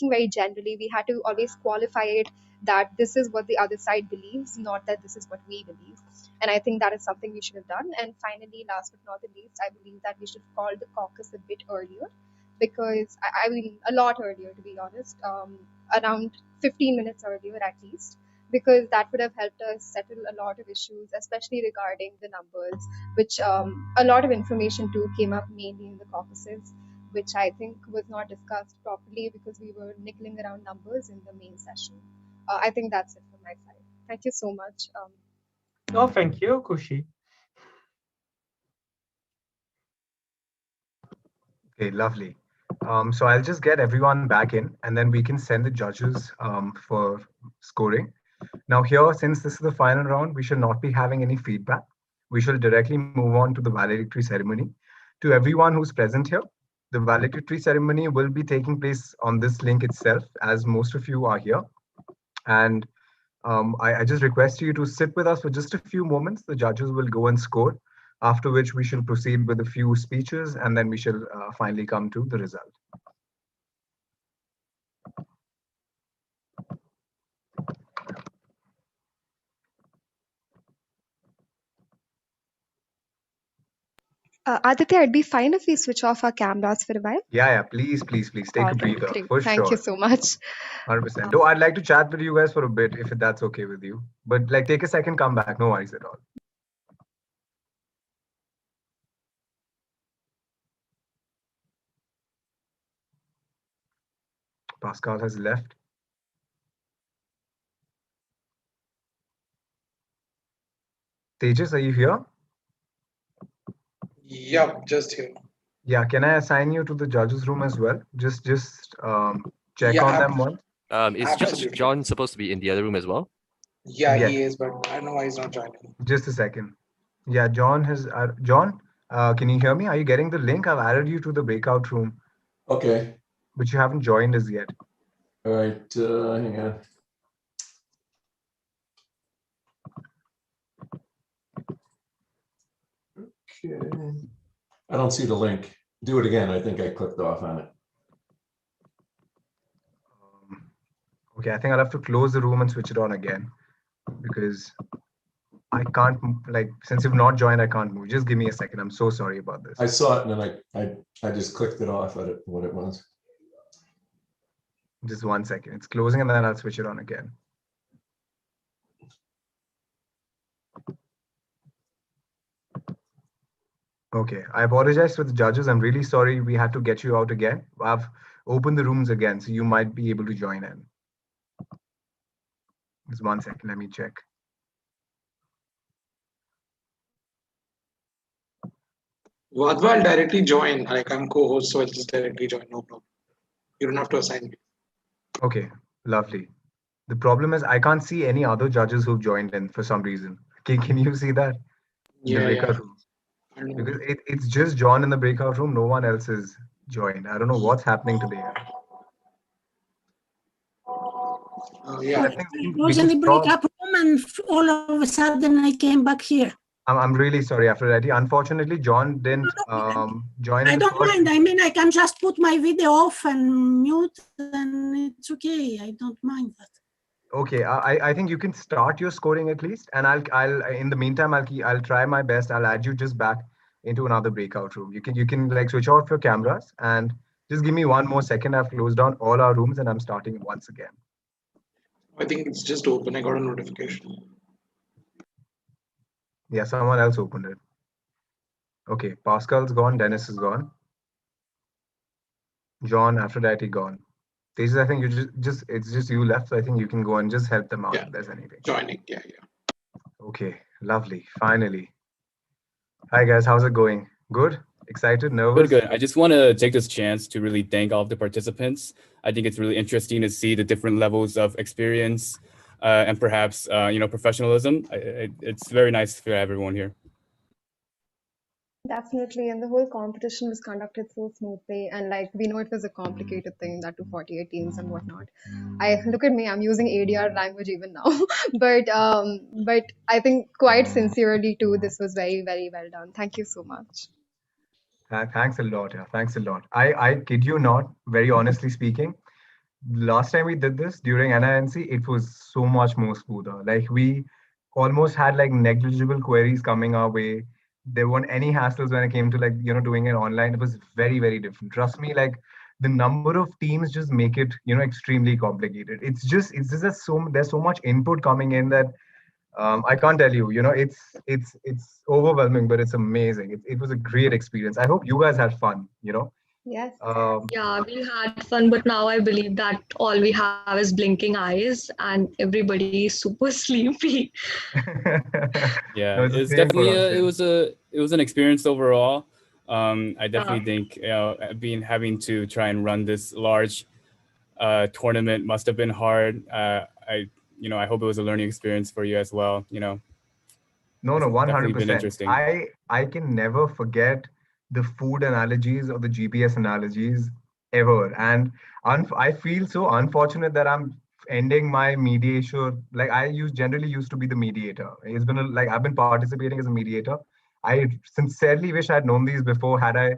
very generally. We had to always qualify it that this is what the other side believes, not that this is what we believe. And I think that is something we should have done. And finally, last but not the least, I believe that we should call the caucus a bit earlier, because I mean, a lot earlier, to be honest, around 15 minutes earlier at least, because that would have helped us settle a lot of issues, especially regarding the numbers, which a lot of information too came up mainly in the caucuses, which I think was not discussed properly because we were niggling around numbers in the main session. I think that's it from my side. Thank you so much. No, thank you, Kushi. Okay, lovely. So I'll just get everyone back in, and then we can send the judges for scoring. Now here, since this is the final round, we shall not be having any feedback. We shall directly move on to the valedictory ceremony. To everyone who's present here, the valedictory ceremony will be taking place on this link itself, as most of you are here. And I just request you to sit with us for just a few moments. The judges will go and score, after which we shall proceed with a few speeches, and then we shall finally come to the result. Aditya, it'd be fine if we switch off our cameras for a while. Yeah, please take All a right, breather, great. for Thank sure. you so much. 100%. Though I'd like to chat with you guys for a bit, if that's okay with you. But like, take a second, come back. No worries at all. Pascal has left. Tejas, are you here? Yep, just here. Yeah, can I assign you to the judges room as well? Just check Yeah, on them once. Is Absolutely. John supposed to be in the other room as well? Yeah, Yes. he is, but I don't know why he's not joining. Just a second. Yeah, John has. John, can you hear me? Are you getting the link? I've added you to the breakout room, Okay. but you haven't joined us yet. All right. Hang on. Okay. I don't see the link. Do it again. I think I clicked off on it. Okay, I think I'll have to close the room and switch it on again, because I can't, like, since you've not joined, I can't move. Just give me a second. I'm so sorry about this. I saw it and then I just clicked it off at it, what it was. Just 1 second. It's closing and then I'll switch it on again. Okay, I apologize to the judges. I'm really sorry we had to get you out again. I've opened the rooms again, so you might be able to join in. Just 1 second, let me check. Vadva, I'll directly join. Like, I'm co-host, so I'll just directly join. No problem. You don't have to assign me. Okay, lovely. The problem is I can't see any other judges who've joined in for some reason. Can you see that? In the breakout room? Because it's just John in the breakout room. No one else is joined. I don't know what's happening today. Yeah. I was in the breakup room and all of a sudden I came back here. I'm really sorry, Aphrodite. Unfortunately, John didn't join. I don't mind. I mean, I can just put my video off and mute, and it's okay. I don't mind that. Okay, I think you can start your scoring at least, and I'll in the meantime I'll try my best. I'll add you just back into another breakout room. You can like switch off your cameras and just give me 1 more second. I've closed down all our rooms and I'm starting once again. I think it's just open. I got a notification. Yeah, someone else opened it. Okay, Pascal's gone. Dennis is gone. John, Aphrodite gone. Tejas, I think you it's just you left. So I think you can go and just help them out if there's anything. Joining. Yeah. Okay, lovely. Finally. Hi guys, how's it going? Good? Excited? Nervous? Good. I just want to take this chance to really thank all of the participants. I think it's really interesting to see the different levels of experience and perhaps professionalism. It's very nice for everyone here. Definitely, and the whole competition was conducted so smoothly, and like we know it was a complicated thing, that to 48 teams and whatnot. I look at me, I'm using ADR language even now, but I think quite sincerely too, this was very, very well done. Thank you so much. Thanks a lot. Yeah, thanks a lot. I kid you not, very honestly speaking, last time we did this during NINC, it was so much more smoother. Like we almost had like negligible queries coming our way. There weren't any hassles when it came to like, doing it online. It was very, very different. Trust me, like the number of teams just make it, extremely complicated. It's just that there's so much input coming in that I can't tell you, it's overwhelming, but it's amazing. It was a great experience. I hope you guys had fun, Yes. Yeah, we had fun, but now I believe that all we have is blinking eyes and everybody is super sleepy. Yeah, No, it's the it's same for definitely us. it was an experience overall. I Yeah. definitely think having to try and run this large tournament must have been hard. I hope it was a learning experience for you as well. No, It's no, definitely been 100%. interesting. I can never forget the food analogies or the GPS analogies ever. And I feel so unfortunate that I'm ending my mediation. Like generally used to be the mediator. It's been like I've been participating as a mediator. I sincerely wish I'd known these before. Had I,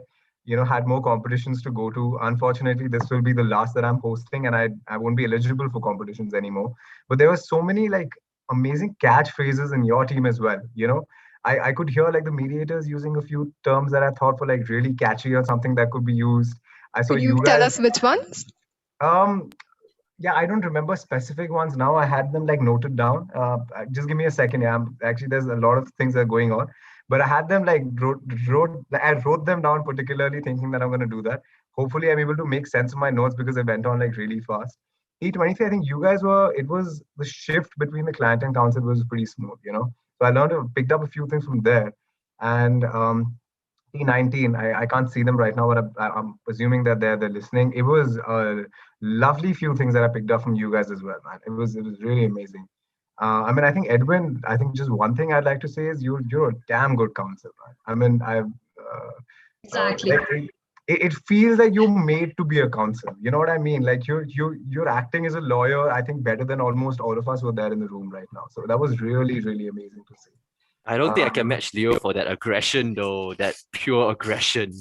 had more competitions to go to. Unfortunately, this will be the last that I'm hosting, and I won't be eligible for competitions anymore. But there were so many like amazing catchphrases in your team as well. I could hear like the mediators using a few terms that I thought were like really catchy or something that could be used. I saw Could you you tell guys. us which ones? Um, yeah, I don't remember specific ones now. I had them like noted down. Just give me a second. Yeah, actually, there's a lot of things that are going on, but I had them like I wrote them down particularly thinking that I'm going to do that. Hopefully, I'm able to make sense of my notes because I went on like really fast. E23, I think you guys were. It was the shift between the client and council was pretty smooth. So I picked up a few things from there, and T19. I can't see them right now, but I'm assuming that they're listening. It was a lovely few things that I picked up from you guys as well, man. It was really amazing. I mean, I think Edwin. I think just one thing I'd like to say is you're a damn good counselor, man. I mean, Exactly. like it feels like you're made to be a counselor. You know what I mean? Like you're acting as a lawyer. I think better than almost all of us who are there in the room right now. So that was really really amazing to see. I don't think I can match Leo for that aggression though, that pure aggression.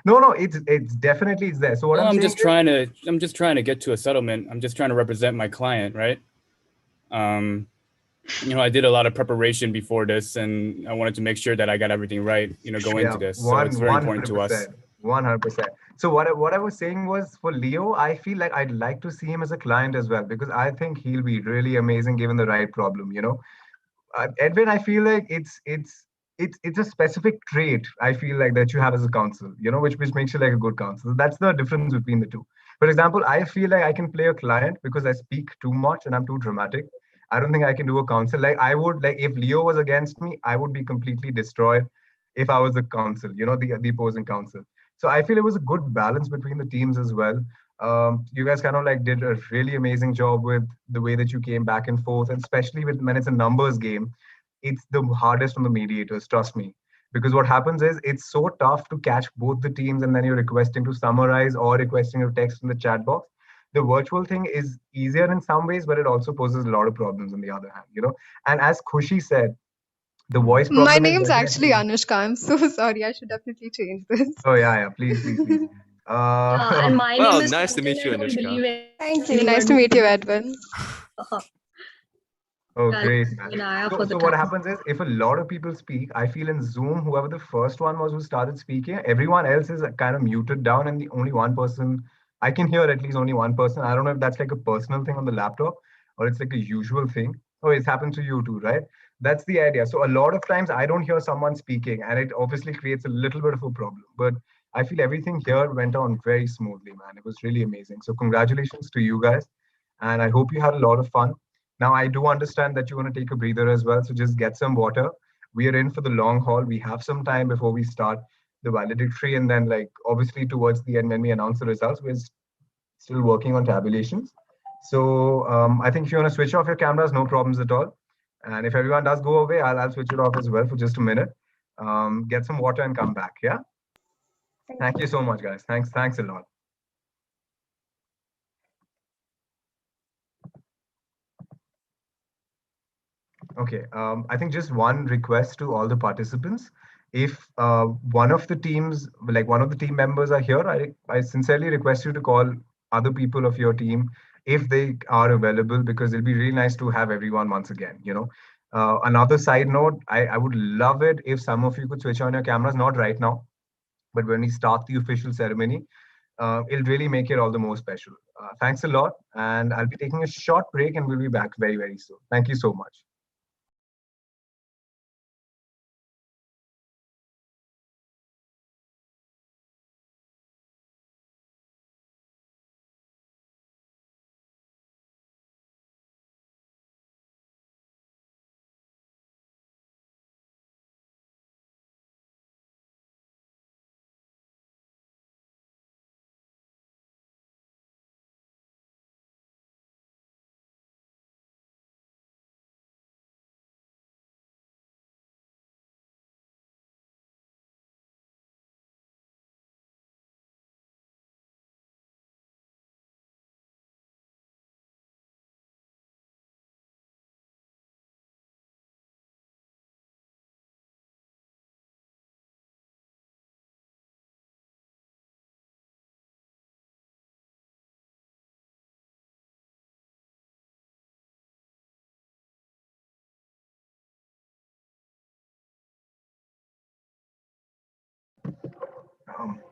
No, it's definitely it's there. So what Well, I'm saying I'm just trying to get to a settlement. I'm just trying to represent my client, right? I did a lot of preparation before this, and I wanted to make sure that I got everything right, going into this. So it's very important to us. 100%. So what I was saying was for Leo, I feel like I'd like to see him as a client as well because I think he'll be really amazing given the right problem. Edwin, I feel like it's a specific trait I feel like that you have as a counsel, which makes you like a good counsel. That's the difference between the two. For example, I feel like I can play a client because I speak too much and I'm too dramatic. I don't think I can do a counsel. Like I would like if Leo was against me, I would be completely destroyed if I was the counsel, the opposing counsel. So I feel it was a good balance between the teams as well. You guys kind of like did a really amazing job with the way that you came back and forth, and especially when it's a numbers game, it's the hardest on the mediators, trust me. Because what happens is it's so tough to catch both the teams and then you're requesting to summarize or requesting a text in the chat box. The virtual thing is easier in some ways, but it also poses a lot of problems on the other hand. And as Khushi said, the voice My problem is name's actually definitely. Anushka. I'm so sorry. I should definitely change this. Oh yeah, please, please, please. Yeah, and my name Well, is nice to Martin. meet you, I don't Anushka. believe Thank you. Nice to meet you, Edwin. Oh, Yeah, great, thank man. you, Naya, So, for the so what time. happens is if a lot of people speak, I feel in Zoom, whoever the first one was who started speaking, everyone else is kind of muted down, and the only one person I can hear at least only one person. I don't know if that's like a personal thing on the laptop or it's like a usual thing. Oh, it's happened to you too, right? That's the idea. So a lot of times I don't hear someone speaking, and it obviously creates a little bit of a problem. But I feel everything here went on very smoothly, man. It was really amazing. So congratulations to you guys, and I hope you had a lot of fun. Now, I do understand that you want to take a breather as well, so just get some water. We are in for the long haul. We have some time before we start the valedictory, and then, like, obviously, towards the end, when we announce the results, we're still working on tabulations. So, I think if you want to switch off your cameras, no problems at all. And if everyone does go away, I'll switch it off as well for just a minute. Get some water and come back. Yeah. Thank you so much, guys. Thanks a lot. Okay, I think just one request to all the participants. If one of the teams, like one of the team members are here, I sincerely request you to call other people of your team if they are available, because it'll be really nice to have everyone once again, you know. Another side note, I would love it if some of you could switch on your cameras, not right now, but when we start the official ceremony, it'll really make it all the more special. Thanks a lot, and I'll be taking a short break and we'll be back very, very soon. Thank you so much.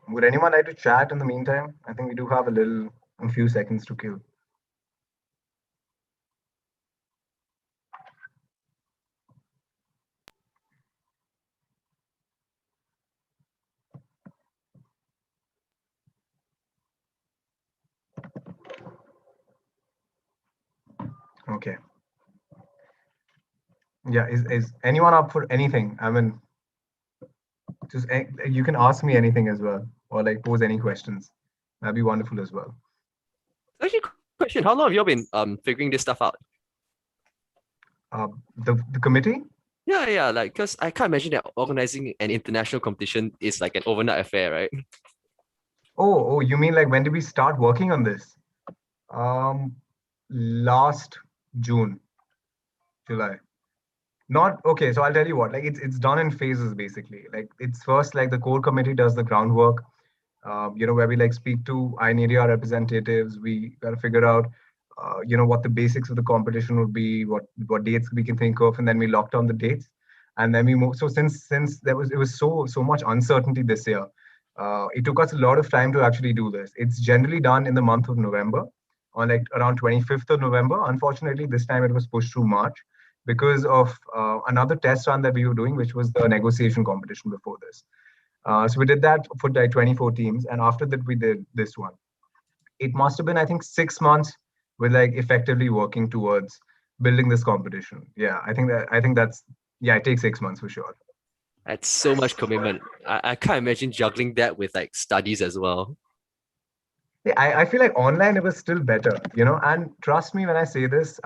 Would anyone like to chat in the meantime? I think we do have a few seconds to kill. Okay. Yeah, is anyone up for anything? I mean, just you can ask me anything as well, or like pose any questions. That'd be wonderful as well. Actually, question: how long have you all been figuring this stuff out? The committee? Yeah, like because I can't imagine that organizing an international competition is like an overnight affair, right? Oh, you mean like when did we start working on this? Last June, July. Not okay, so I'll tell you what, like it's done in phases basically. Like it's first like the core committee does the groundwork, you know, where we like speak to INADR representatives. We got to figure out, you know, what the basics of the competition would be, what dates we can think of, and then we locked down the dates, and then we move. So since it was so much uncertainty this year, it took us a lot of time to actually do this. It's generally done in the month of November, on like around 25th of November. Unfortunately, this time it was pushed to March because of another test run that we were doing, which was the negotiation competition before this. So we did that for like 24 teams, and after that we did this one. It must have been, I think, 6 months with like effectively working towards building this competition. Yeah, I think that's yeah, it takes 6 months for sure. That's so much commitment. I can't imagine juggling that with like studies as well. Yeah, I feel like online it was still better, you know, and trust me when I say this,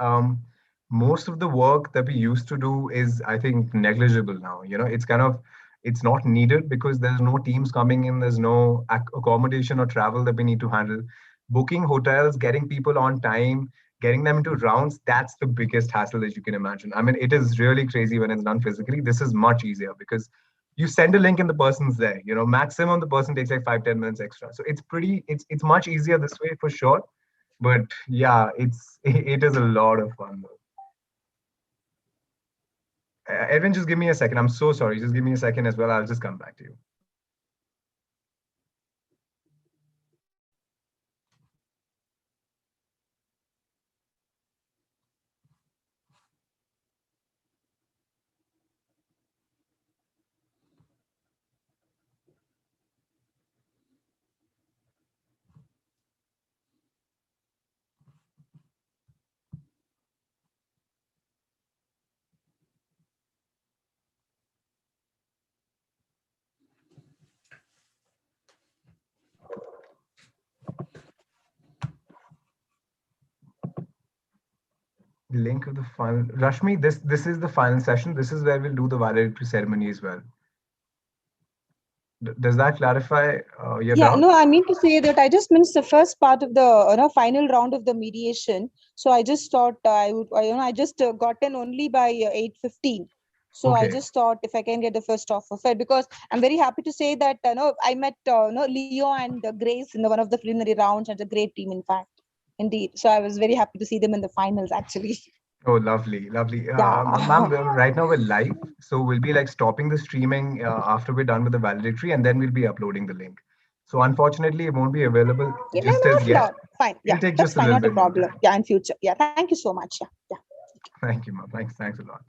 most of the work that we used to do is, I think, negligible now. You know, it's not needed because there's no teams coming in, there's no accommodation or travel that we need to handle. Booking hotels, getting people on time, getting them into rounds, that's the biggest hassle that you can imagine. I mean, it is really crazy when it's done physically. This is much easier because you send a link and the person's there. You know, maximum the person takes like 5-10 minutes extra. So it's much easier this way for sure. But yeah, it is a lot of fun though. Edwin, just give me a second. I'm so sorry. Just give me a second as well. I'll just come back to you. Link of the final. Rashmi, this is the final session. This is where we'll do the valedictory ceremony as well. Does that clarify your Yeah, doubt? no, I mean to say that I just missed the first part of the final round of the mediation. So I just thought I just got in only by 8:15. So I Okay. just thought if I can get the first offer fair, because I'm very happy to say that I met Leo and Grace in one of the preliminary rounds, and a great team, in fact, indeed. So I was very happy to see them in the finals, actually. Oh, lovely, lovely. Yeah. Ma'am, right now we're live, so we'll be like stopping the streaming after we're done with the valedictory, and then we'll be uploading the link. So unfortunately, it won't be available Yeah, no, just as yet. fine. Yeah, It'll take that's just a fine. little Not a bit more problem. time. Yeah, in future. Yeah, thank you so much. Yeah, yeah. Thank you, ma'am. Thanks a lot.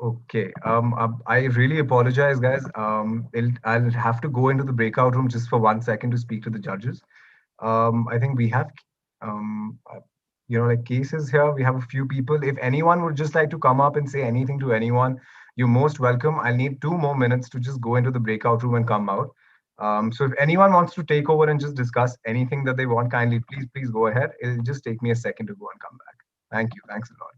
Okay. I really apologize, guys. I'll have to go into the breakout room just for 1 second to speak to the judges. I think we have, like cases here. We have a few people. If anyone would just like to come up and say anything to anyone, you're most welcome. I'll need 2 more minutes to just go into the breakout room and come out. So if anyone wants to take over and just discuss anything that they want, kindly, please go ahead. It'll just take me a second to go and come back. Thank you. Thanks a lot.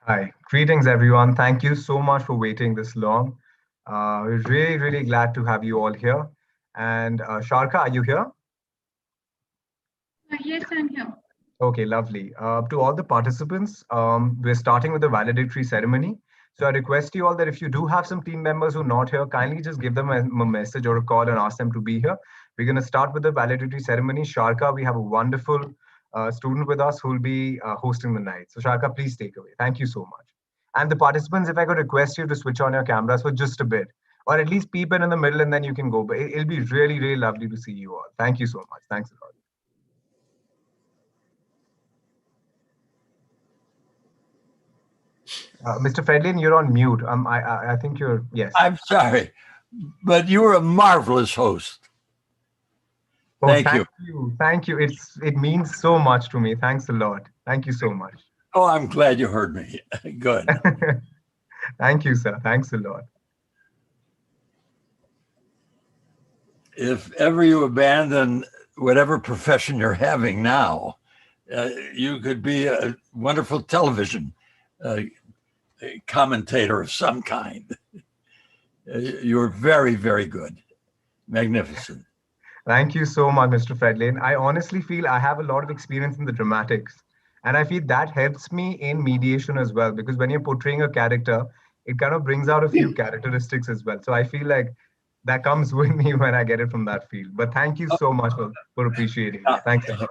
Hi, greetings everyone. Thank you so much for waiting this long. We're really glad to have you all here. And Sharka, are you here? Yes, I'm here. Okay, lovely. To all the participants, we're starting with the valedictory ceremony. So I request you all that if you do have some team members who are not here, kindly just give them a message or a call and ask them to be here. We're going to start with the valedictory ceremony. Sharka, we have a wonderful student with us who will be hosting the night. So Sharka, please take away. Thank you so much. And the participants, if I could request you to switch on your cameras for just a bit, or at least peep in the middle and then you can go. But it'll be really lovely to see you all. Thank you so much. Thanks a lot. Mr. Fredlin, you're on mute. I think you're, yes. I'm sorry, but you were a marvelous host. Oh, Thank you. Thank you. It means so much to me. Thanks a lot. Thank you so much. Oh, I'm glad you heard me. Good. Thank you, sir. Thanks a lot. If ever you abandon whatever profession you're having now, you could be a wonderful television commentator of some kind. You're very, very good. Magnificent. Thank you so much, Mr. Fredlane. I honestly feel I have a lot of experience in the dramatics, and I feel that helps me in mediation as well, because when you're portraying a character, it kind of brings out a few characteristics as well. So I feel like that comes with me when I get it from that field. But thank you so much for appreciating it. Thanks a lot.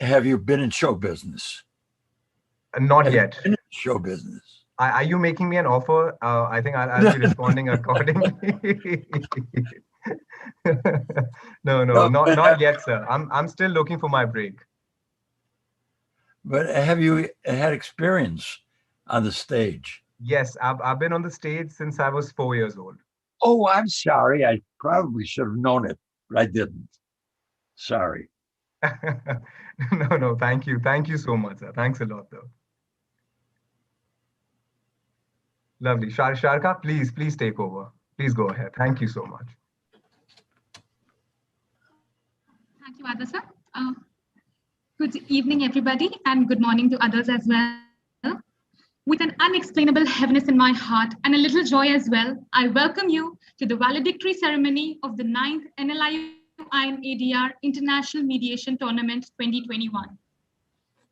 Have you been in show business? Not yet. Been in show business. Are you making me an offer? I think I'll be responding accordingly. No, not yet, sir. I'm still looking for my break. But have you had experience on the stage? Yes, I've been on the stage since I was 4 years old. Oh, I'm sorry. I probably should have known it, but I didn't. Sorry. No, thank you. Thank you so much, sir. Thanks a lot, though. Lovely. Sharka, please take over. Please go ahead. Thank you so much. Thank you, Adha sir. Good evening, everybody, and good morning to others as well. With an unexplainable heaviness in my heart and a little joy as well, I welcome you to the valedictory ceremony of the 9th NLIU INADR International Mediation Tournament 2021.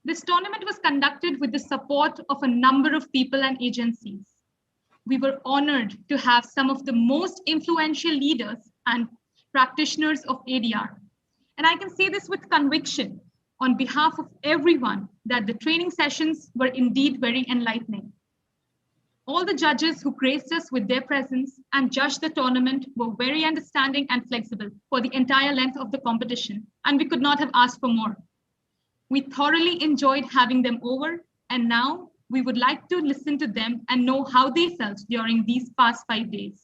This tournament was conducted with the support of a number of people and agencies. We were honored to have some of the most influential leaders and practitioners of ADR. And I can say this with conviction on behalf of everyone that the training sessions were indeed very enlightening. All the judges who graced us with their presence and judged the tournament were very understanding and flexible for the entire length of the competition, and we could not have asked for more. We thoroughly enjoyed having them over, and now we would like to listen to them and know how they felt during these past 5 days.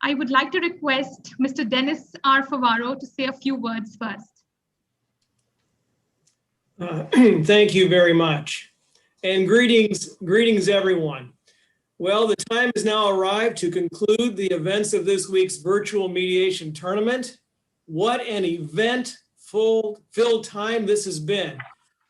I would like to request Mr. Dennis R. Favaro to say a few words first. Thank you very much. And greetings everyone. Well, the time has now arrived to conclude the events of this week's virtual mediation tournament. What an event-filled time this has been.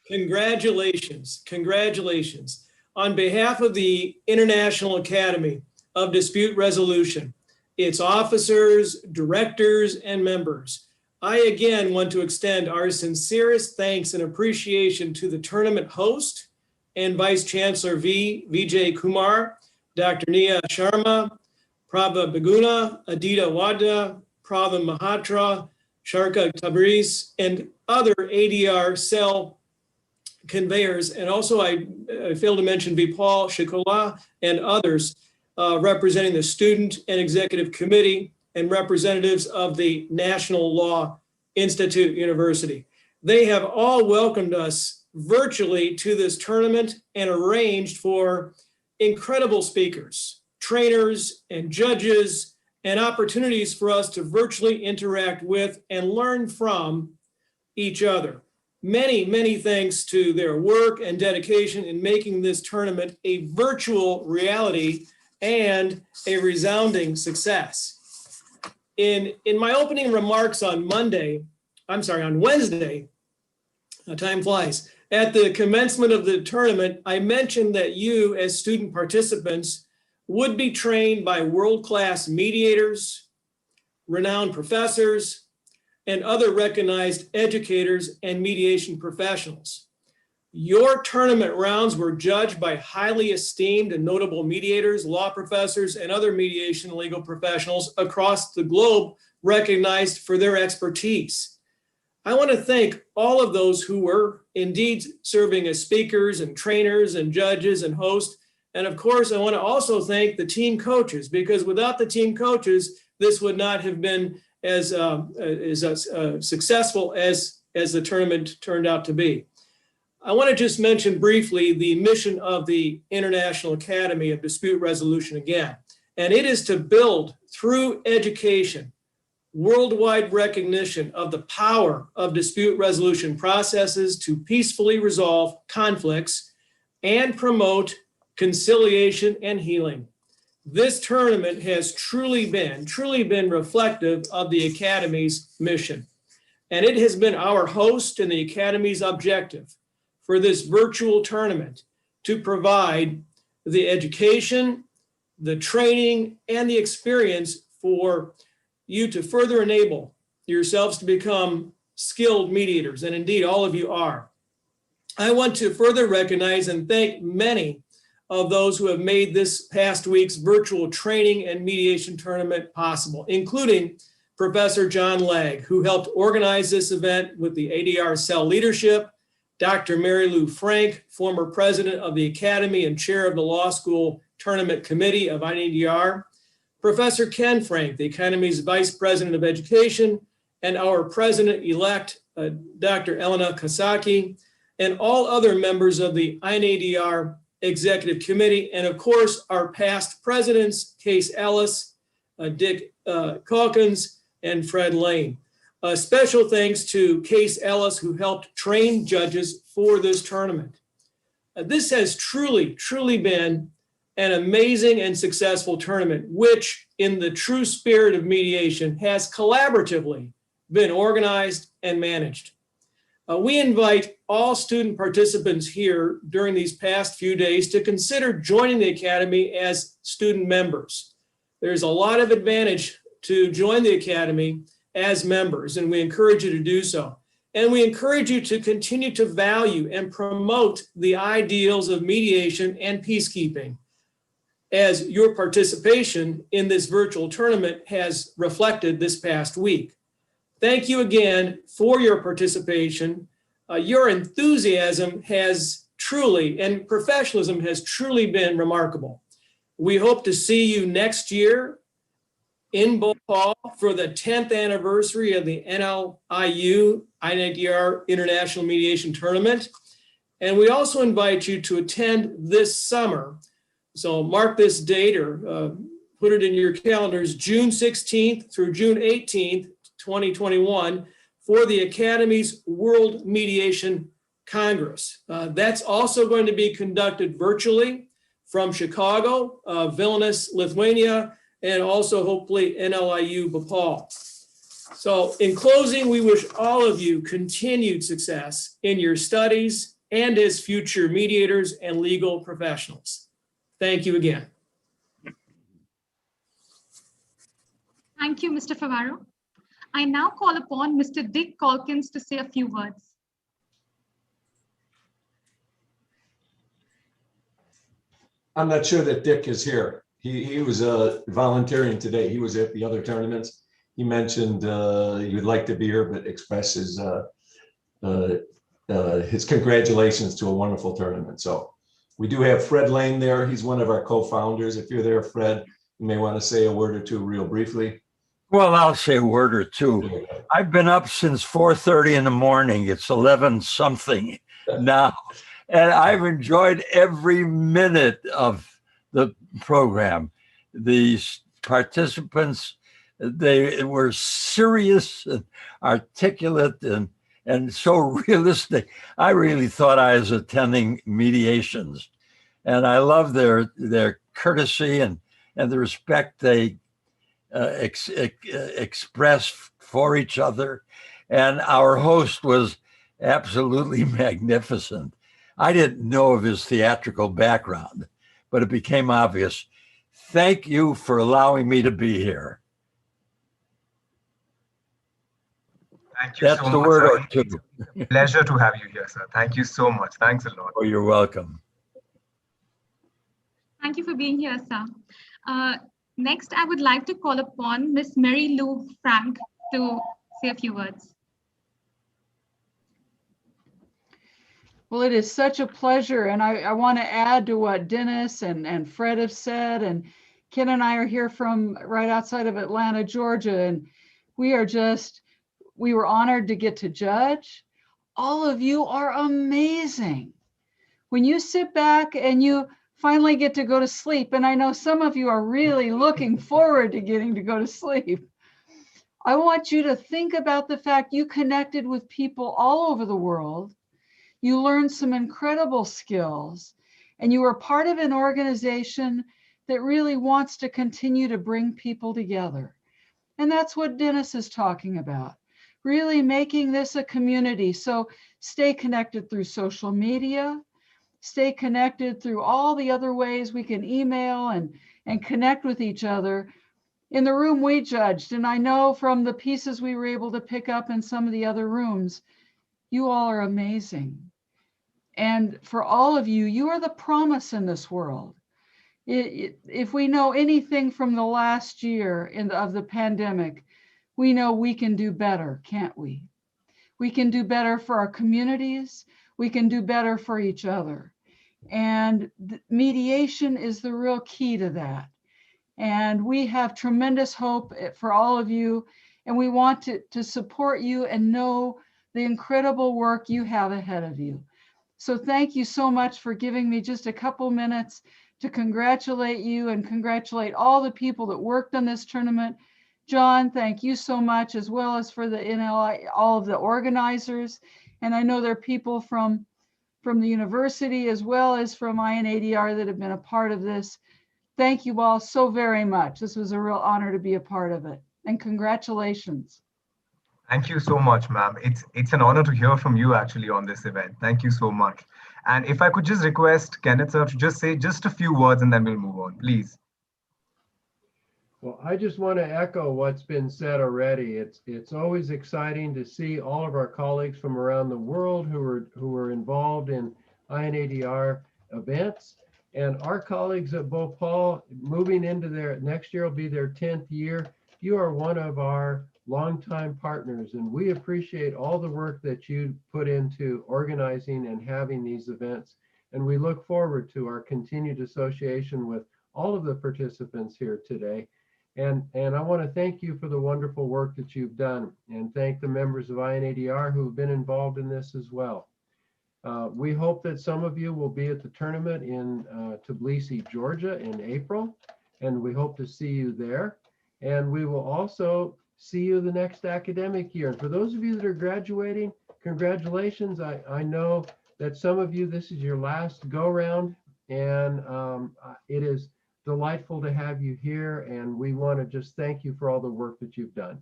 Congratulations, congratulations. On behalf of the International Academy of Dispute Resolution, its officers, directors, and members, I again want to extend our sincerest thanks and appreciation to the tournament host and Vice Chancellor Vijay Kumar, Dr. Nia Sharma, Prabha Beguna, Adita Wadda, Prabha Mahatra, Sharka Tabriz, and other ADR cell conveyors. And also I failed to mention Vipal Shikola and others representing the Student and Executive Committee and representatives of the National Law Institute University. They have all welcomed us virtually to this tournament and arranged for incredible speakers, trainers, and judges, and opportunities for us to virtually interact with and learn from each other. Many, many thanks to their work and dedication in making this tournament a virtual reality and a resounding success. In my opening remarks on Wednesday, time flies, at the commencement of the tournament, I mentioned that you as student participants would be trained by world-class mediators, renowned professors, and other recognized educators and mediation professionals. Your tournament rounds were judged by highly esteemed and notable mediators, law professors, and other mediation and legal professionals across the globe recognized for their expertise. I want to thank all of those who were indeed serving as speakers and trainers and judges and hosts. And of course, I want to also thank the team coaches, because without the team coaches, this would not have been as successful as the tournament turned out to be. I want to just mention briefly the mission of the International Academy of Dispute Resolution again, and it is to build through education worldwide recognition of the power of dispute resolution processes to peacefully resolve conflicts and promote conciliation and healing. This tournament has truly been reflective of the Academy's mission. And it has been our host and the Academy's objective for this virtual tournament to provide the education, the training, and the experience for you to further enable yourselves to become skilled mediators. And indeed, all of you are. I want to further recognize and thank many of those who have made this past week's virtual training and mediation tournament possible, including Professor John Legg, who helped organize this event with the ADR cell leadership, Dr. Mary Lou Frank, former president of the Academy and chair of the Law School Tournament Committee of INADR, Professor Ken Frank, the Academy's vice president of education, and our president-elect, Dr. Elena Kasaki, and all other members of the INADR Executive Committee, and of course, our past presidents, Case Ellis, Dick Calkins, and Fred Lane. Special thanks to Case Ellis, who helped train judges for this tournament. This has truly been an amazing and successful tournament, which in the true spirit of mediation has collaboratively been organized and managed. We invite all student participants here during these past few days to consider joining the Academy as student members. There's a lot of advantage to join the Academy as members, and we encourage you to do so. And we encourage you to continue to value and promote the ideals of mediation and peacekeeping, as your participation in this virtual tournament has reflected this past week. Thank you again for your participation. Your enthusiasm has truly, and professionalism has truly been remarkable. We hope to see you next year in Bhopal for the 10th anniversary of the NLIU INADR International Mediation Tournament. And we also invite you to attend this summer. So mark this date or put it in your calendars, June 16th through June 18th, 2021, for the Academy's World Mediation Congress. That's also going to be conducted virtually from Chicago, Vilnius, Lithuania, and also hopefully NLIU Bhopal. So in closing, we wish all of you continued success in your studies and as future mediators and legal professionals. Thank you again. Thank you, Mr. Favaro. I now call upon Mr. Dick Calkins to say a few words. I'm not sure that Dick is here. He was volunteering today. He was at the other tournaments. He mentioned he would like to be here, but expresses his congratulations to a wonderful tournament. So we do have Fred Lane there. He's one of our co-founders. If you're there, Fred, you may want to say a word or two real briefly. Well, I'll say a word or two. I've been up since 4:30 in the morning. It's 11 something now. And I've enjoyed every minute of the program. These participants, they were serious and articulate and so realistic. I really thought I was attending mediations. And I love their courtesy and the respect they express for each other. And our host was absolutely magnificent. I didn't know of his theatrical background, but it became obvious. Thank you for allowing me to be here. Thank you. That's so the much, word sir. or two. Pleasure to have you here, sir. Thank you so much. Thanks a lot. Oh, you're welcome. Thank you for being here, sir. Next, I would like to call upon Ms. Mary Lou Frank to say a few words. Well, it is such a pleasure. And I want to add to what Dennis and Fred have said. And Ken and I are here from right outside of Atlanta, Georgia. And we were honored to get to judge. All of you are amazing. When you sit back and you finally get to go to sleep, and I know some of you are really looking forward to getting to go to sleep. I want you to think about the fact you connected with people all over the world. You learned some incredible skills, and you are part of an organization that really wants to continue to bring people together. And that's what Dennis is talking about, really making this a community. So stay connected through social media, stay connected through all the other ways we can email and connect with each other. In the room we judged, and I know from the pieces we were able to pick up in some of the other rooms, you all are amazing. And for all of you, you are the promise in this world. If we know anything from the last year of the pandemic, we know we can do better, can't we? We can do better for our communities. We can do better for each other. And mediation is the real key to that. And we have tremendous hope for all of you. And we want to support you and know the incredible work you have ahead of you. So thank you so much for giving me just a couple minutes to congratulate you and congratulate all the people that worked on this tournament. John, thank you so much, as well as for the NLI, all of the organizers. And I know there are people from the university as well as from INADR that have been a part of this. Thank you all so very much. This was a real honor to be a part of it. And congratulations. Thank you so much, ma'am. It's an honor to hear from you actually on this event. Thank you so much. And if I could just request Kenneth sir to just say just a few words and then we'll move on, please. Well, I just want to echo what's been said already. It's always exciting to see all of our colleagues from around the world who are involved in INADR events, and our colleagues at Bhopal moving into their next year will be their 10th year. You are one of our longtime partners, and we appreciate all the work that you put into organizing and having these events. And we look forward to our continued association with all of the participants here today. And I want to thank you for the wonderful work that you've done, and thank the members of INADR who have been involved in this as well. We hope that some of you will be at the tournament in Tbilisi, Georgia in April, and we hope to see you there. And we will also see you the next academic year. And for those of you that are graduating, congratulations. I know that some of you, this is your last go round, and it is delightful to have you here. And we want to just thank you for all the work that you've done.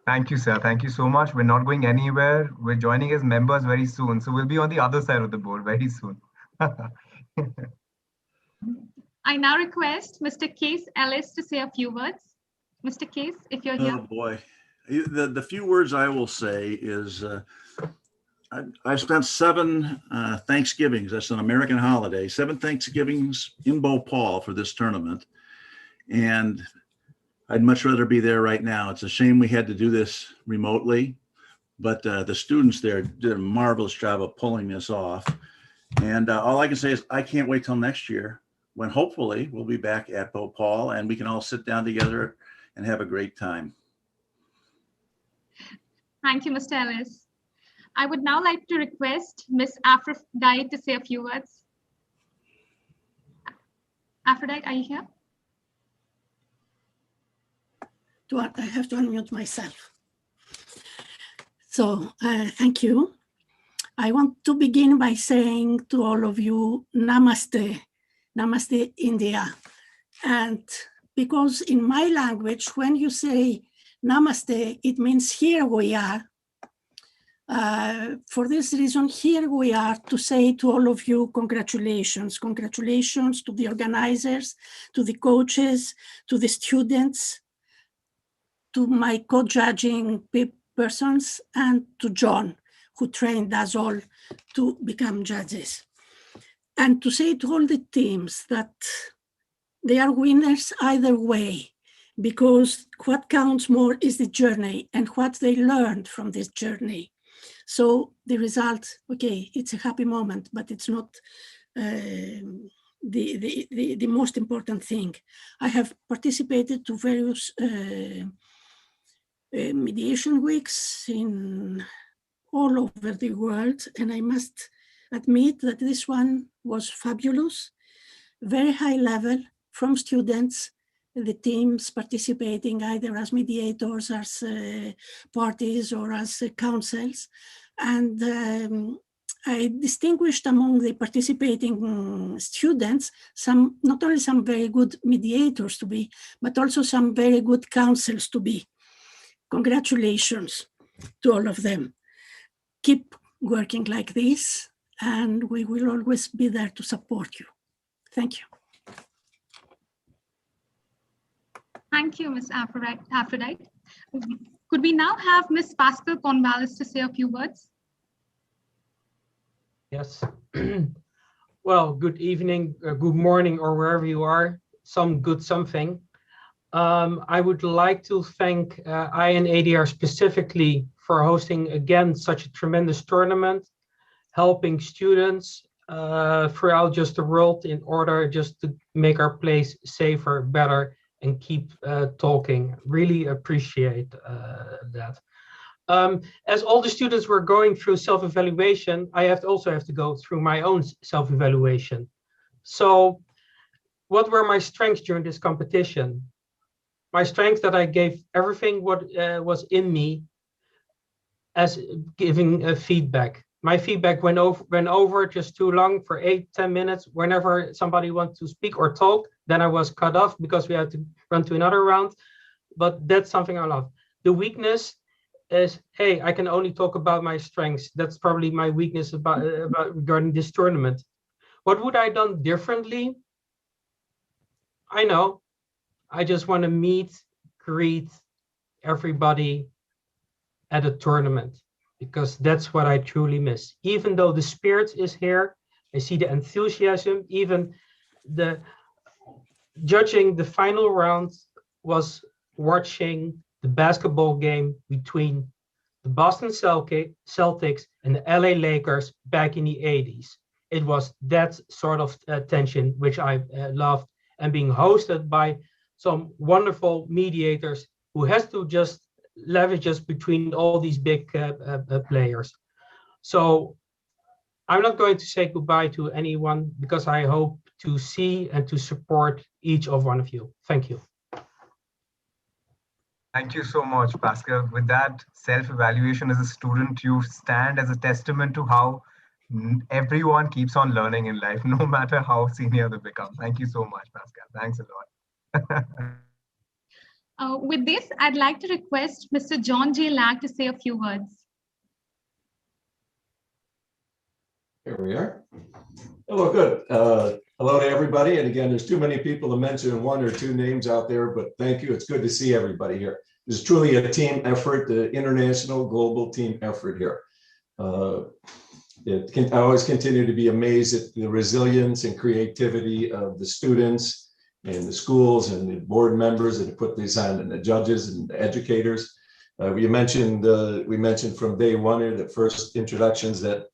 Thank you, sir. Thank you so much. We're not going anywhere. We're joining as members very soon. So we'll be on the other side of the board very soon. I now request Mr. Case Ellis to say a few words. Mr. Case, if you're here. Oh boy, the few words I will say is I've spent 7 Thanksgivings, that's an American holiday, 7 Thanksgivings in Bhopal for this tournament. And I'd much rather be there right now. It's a shame we had to do this remotely, but the students there did a marvelous job of pulling this off. And all I can say is I can't wait till next year, when hopefully we'll be back at Bhopal and we can all sit down together and have a great time. Thank you, Mr. Ellis. I would now like to request Ms. Aphrodite to say a few words. Aphrodite, are you here? I have to unmute myself. So thank you. I want to begin by saying to all of you, Namaste, Namaste India. And because in my language, when you say Namaste, it means here we are. For this reason, here we are to say to all of you, congratulations. Congratulations to the organizers, to the coaches, to the students, to my co-judging persons, and to John, who trained us all to become judges. And to say to all the teams that they are winners either way, because what counts more is the journey and what they learned from this journey. So the result, okay, it's a happy moment, but it's not the most important thing. I have participated to various mediation weeks in all over the world, and I must admit that this one was fabulous, very high level from students, the teams participating either as mediators, as parties, or as councils. And I distinguished among the participating students not only some very good mediators to be, but also some very good councils to be. Congratulations to all of them. Keep working like this, and we will always be there to support you. Thank you. Thank you, Ms. Aphrodite. Could we now have Ms. Pascal Cornwallis to say a few words? Yes. Well, good evening, good morning, or wherever you are. Some good something. I would like to thank INADR specifically for hosting again such a tremendous tournament, helping students throughout just the world in order just to make our place safer, better, and keep talking. Really appreciate that. As all the students were going through self-evaluation, I also have to go through my own self-evaluation. So what were my strengths during this competition? My strength that I gave everything what was in me as giving feedback. My feedback went over just too long for 8-10 minutes. Whenever somebody wanted to speak or talk, then I was cut off because we had to run to another round. But that's something I love. The weakness is, hey, I can only talk about my strengths. That's probably my weakness about regarding this tournament. What would I done differently? I know. I just want to meet, greet everybody at a tournament, because that's what I truly miss. Even though the spirit is here, I see the enthusiasm, even the judging the final round was watching the basketball game between the Boston Celtics and the LA Lakers back in the 80s. It was that sort of tension, which I loved, and being hosted by some wonderful mediators who has to just leverage us between all these big players. So I'm not going to say goodbye to anyone, because I hope to see and to support each of one of you. Thank you. Thank you so much, Pascal. With that self-evaluation as a student, you stand as a testament to how everyone keeps on learning in life, no matter how senior they become. Thank you so much, Pascal. Thanks a lot. With this, I'd like to request Mr. John J. Lack to say a few words. Here we are. Hello, good. Hello to everybody. And again, there's too many people to mention one or two names out there, but thank you. It's good to see everybody here. This is truly a team effort, the international global team effort here. I always continue to be amazed at the resilience and creativity of the students and the schools and the board members that have put these on, and the judges and the educators. We mentioned from day one in the first introductions that,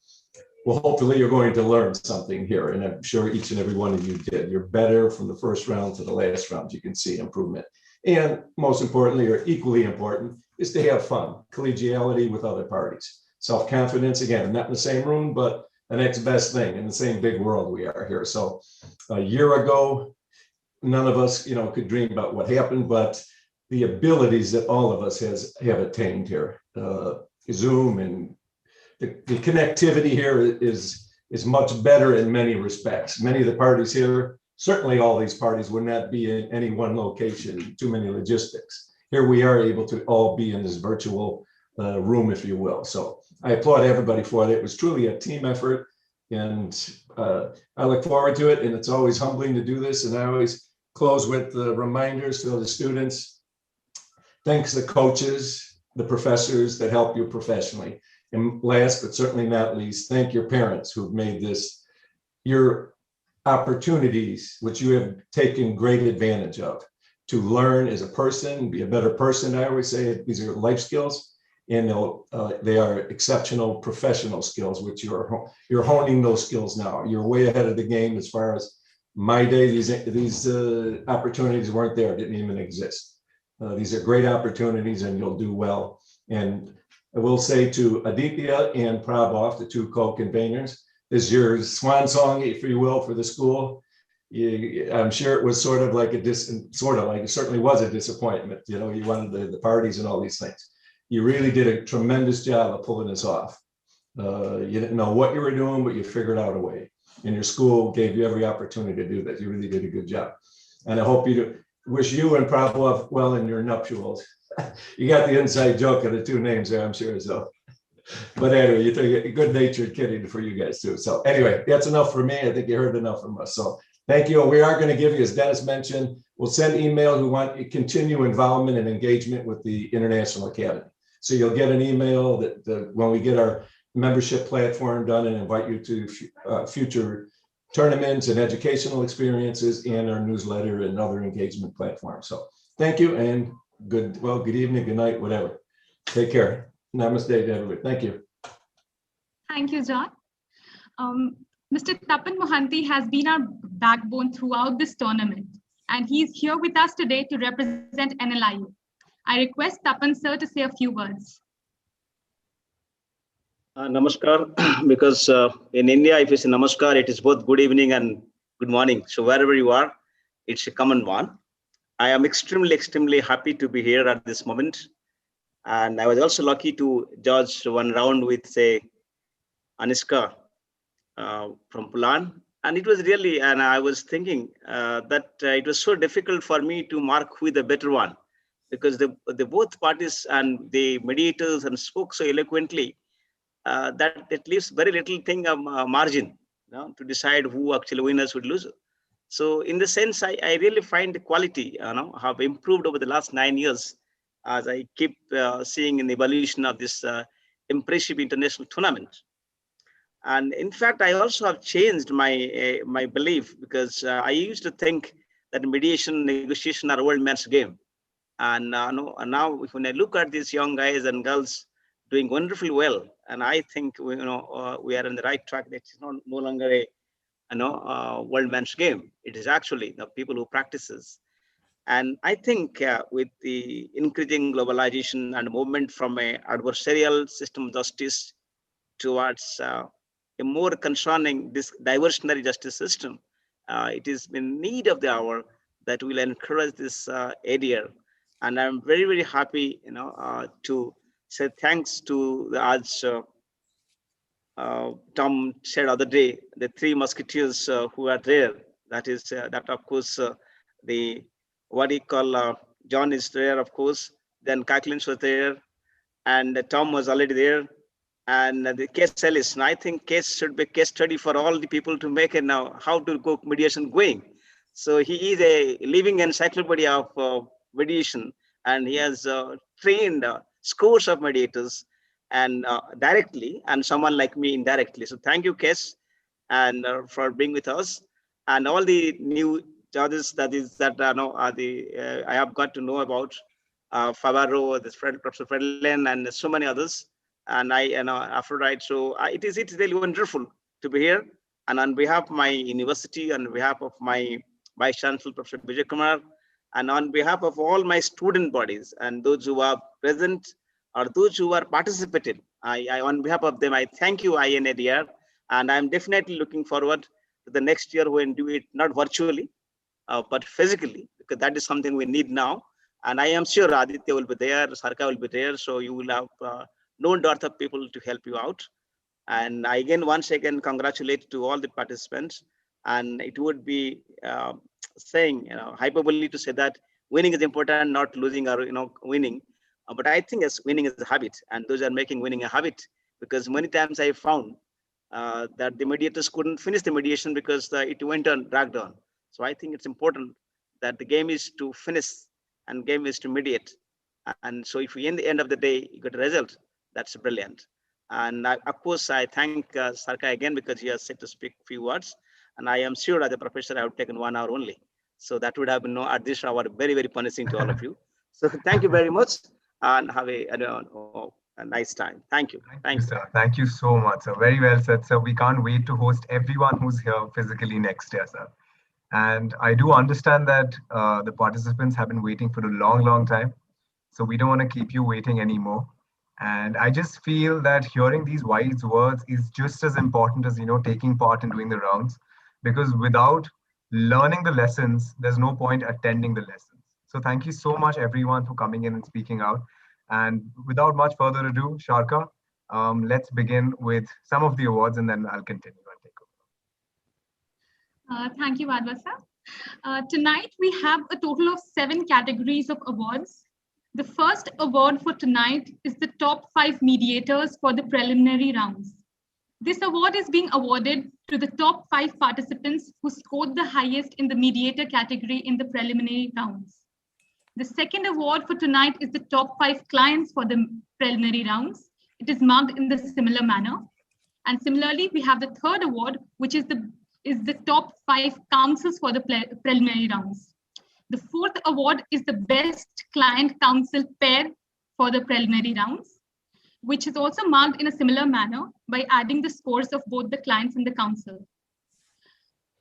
well, hopefully you're going to learn something here, and I'm sure each and every one of you did. You're better from the first round to the last round. You can see improvement. And most importantly, or equally important, is to have fun, collegiality with other parties. Self-confidence, again, not in the same room, but the next best thing in the same big world we are here. So a year ago, none of us, could dream about what happened, but the abilities that all of us have attained here, Zoom and the connectivity here is much better in many respects. Many of the parties here, certainly all these parties, would not be in any one location, too many logistics. Here we are able to all be in this virtual room, if you will. So I applaud everybody for it. It was truly a team effort, and I look forward to it. And it's always humbling to do this. And I always close with the reminders to the students. Thanks the coaches, the professors that help you professionally. And last, but certainly not least, thank your parents who've made this your opportunities, which you have taken great advantage of, to learn as a person, be a better person. I always say these are life skills, and they are exceptional professional skills, which you're honing those skills now. You're way ahead of the game. As far as my day, these opportunities weren't there, didn't even exist. These are great opportunities, and you'll do well. And I will say to Aditya and Prabhov, the two co-conveners, this is your swan song, if you will, for the school. I'm sure it was sort of like it certainly was a disappointment. You know, you wanted the parties and all these things. You really did a tremendous job of pulling this off. You didn't know what you were doing, but you figured out a way. And your school gave you every opportunity to do that. You really did a good job. And I hope wish you and Pavlov well in your nuptials. You got the inside joke of the two names there, I'm sure. So, but anyway, you think a good-natured kidding for you guys too. So anyway, that's enough for me. I think you heard enough from us. So thank you. We are going to give you, as Dennis mentioned, we'll send email who want to continue involvement and engagement with the International Academy. So you'll get an email that when we get our membership platform done and invite you to future tournaments and educational experiences and our newsletter and other engagement platforms. So thank you and good evening, good night, whatever. Take care. Namaste to everybody. Thank you. Thank you, John. Mr. Tapan Mohanty has been our backbone throughout this tournament, and he's here with us today to represent NLIU. I request Tapan sir to say a few words. Namaskar, because in India, if you say namaskar, it is both good evening and good morning. So wherever you are, it's a common one. I am extremely happy to be here at this moment. And I was also lucky to judge one round with, say, Aniska from Pulan. And it was really, and I was thinking that it was so difficult for me to mark who the better one, because the both parties and the mediators and spoke so eloquently that it leaves very little thing margin, you know, to decide who actually winners would lose. So in the sense, I really find the quality, have improved over the last 9 years, as I keep seeing in the evolution of this impressive international tournament. And in fact, I also have changed my my belief, because I used to think that mediation, negotiation are old man's game. And now when I look at these young guys and girls doing wonderfully well, and I think we are on the right track. That it's no longer a world man's game. It is actually the people who practices. And I think with the increasing globalization and movement from a adversarial system of justice towards a more concerning this diversionary justice system, it is in need of the hour that will encourage this area. And I'm very happy, to say thanks to the Tom said other day, the three musketeers who are there. That is that of course the what do you call John is there, of course. Then Kathleen was there, and Tom was already there, and the case Ellis. And I think case should be case study for all the people to make it now how to go mediation going. So he is a living encyclopedia of mediation, and he has trained scores of mediators, and directly, and someone like me indirectly. So thank you, Kes, and for being with us, and all the new judges I have got to know about, Favaro, this Professor Fredlen, and so many others, and Aphrodite. So it's really wonderful to be here, and on behalf of my university, on behalf of my Vice Chancellor, Professor Vijay Kumar, and on behalf of all my student bodies and those who are present or those who are participating, I on behalf of them, I thank you, INADR, and I'm definitely looking forward to the next year when do it not virtually, but physically, because that is something we need now. And I am sure Aditya will be there, Sarka will be there, so you will have no doubt of people to help you out. And I once again congratulate to all the participants. And it would be saying, hyperbole to say that winning is important, not losing or winning. But I think as winning is a habit, and those are making winning a habit, because many times I found that the mediators couldn't finish the mediation because it went on, dragged on. So I think it's important that the game is to finish and game is to mediate. And so if we, in the end of the day, you get a result, that's brilliant. And of course, I thank Sarka again, because he has said to speak a few words. And I am sure as a professor, I have taken 1 hour only. So that would have been at this hour very punishing to all of you. So thank you very much, and have a nice time. Thank you. Thank you, sir. Thank you so much, sir. Very well said, sir. We can't wait to host everyone who's here physically next year, sir. And I do understand that the participants have been waiting for a long time. So we don't want to keep you waiting anymore. And I just feel that hearing these wise words is just as important as, taking part in doing the rounds. Because without learning the lessons, there's no point attending the lessons. So thank you so much, everyone, for coming in and speaking out. And without much further ado, Sharka, let's begin with some of the awards, and then I'll continue and take over. Thank you, Advasa. Tonight, we have a total of 7 categories of awards. The first award for tonight is the top 5 mediators for the preliminary rounds. This award is being awarded to the top 5 participants who scored the highest in the mediator category in the preliminary rounds. The second award for tonight is the top 5 clients for the preliminary rounds. It is marked in the similar manner. And similarly, we have the third award, which is the top 5 counsels for the preliminary rounds. The fourth award is the best client counsel pair for the preliminary rounds, which is also marked in a similar manner by adding the scores of both the clients and the counsel.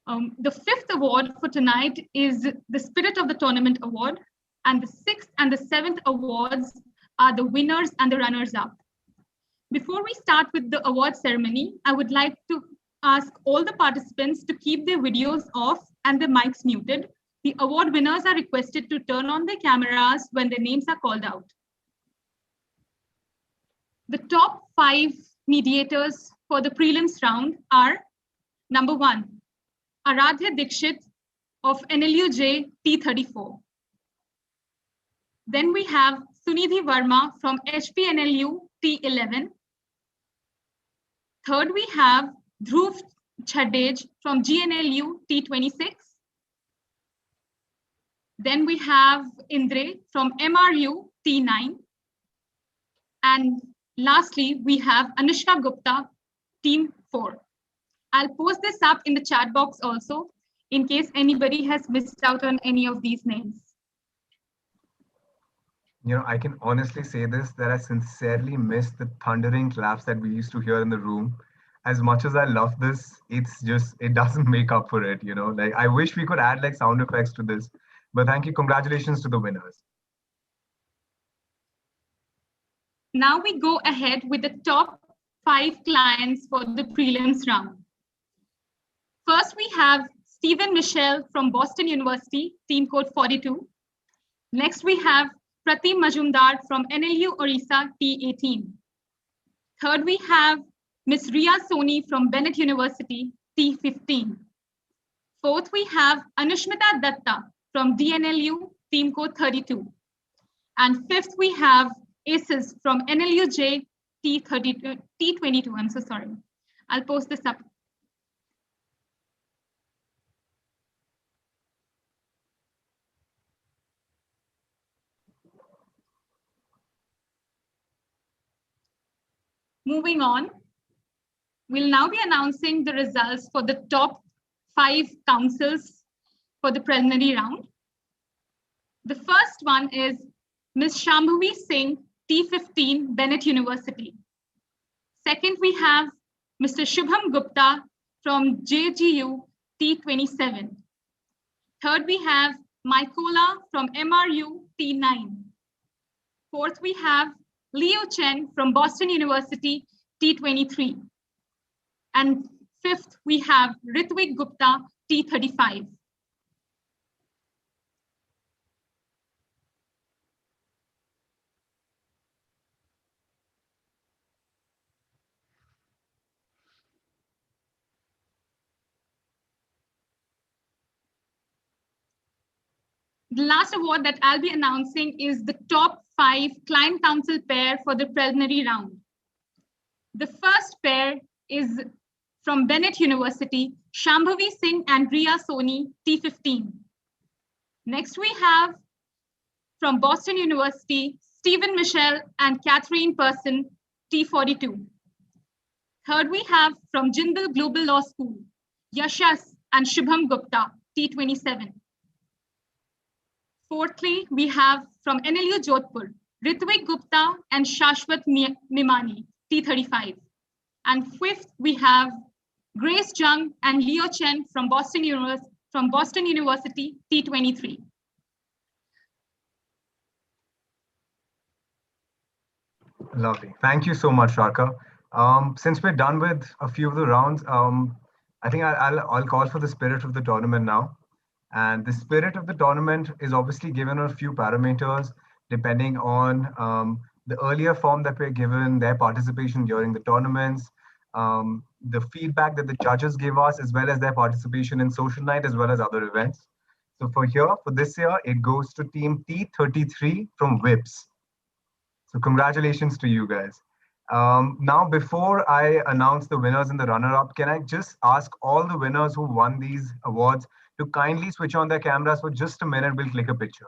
The fifth award for tonight is the Spirit of the Tournament Award, and the sixth and the seventh awards are the winners and the runners-up. Before we start with the award ceremony, I would like to ask all the participants to keep their videos off and their mics muted. The award winners are requested to turn on their cameras when their names are called out. The top 5 mediators for the prelims round are: number 1, Aradhya Dikshit of NLUJ T34. Then we have Sunidhi Verma from HPNLU T11. Third, we have Dhruv Chadej from GNLU T26. Then we have Indre from MRU T9. And lastly, we have Anushka Gupta, Team 4. I'll post this up in the chat box also, in case anybody has missed out on any of these names. You know, I can honestly say this, that I sincerely miss the thundering claps that we used to hear in the room. As much as I love this, it doesn't make up for it, you know. Like, I wish we could add like sound effects to this, but thank you. Congratulations to the winners. Now we go ahead with the top 5 clients for the prelims round. First, we have Stephen Michel from Boston University, team code 42. Next, we have Pratim Majumdar from NLU Orissa T18. Third, we have Ms. Ria Soni from Bennett University T15. Fourth, we have Anushmita Datta from DNLU team code 32. And fifth, we have ACES from NLUJ T22. I'm so sorry. I'll post this up. Moving on, we'll now be announcing the results for the top 5 councils for the preliminary round. The first one is Ms. Shambhavi Singh, T15, Bennett University. Second, we have Mr. Shubham Gupta from JGU, T27. Third, we have Mykola from MRU, T9. Fourth, we have Leo Chen from Boston University, T23. And fifth, we have Ritvik Gupta, T35. The last award that I'll be announcing is the top 5 client counsel pair for the preliminary round. The first pair is from Bennett University, Shambhavi Singh and Ria Soni, T15. Next, we have from Boston University, Stephen Michel and Catherine Person, T42. Third, we have from Jindal Global Law School, Yashas and Shubham Gupta, T27. Fourthly, we have from NLU Jodhpur, Ritvik Gupta and Shashwat Mimani, T35. And fifth, we have Grace Jung and Leo Chen from Boston University, T23. Lovely. Thank you so much, Sharka. Since we're done with a few of the rounds, I think I'll call for the spirit of the tournament now. And the spirit of the tournament is obviously given on a few parameters depending on the earlier form that we're given, their participation during the tournaments, the feedback that the judges give us, as well as their participation in social night, as well as other events. So for this year, it goes to team T33 from WIPS. So congratulations to you guys. Now, before I announce the winners and the runner-up, can I just ask all the winners who won these awards to kindly switch on their cameras for just a minute? We'll click a picture.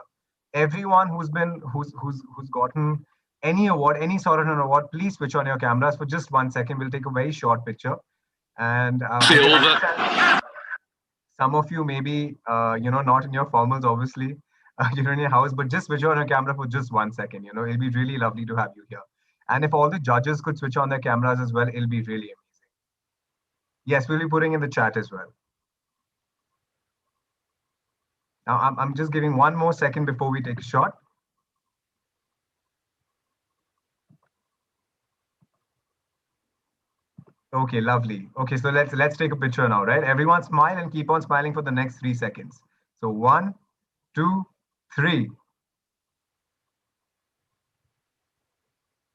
Everyone who's gotten any award, any sort of an award, please switch on your cameras for just 1 second. We'll take a very short picture. And some of you maybe not in your formals, obviously, you're in your house, but just switch on your camera for just 1 second. It'll be really lovely to have you here. And if all the judges could switch on their cameras as well, it'll be really amazing. Yes, we'll be putting in the chat as well. Now, I'm just giving 1 more second before we take a shot. Okay, lovely. Okay, so let's take a picture now, right? Everyone smile and keep on smiling for the next 3 seconds. So 1, 2, 3.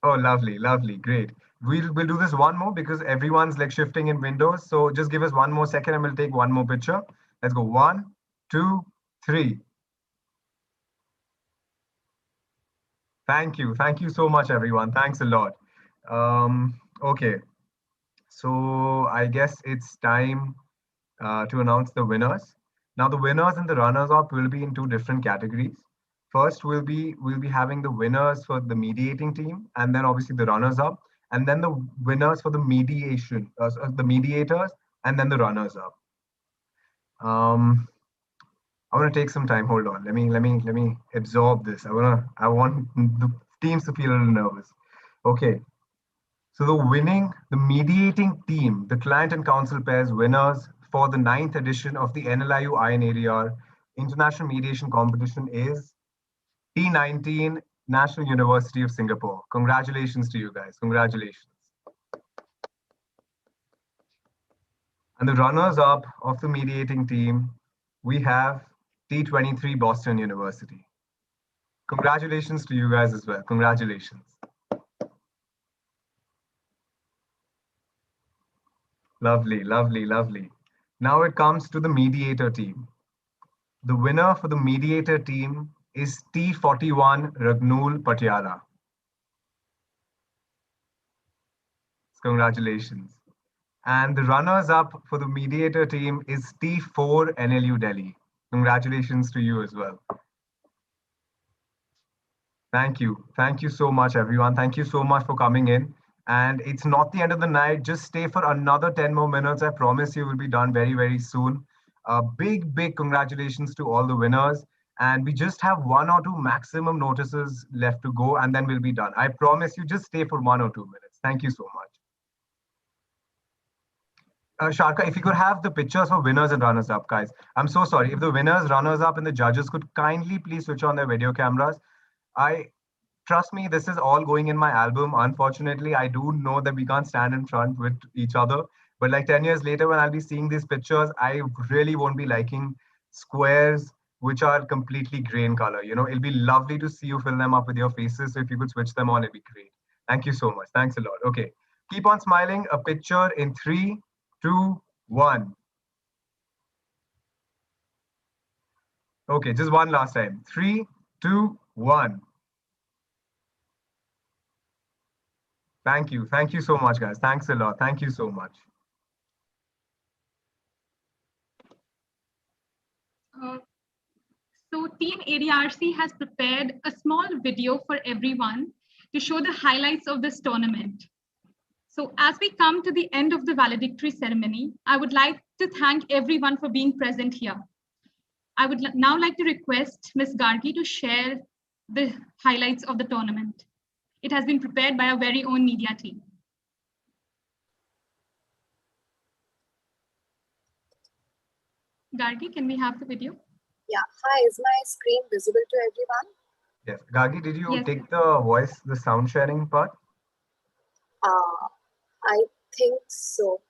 Oh, lovely, lovely, great. We'll do this 1 more because everyone's like shifting in windows. So just give us 1 more second and we'll take 1 more picture. Let's go 1, 2, 3. Thank you so much, everyone. Thanks a lot. Okay, so I guess it's time to announce the winners. Now the winners and the runners-up will be in 2 different categories. First, we'll be having the winners for the mediating team, and then obviously the runners-up, and then the winners for the mediation, the mediators, and then the runners-up. I want to take some time. Hold on. Let me absorb this. I want the teams to feel a little nervous. Okay. So the mediating team, the client and counsel pairs winners for the 9th edition of the NLIU INADR International Mediation Competition is T19 National University of Singapore. Congratulations to you guys. Congratulations. And the runners-up of the mediating team, we have T23 Boston University. Congratulations to you guys as well. Congratulations. Lovely, lovely, lovely. Now it comes to the mediator team. The winner for the mediator team is T41 Ragnul Patiala. Congratulations. And the runners-up for the mediator team is T4 NLU Delhi. Congratulations to you as well. Thank you. Thank you so much, everyone. Thank you so much for coming in. And it's not the end of the night. Just stay for another 10 more minutes. I promise you will be done very, very soon. Big congratulations to all the winners. And we just have 1 or 2 maximum notices left to go, and then we'll be done. I promise you, just stay for 1 or 2 minutes. Thank you so much. Sharka, if you could have the pictures for winners and runners-up, guys. I'm so sorry. If the winners, runners-up, and the judges could kindly please switch on their video cameras. Trust me, this is all going in my album. Unfortunately, I do know that we can't stand in front with each other. But like 10 years later, when I'll be seeing these pictures, I really won't be liking squares which are completely gray in color. It'll be lovely to see you fill them up with your faces. So if you could switch them on, it'd be great. Thank you so much. Thanks a lot. Okay. Keep on smiling. A picture in 3, 2, 1. Okay, just one last time. 3, 2, 1. Thank you. Thank you so much, guys. Thanks a lot. Thank you so much. So Team ADRC has prepared a small video for everyone to show the highlights of this tournament. So as we come to the end of the valedictory ceremony, I would like to thank everyone for being present here. I would now like to request Ms. Gargi to share the highlights of the tournament. It has been prepared by our very own media team. Gargi, can we have the video? Yeah. Hi, is my screen visible to everyone? Yes. Gargi, did you take the sound sharing part? I think so.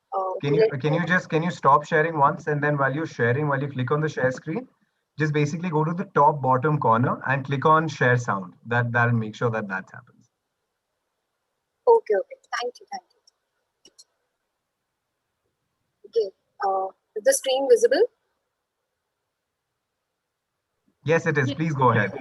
Can you stop sharing once, and then while you're sharing, while you click on the share screen, just basically go to the top bottom corner and click on share sound. That'll make sure that happens. Okay, thank you. Okay, is the screen visible? Yes, it is. Please go ahead.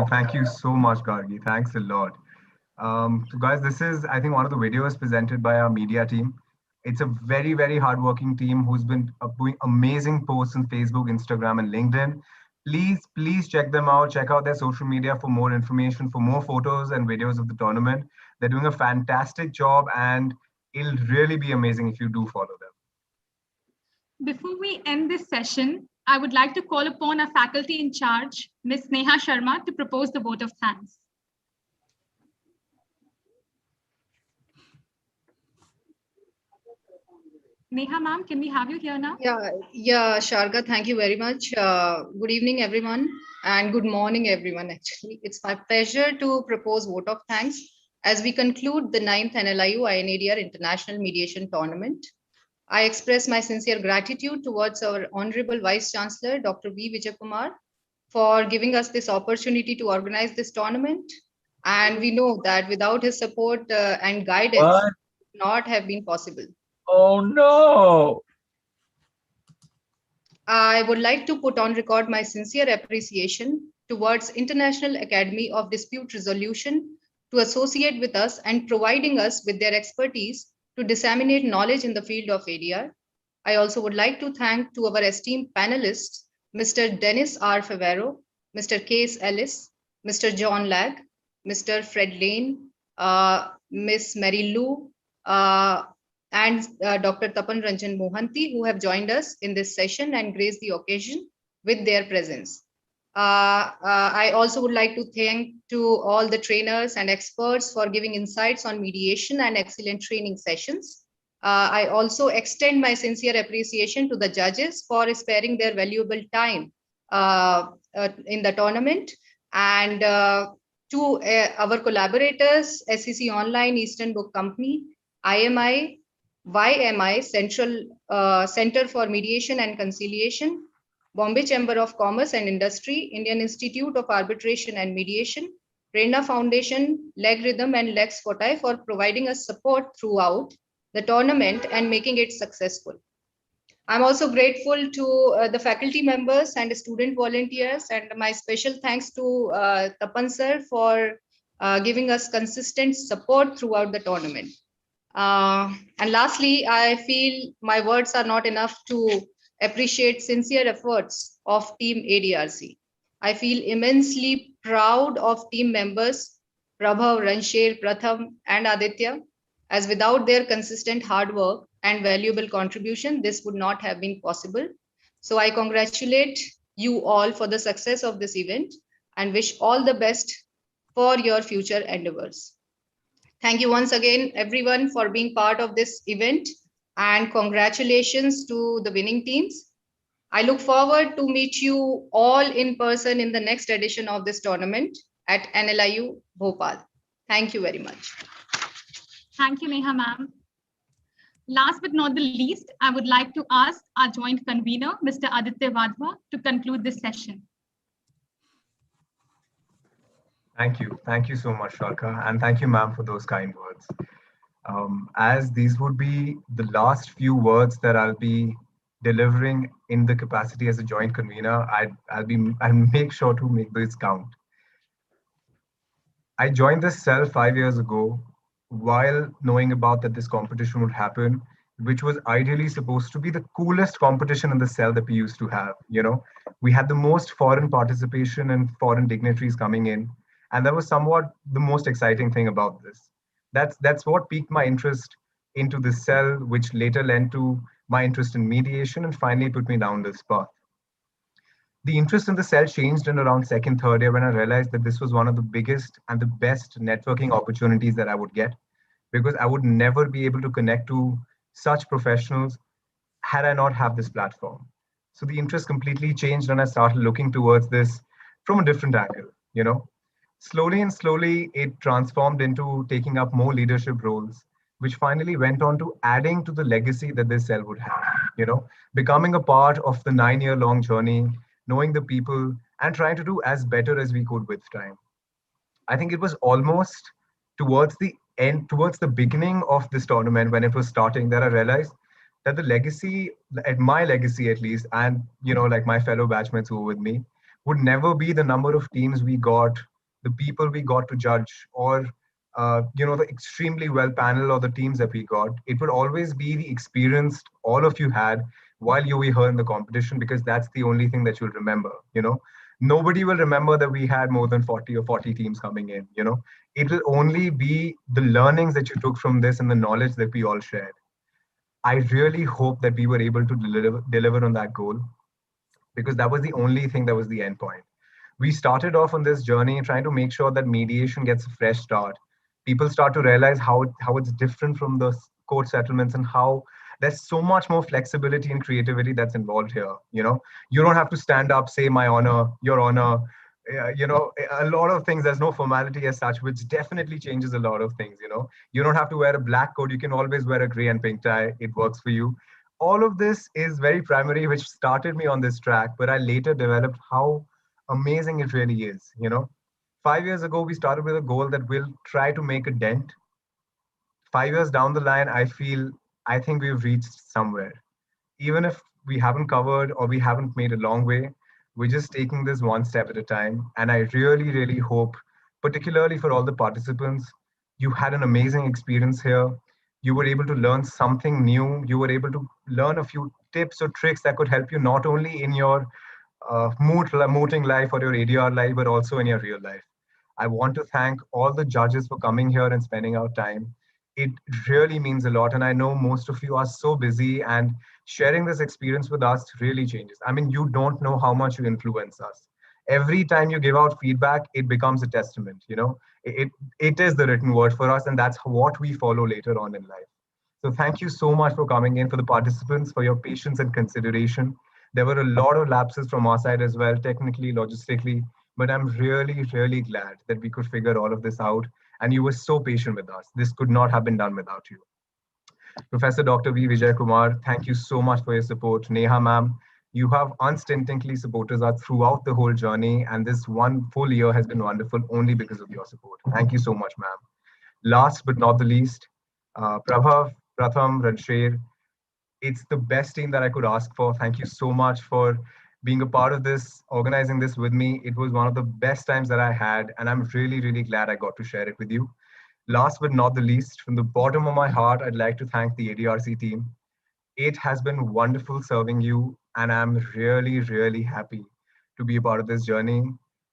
Thank you so much, Gargi. Thanks a lot. So guys, this is, I think, one of the videos presented by our media team. It's a very, very hardworking team who's been doing amazing posts on Facebook, Instagram, and LinkedIn. Please check them out. Check out their social media for more information, for more photos and videos of the tournament. They're doing a fantastic job, and it'll really be amazing if you do follow them. Before we end this session, I would like to call upon our faculty in charge, Ms. Neha Sharma, to propose the vote of thanks. Neha ma'am, can we have you here now? Yeah, Sharga, thank you very much. Good evening, everyone, and good morning, everyone, actually. It's my pleasure to propose vote of thanks as we conclude the 9th NLIU INADR International Mediation Tournament. I express my sincere gratitude towards our Honorable Vice Chancellor, Dr. V. Vijayakumar, for giving us this opportunity to organize this tournament. And we know that without his support and guidance, it would not have been possible. Oh, no. I would like to put on record my sincere appreciation towards International Academy of Dispute Resolution to associate with us and providing us with their expertise to disseminate knowledge in the field of ADR. I also would like to thank to our esteemed panelists, Mr. Dennis R. Favero, Mr. Case Ellis, Mr. John Lag, Mr. Fred Lane, Ms. Mary Lou, and Dr. Tapan Ranjan Mohanty, who have joined us in this session and graced the occasion with their presence. I also would like to thank to all the trainers and experts for giving insights on mediation and excellent training sessions. I also extend my sincere appreciation to the judges for sparing their valuable time in the tournament, and to our collaborators, SEC Online, Eastern Book Company, IMI, YMI, Center for Mediation and Conciliation, Bombay Chamber of Commerce and Industry, Indian Institute of Arbitration and Mediation, Prerna Foundation, Leg Rhythm and Lex Forti for providing us support throughout the tournament and making it successful. I'm also grateful to the faculty members and student volunteers, and my special thanks to Tapan sir for giving us consistent support throughout the tournament. And lastly, I feel my words are not enough to appreciate sincere efforts of Team ADRC. I feel immensely proud of team members, Prabhav, Ransher, Pratham, and Aditya, as without their consistent hard work and valuable contribution, this would not have been possible. So I congratulate you all for the success of this event and wish all the best for your future endeavors. Thank you once again, everyone, for being part of this event, and congratulations to the winning teams. I look forward to meet you all in person in the next edition of this tournament at NLIU Bhopal. Thank you very much. Thank you, Neha ma'am. Last but not the least, I would like to ask our joint convener, Mr. Aditya Wadhwa, to conclude this session. Thank you. Thank you so much, Shalka. And thank you, ma'am, for those kind words. As these would be the last few words that I'll be delivering in the capacity as a joint convener, I'll make sure to make this count. I joined this cell 5 years ago while knowing about that this competition would happen, which was ideally supposed to be the coolest competition in the cell that we used to have. You know, we had the most foreign participation and foreign dignitaries coming in. And that was somewhat the most exciting thing about this. That's what piqued my interest into this cell, which later led to my interest in mediation and finally put me down this path. The interest in the cell changed in around second, third year when I realized that this was one of the biggest and the best networking opportunities that I would get, because I would never be able to connect to such professionals had I not have this platform. So the interest completely changed and I started looking towards this from a different angle, you know. Slowly and slowly, it transformed into taking up more leadership roles, which finally went on to adding to the legacy that this cell would have, you know, becoming a part of the 9-year-long journey, knowing the people, and trying to do as better as we could with time. I think it was almost towards the end, towards the beginning of this tournament when it was starting, that I realized that the legacy, at my legacy at least, and you know, like my fellow batchmates who were with me, would never be the number of teams we got, the people we got to judge, or you know, the extremely well panel or the teams that we got. It would always be the experience all of you had while you were here in the competition, because that's the only thing that you'll remember. You know, nobody will remember that we had more than 40 or 40 teams coming in. You know, it will only be the learnings that you took from this and the knowledge that we all shared. I really hope that we were able to deliver on that goal, because that was the only thing that was the end point. We started off on this journey trying to make sure that mediation gets a fresh start. People start to realize how it's different from the court settlements and how there's so much more flexibility and creativity that's involved here. You know, you don't have to stand up, say my honor, your honor. You know, a lot of things, there's no formality as such, which definitely changes a lot of things. You know, you don't have to wear a black coat. You can always wear a gray and pink tie. It works for you. All of this is very primary, which started me on this track, but I later developed how amazing it really is. You know, 5 years ago, we started with a goal that we'll try to make a dent. 5 years down the line, I think we've reached somewhere. Even if we haven't covered or we haven't made a long way, we're just taking this one step at a time. And I really, really hope, particularly for all the participants, you had an amazing experience here. You were able to learn something new. You were able to learn a few tips or tricks that could help you not only in your mooting life or your ADR life, but also in your real life. I want to thank all the judges for coming here and spending our time. It really means a lot. And I know most of you are so busy, and sharing this experience with us really changes. I mean, you don't know how much you influence us. Every time you give out feedback, it becomes a testament. You know, it is the written word for us, and that's what we follow later on in life. So thank you so much for coming in, for the participants, for your patience and consideration. There were a lot of lapses from our side as well, technically, logistically, but I'm really, really glad that we could figure all of this out. And you were so patient with us. This could not have been done without you. Professor Dr. V. Vijay Kumar, thank you so much for your support. Neha ma'am, you have unstintingly supported us throughout the whole journey. And this one full year has been wonderful only because of your support. Thank you so much, ma'am. Last but not the least, Prabhav, Pratham, Ranshir, it's the best team that I could ask for. Thank you so much for being a part of this, organizing this with me. It was one of the best times that I had, and I'm really, really glad I got to share it with you. Last but not the least, from the bottom of my heart, I'd like to thank the ADRC team. It has been wonderful serving you, and I'm really, really happy to be a part of this journey.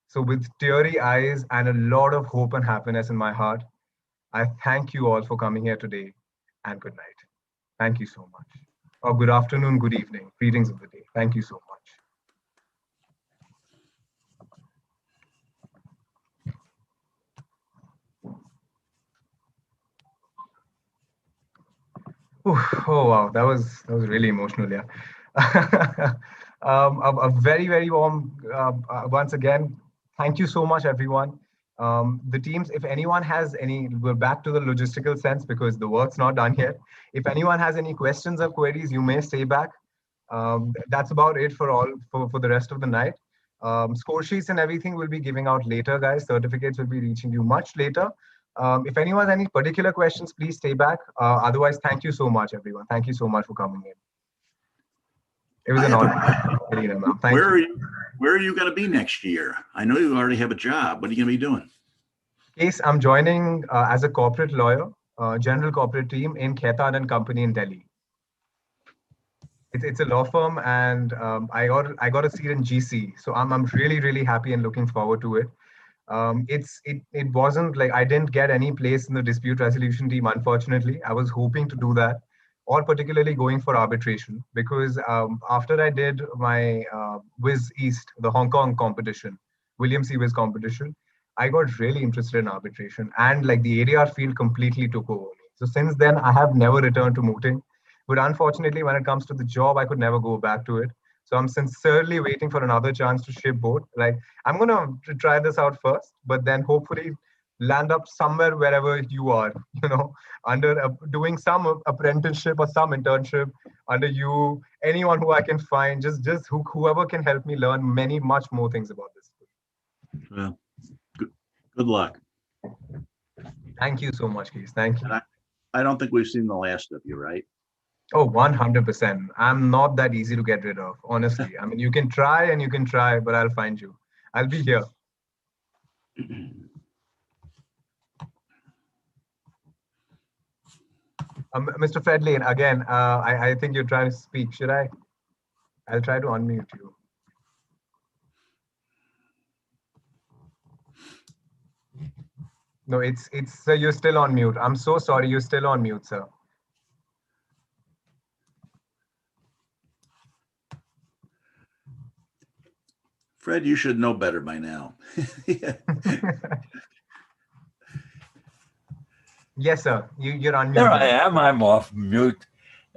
So with teary eyes and a lot of hope and happiness in my heart, I thank you all for coming here today, and good night. Thank you so much. Or good afternoon, good evening. Greetings of the day. Thank you so much. Oh wow, that was really emotional, yeah. A very warm once again. Thank you so much, everyone. The teams, if anyone has any, we're back to the logistical sense because the work's not done yet. If anyone has any questions or queries, you may stay back. That's about it for all for the rest of the night. Score sheets and everything will be giving out later, guys. Certificates will be reaching you much later. If anyone has any particular questions, please stay back. Otherwise, thank you so much, everyone. Thank you so much for coming in. It was an honor. Thank you. Where are you going to be next year? I know you already have a job. What are you going to be doing? Case, I'm joining as a corporate lawyer, general corporate team in Khaitan and Company in Delhi. It's a law firm, and I got a seat in GC, so I'm really happy and looking forward to it. It wasn't like I didn't get any place in the dispute resolution team, unfortunately. I was hoping to do that, or particularly going for arbitration, because after I did my Wiz East, the Hong Kong competition, William C. Wiz competition, I got really interested in arbitration, and like the ADR field completely took over me. So since then, I have never returned to mooting. But unfortunately, when it comes to the job, I could never go back to it. So I'm sincerely waiting for another chance to ship boat. Like I'm gonna try this out first, but then hopefully land up somewhere wherever you are, under doing some apprenticeship or some internship under you, anyone who I can find, just whoever can help me learn much more things about this. Well, good luck. Thank you so much, Keith. Thank you. I don't think we've seen the last of you, right? Oh, 100%. I'm not that easy to get rid of, honestly. I mean, you can try and you can try, but I'll find you. I'll be here. Mr. Fredley, again, I think you're trying to speak. Should I? I'll try to unmute you. No, sir, you're still on mute. I'm so sorry. You're still on mute, sir. Fred, you should know better by now. Yes, sir. You're unmuted. There I am. I'm off mute.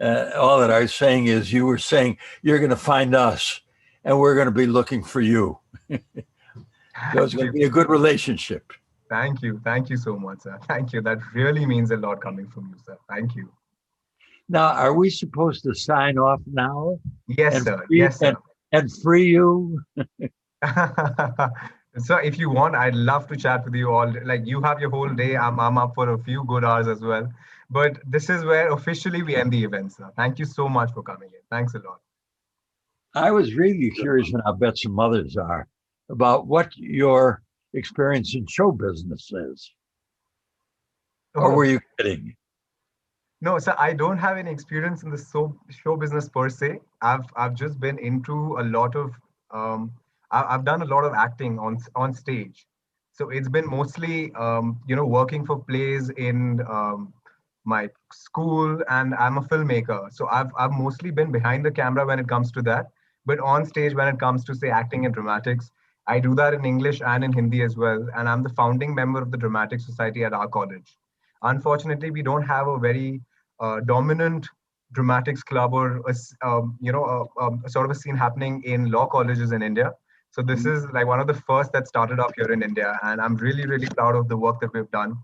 All that I was saying is you were saying you're going to find us and we're going to be looking for you. So it's going to be a good relationship. Thank you. Thank you so much, sir. Thank you. That really means a lot coming from you, sir. Thank you. Now, are we supposed to sign off now? Yes, sir. Yes, sir. And free you? So if you want, I'd love to chat with you all. Like you have your whole day. I'm up for a few good hours as well. But this is where officially we end the event, sir. Thank you so much for coming in. Thanks a lot. I was really curious, and I bet some others are, about what your experience in show business is. Or were you kidding? No, sir, I don't have any experience in the show business per se. I've just been into a lot of I've done a lot of acting on stage. So it's been mostly working for plays in my school, and I'm a filmmaker. So I've mostly been behind the camera when it comes to that. But on stage, when it comes to say acting and dramatics, I do that in English and in Hindi as well. And I'm the founding member of the Dramatic Society at our college. Unfortunately, we don't have a very dominant dramatics club or a sort of a scene happening in law colleges in India. So this is like one of the first that started off here in India, and I'm really proud of the work that we've done.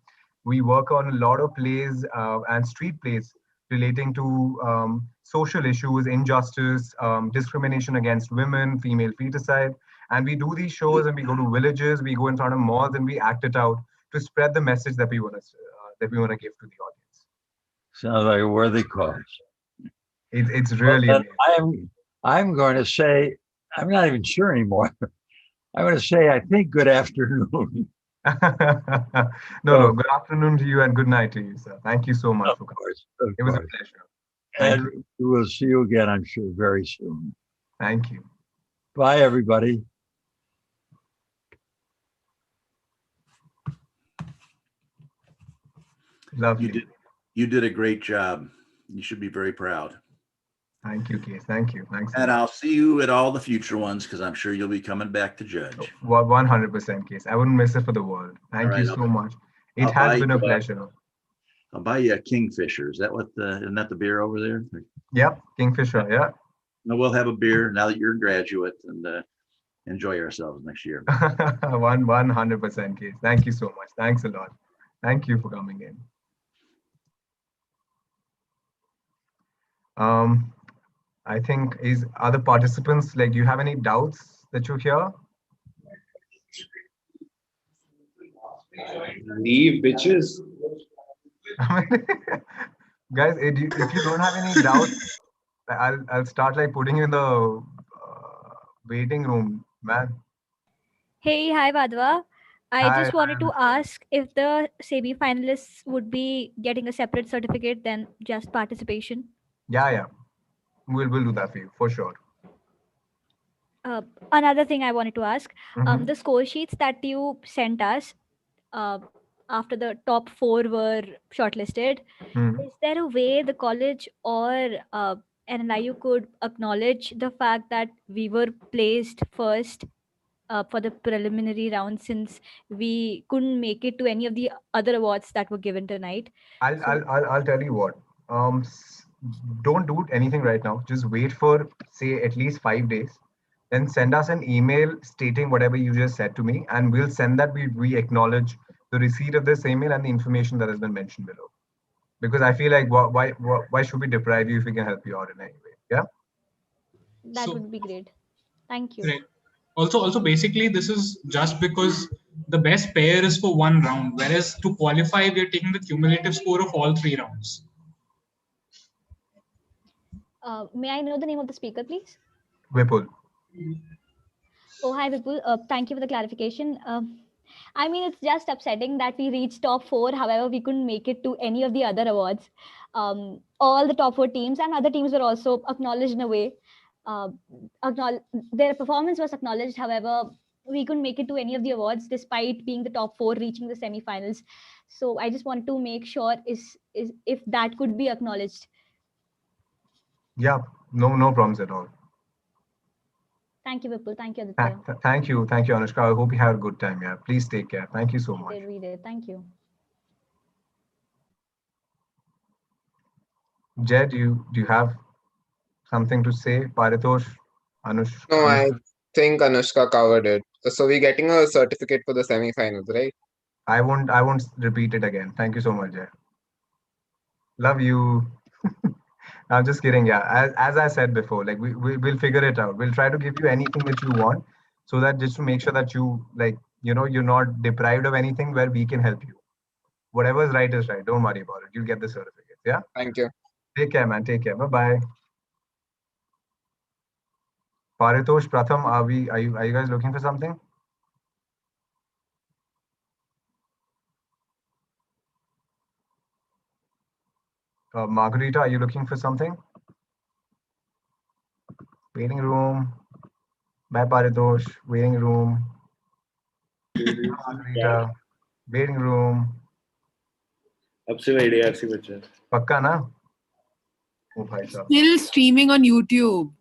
We work on a lot of plays and street plays relating to social issues, injustice, discrimination against women, female feticide, and we do these shows and we go to villages, we go in front of malls, and we act it out to spread the message that we want to give to the audience. Sounds like a worthy cause. It's really amazing. I'm going to say, I'm not even sure anymore. I'm going to say, I think good afternoon. No, good afternoon to you and good night to you, sir. Thank you so much for coming. It was a pleasure. And we'll see you again, I'm sure, very soon. Thank you. Bye, everybody. Lovely. You did a great job. You should be very proud. Thank you, Case. Thank you. Thanks. And I'll see you at all the future ones because I'm sure you'll be coming back to judge. 100%, Case. I wouldn't miss it for the world. Thank you so much. It has been a pleasure. I'll buy you a Kingfisher. Is that isn't that the beer over there? Yep, Kingfisher. Yeah. No, we'll have a beer now that you're a graduate and enjoy ourselves next year. 100%, Case. Thank you so much. Thanks a lot. Thank you for coming in. I think other participants, like, do you have any doubts that you hear? Leave, bitches. Guys, if you don't have any doubts, I'll start like putting you in the waiting room, man. Hey, hi Vadva. I Hi, just wanted to ask if the semi-finalists would be getting a separate certificate than just participation. Yeah. We'll do that for you for sure. Another thing I wanted to ask, the score sheets that you sent us after the top 4 were shortlisted, is there a way the college or NLIU could acknowledge the fact that we were placed first for the preliminary round, since we couldn't make it to any of the other awards that were given tonight? I'll tell you what. Don't do anything right now. Just wait for, say, at least 5 days. Then send us an email stating whatever you just said to me, and we'll send that. We acknowledge the receipt of this email and the information that has been mentioned below. Because I feel like why should we deprive you if we can help you out in any way? Yeah. That would be great. Thank you. Great. Also, basically, this is just because the best pair is for 1 round, whereas to qualify, we are taking the cumulative score of all 3 rounds. May I know the name of the speaker, please? Vipul. Oh, hi, Vipul. Thank you for the clarification. I mean, it's just upsetting that we reached top 4. However, we couldn't make it to any of the other awards. All the top 4 teams and other teams were also acknowledged in a way. Their performance was acknowledged. However, we couldn't make it to any of the awards despite being the top 4, reaching the semi-finals. So I just wanted to make sure if that could be acknowledged. Yeah, no problems at all. Thank you, Vipul. Thank you, Aditya. Thank you, Anushka. I hope you have a good time. Yeah, please take care. Thank you so much. We did. Thank you. Jed, do you have something to say? Paritosh, Anushka? No, I think Anushka covered it. So we're getting a certificate for the semi-finals, right? I won't repeat it again. Thank you so much, Jed. Love you. I'm just kidding. Yeah, as I said before, like we'll figure it out. We'll try to give you anything that you want, so that just to make sure that you, like, you're not deprived of anything, where we can help you. Whatever is right. Don't worry about it. You'll get the certificate. Yeah. Thank you. Take care, man. Take care. Bye. Paritosh, Pratham, are you guys looking for something? Margarita, are you looking for something? Waiting room. Bye, Paritosh. Waiting room. Margarita. Waiting room. Pakka na? Oh, bhai sahab. Still streaming on YouTube.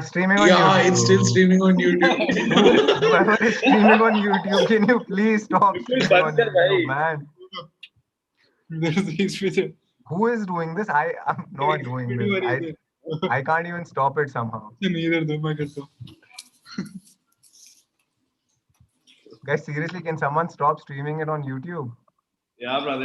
Streaming on YouTube. It's still streaming on YouTube. Whoever is streaming on YouTube, can you please stop streaming on YouTube, man? Who is doing this? I am not doing this. I can't even stop it somehow. Guys, seriously, can someone stop streaming it on YouTube? Yeah, brother.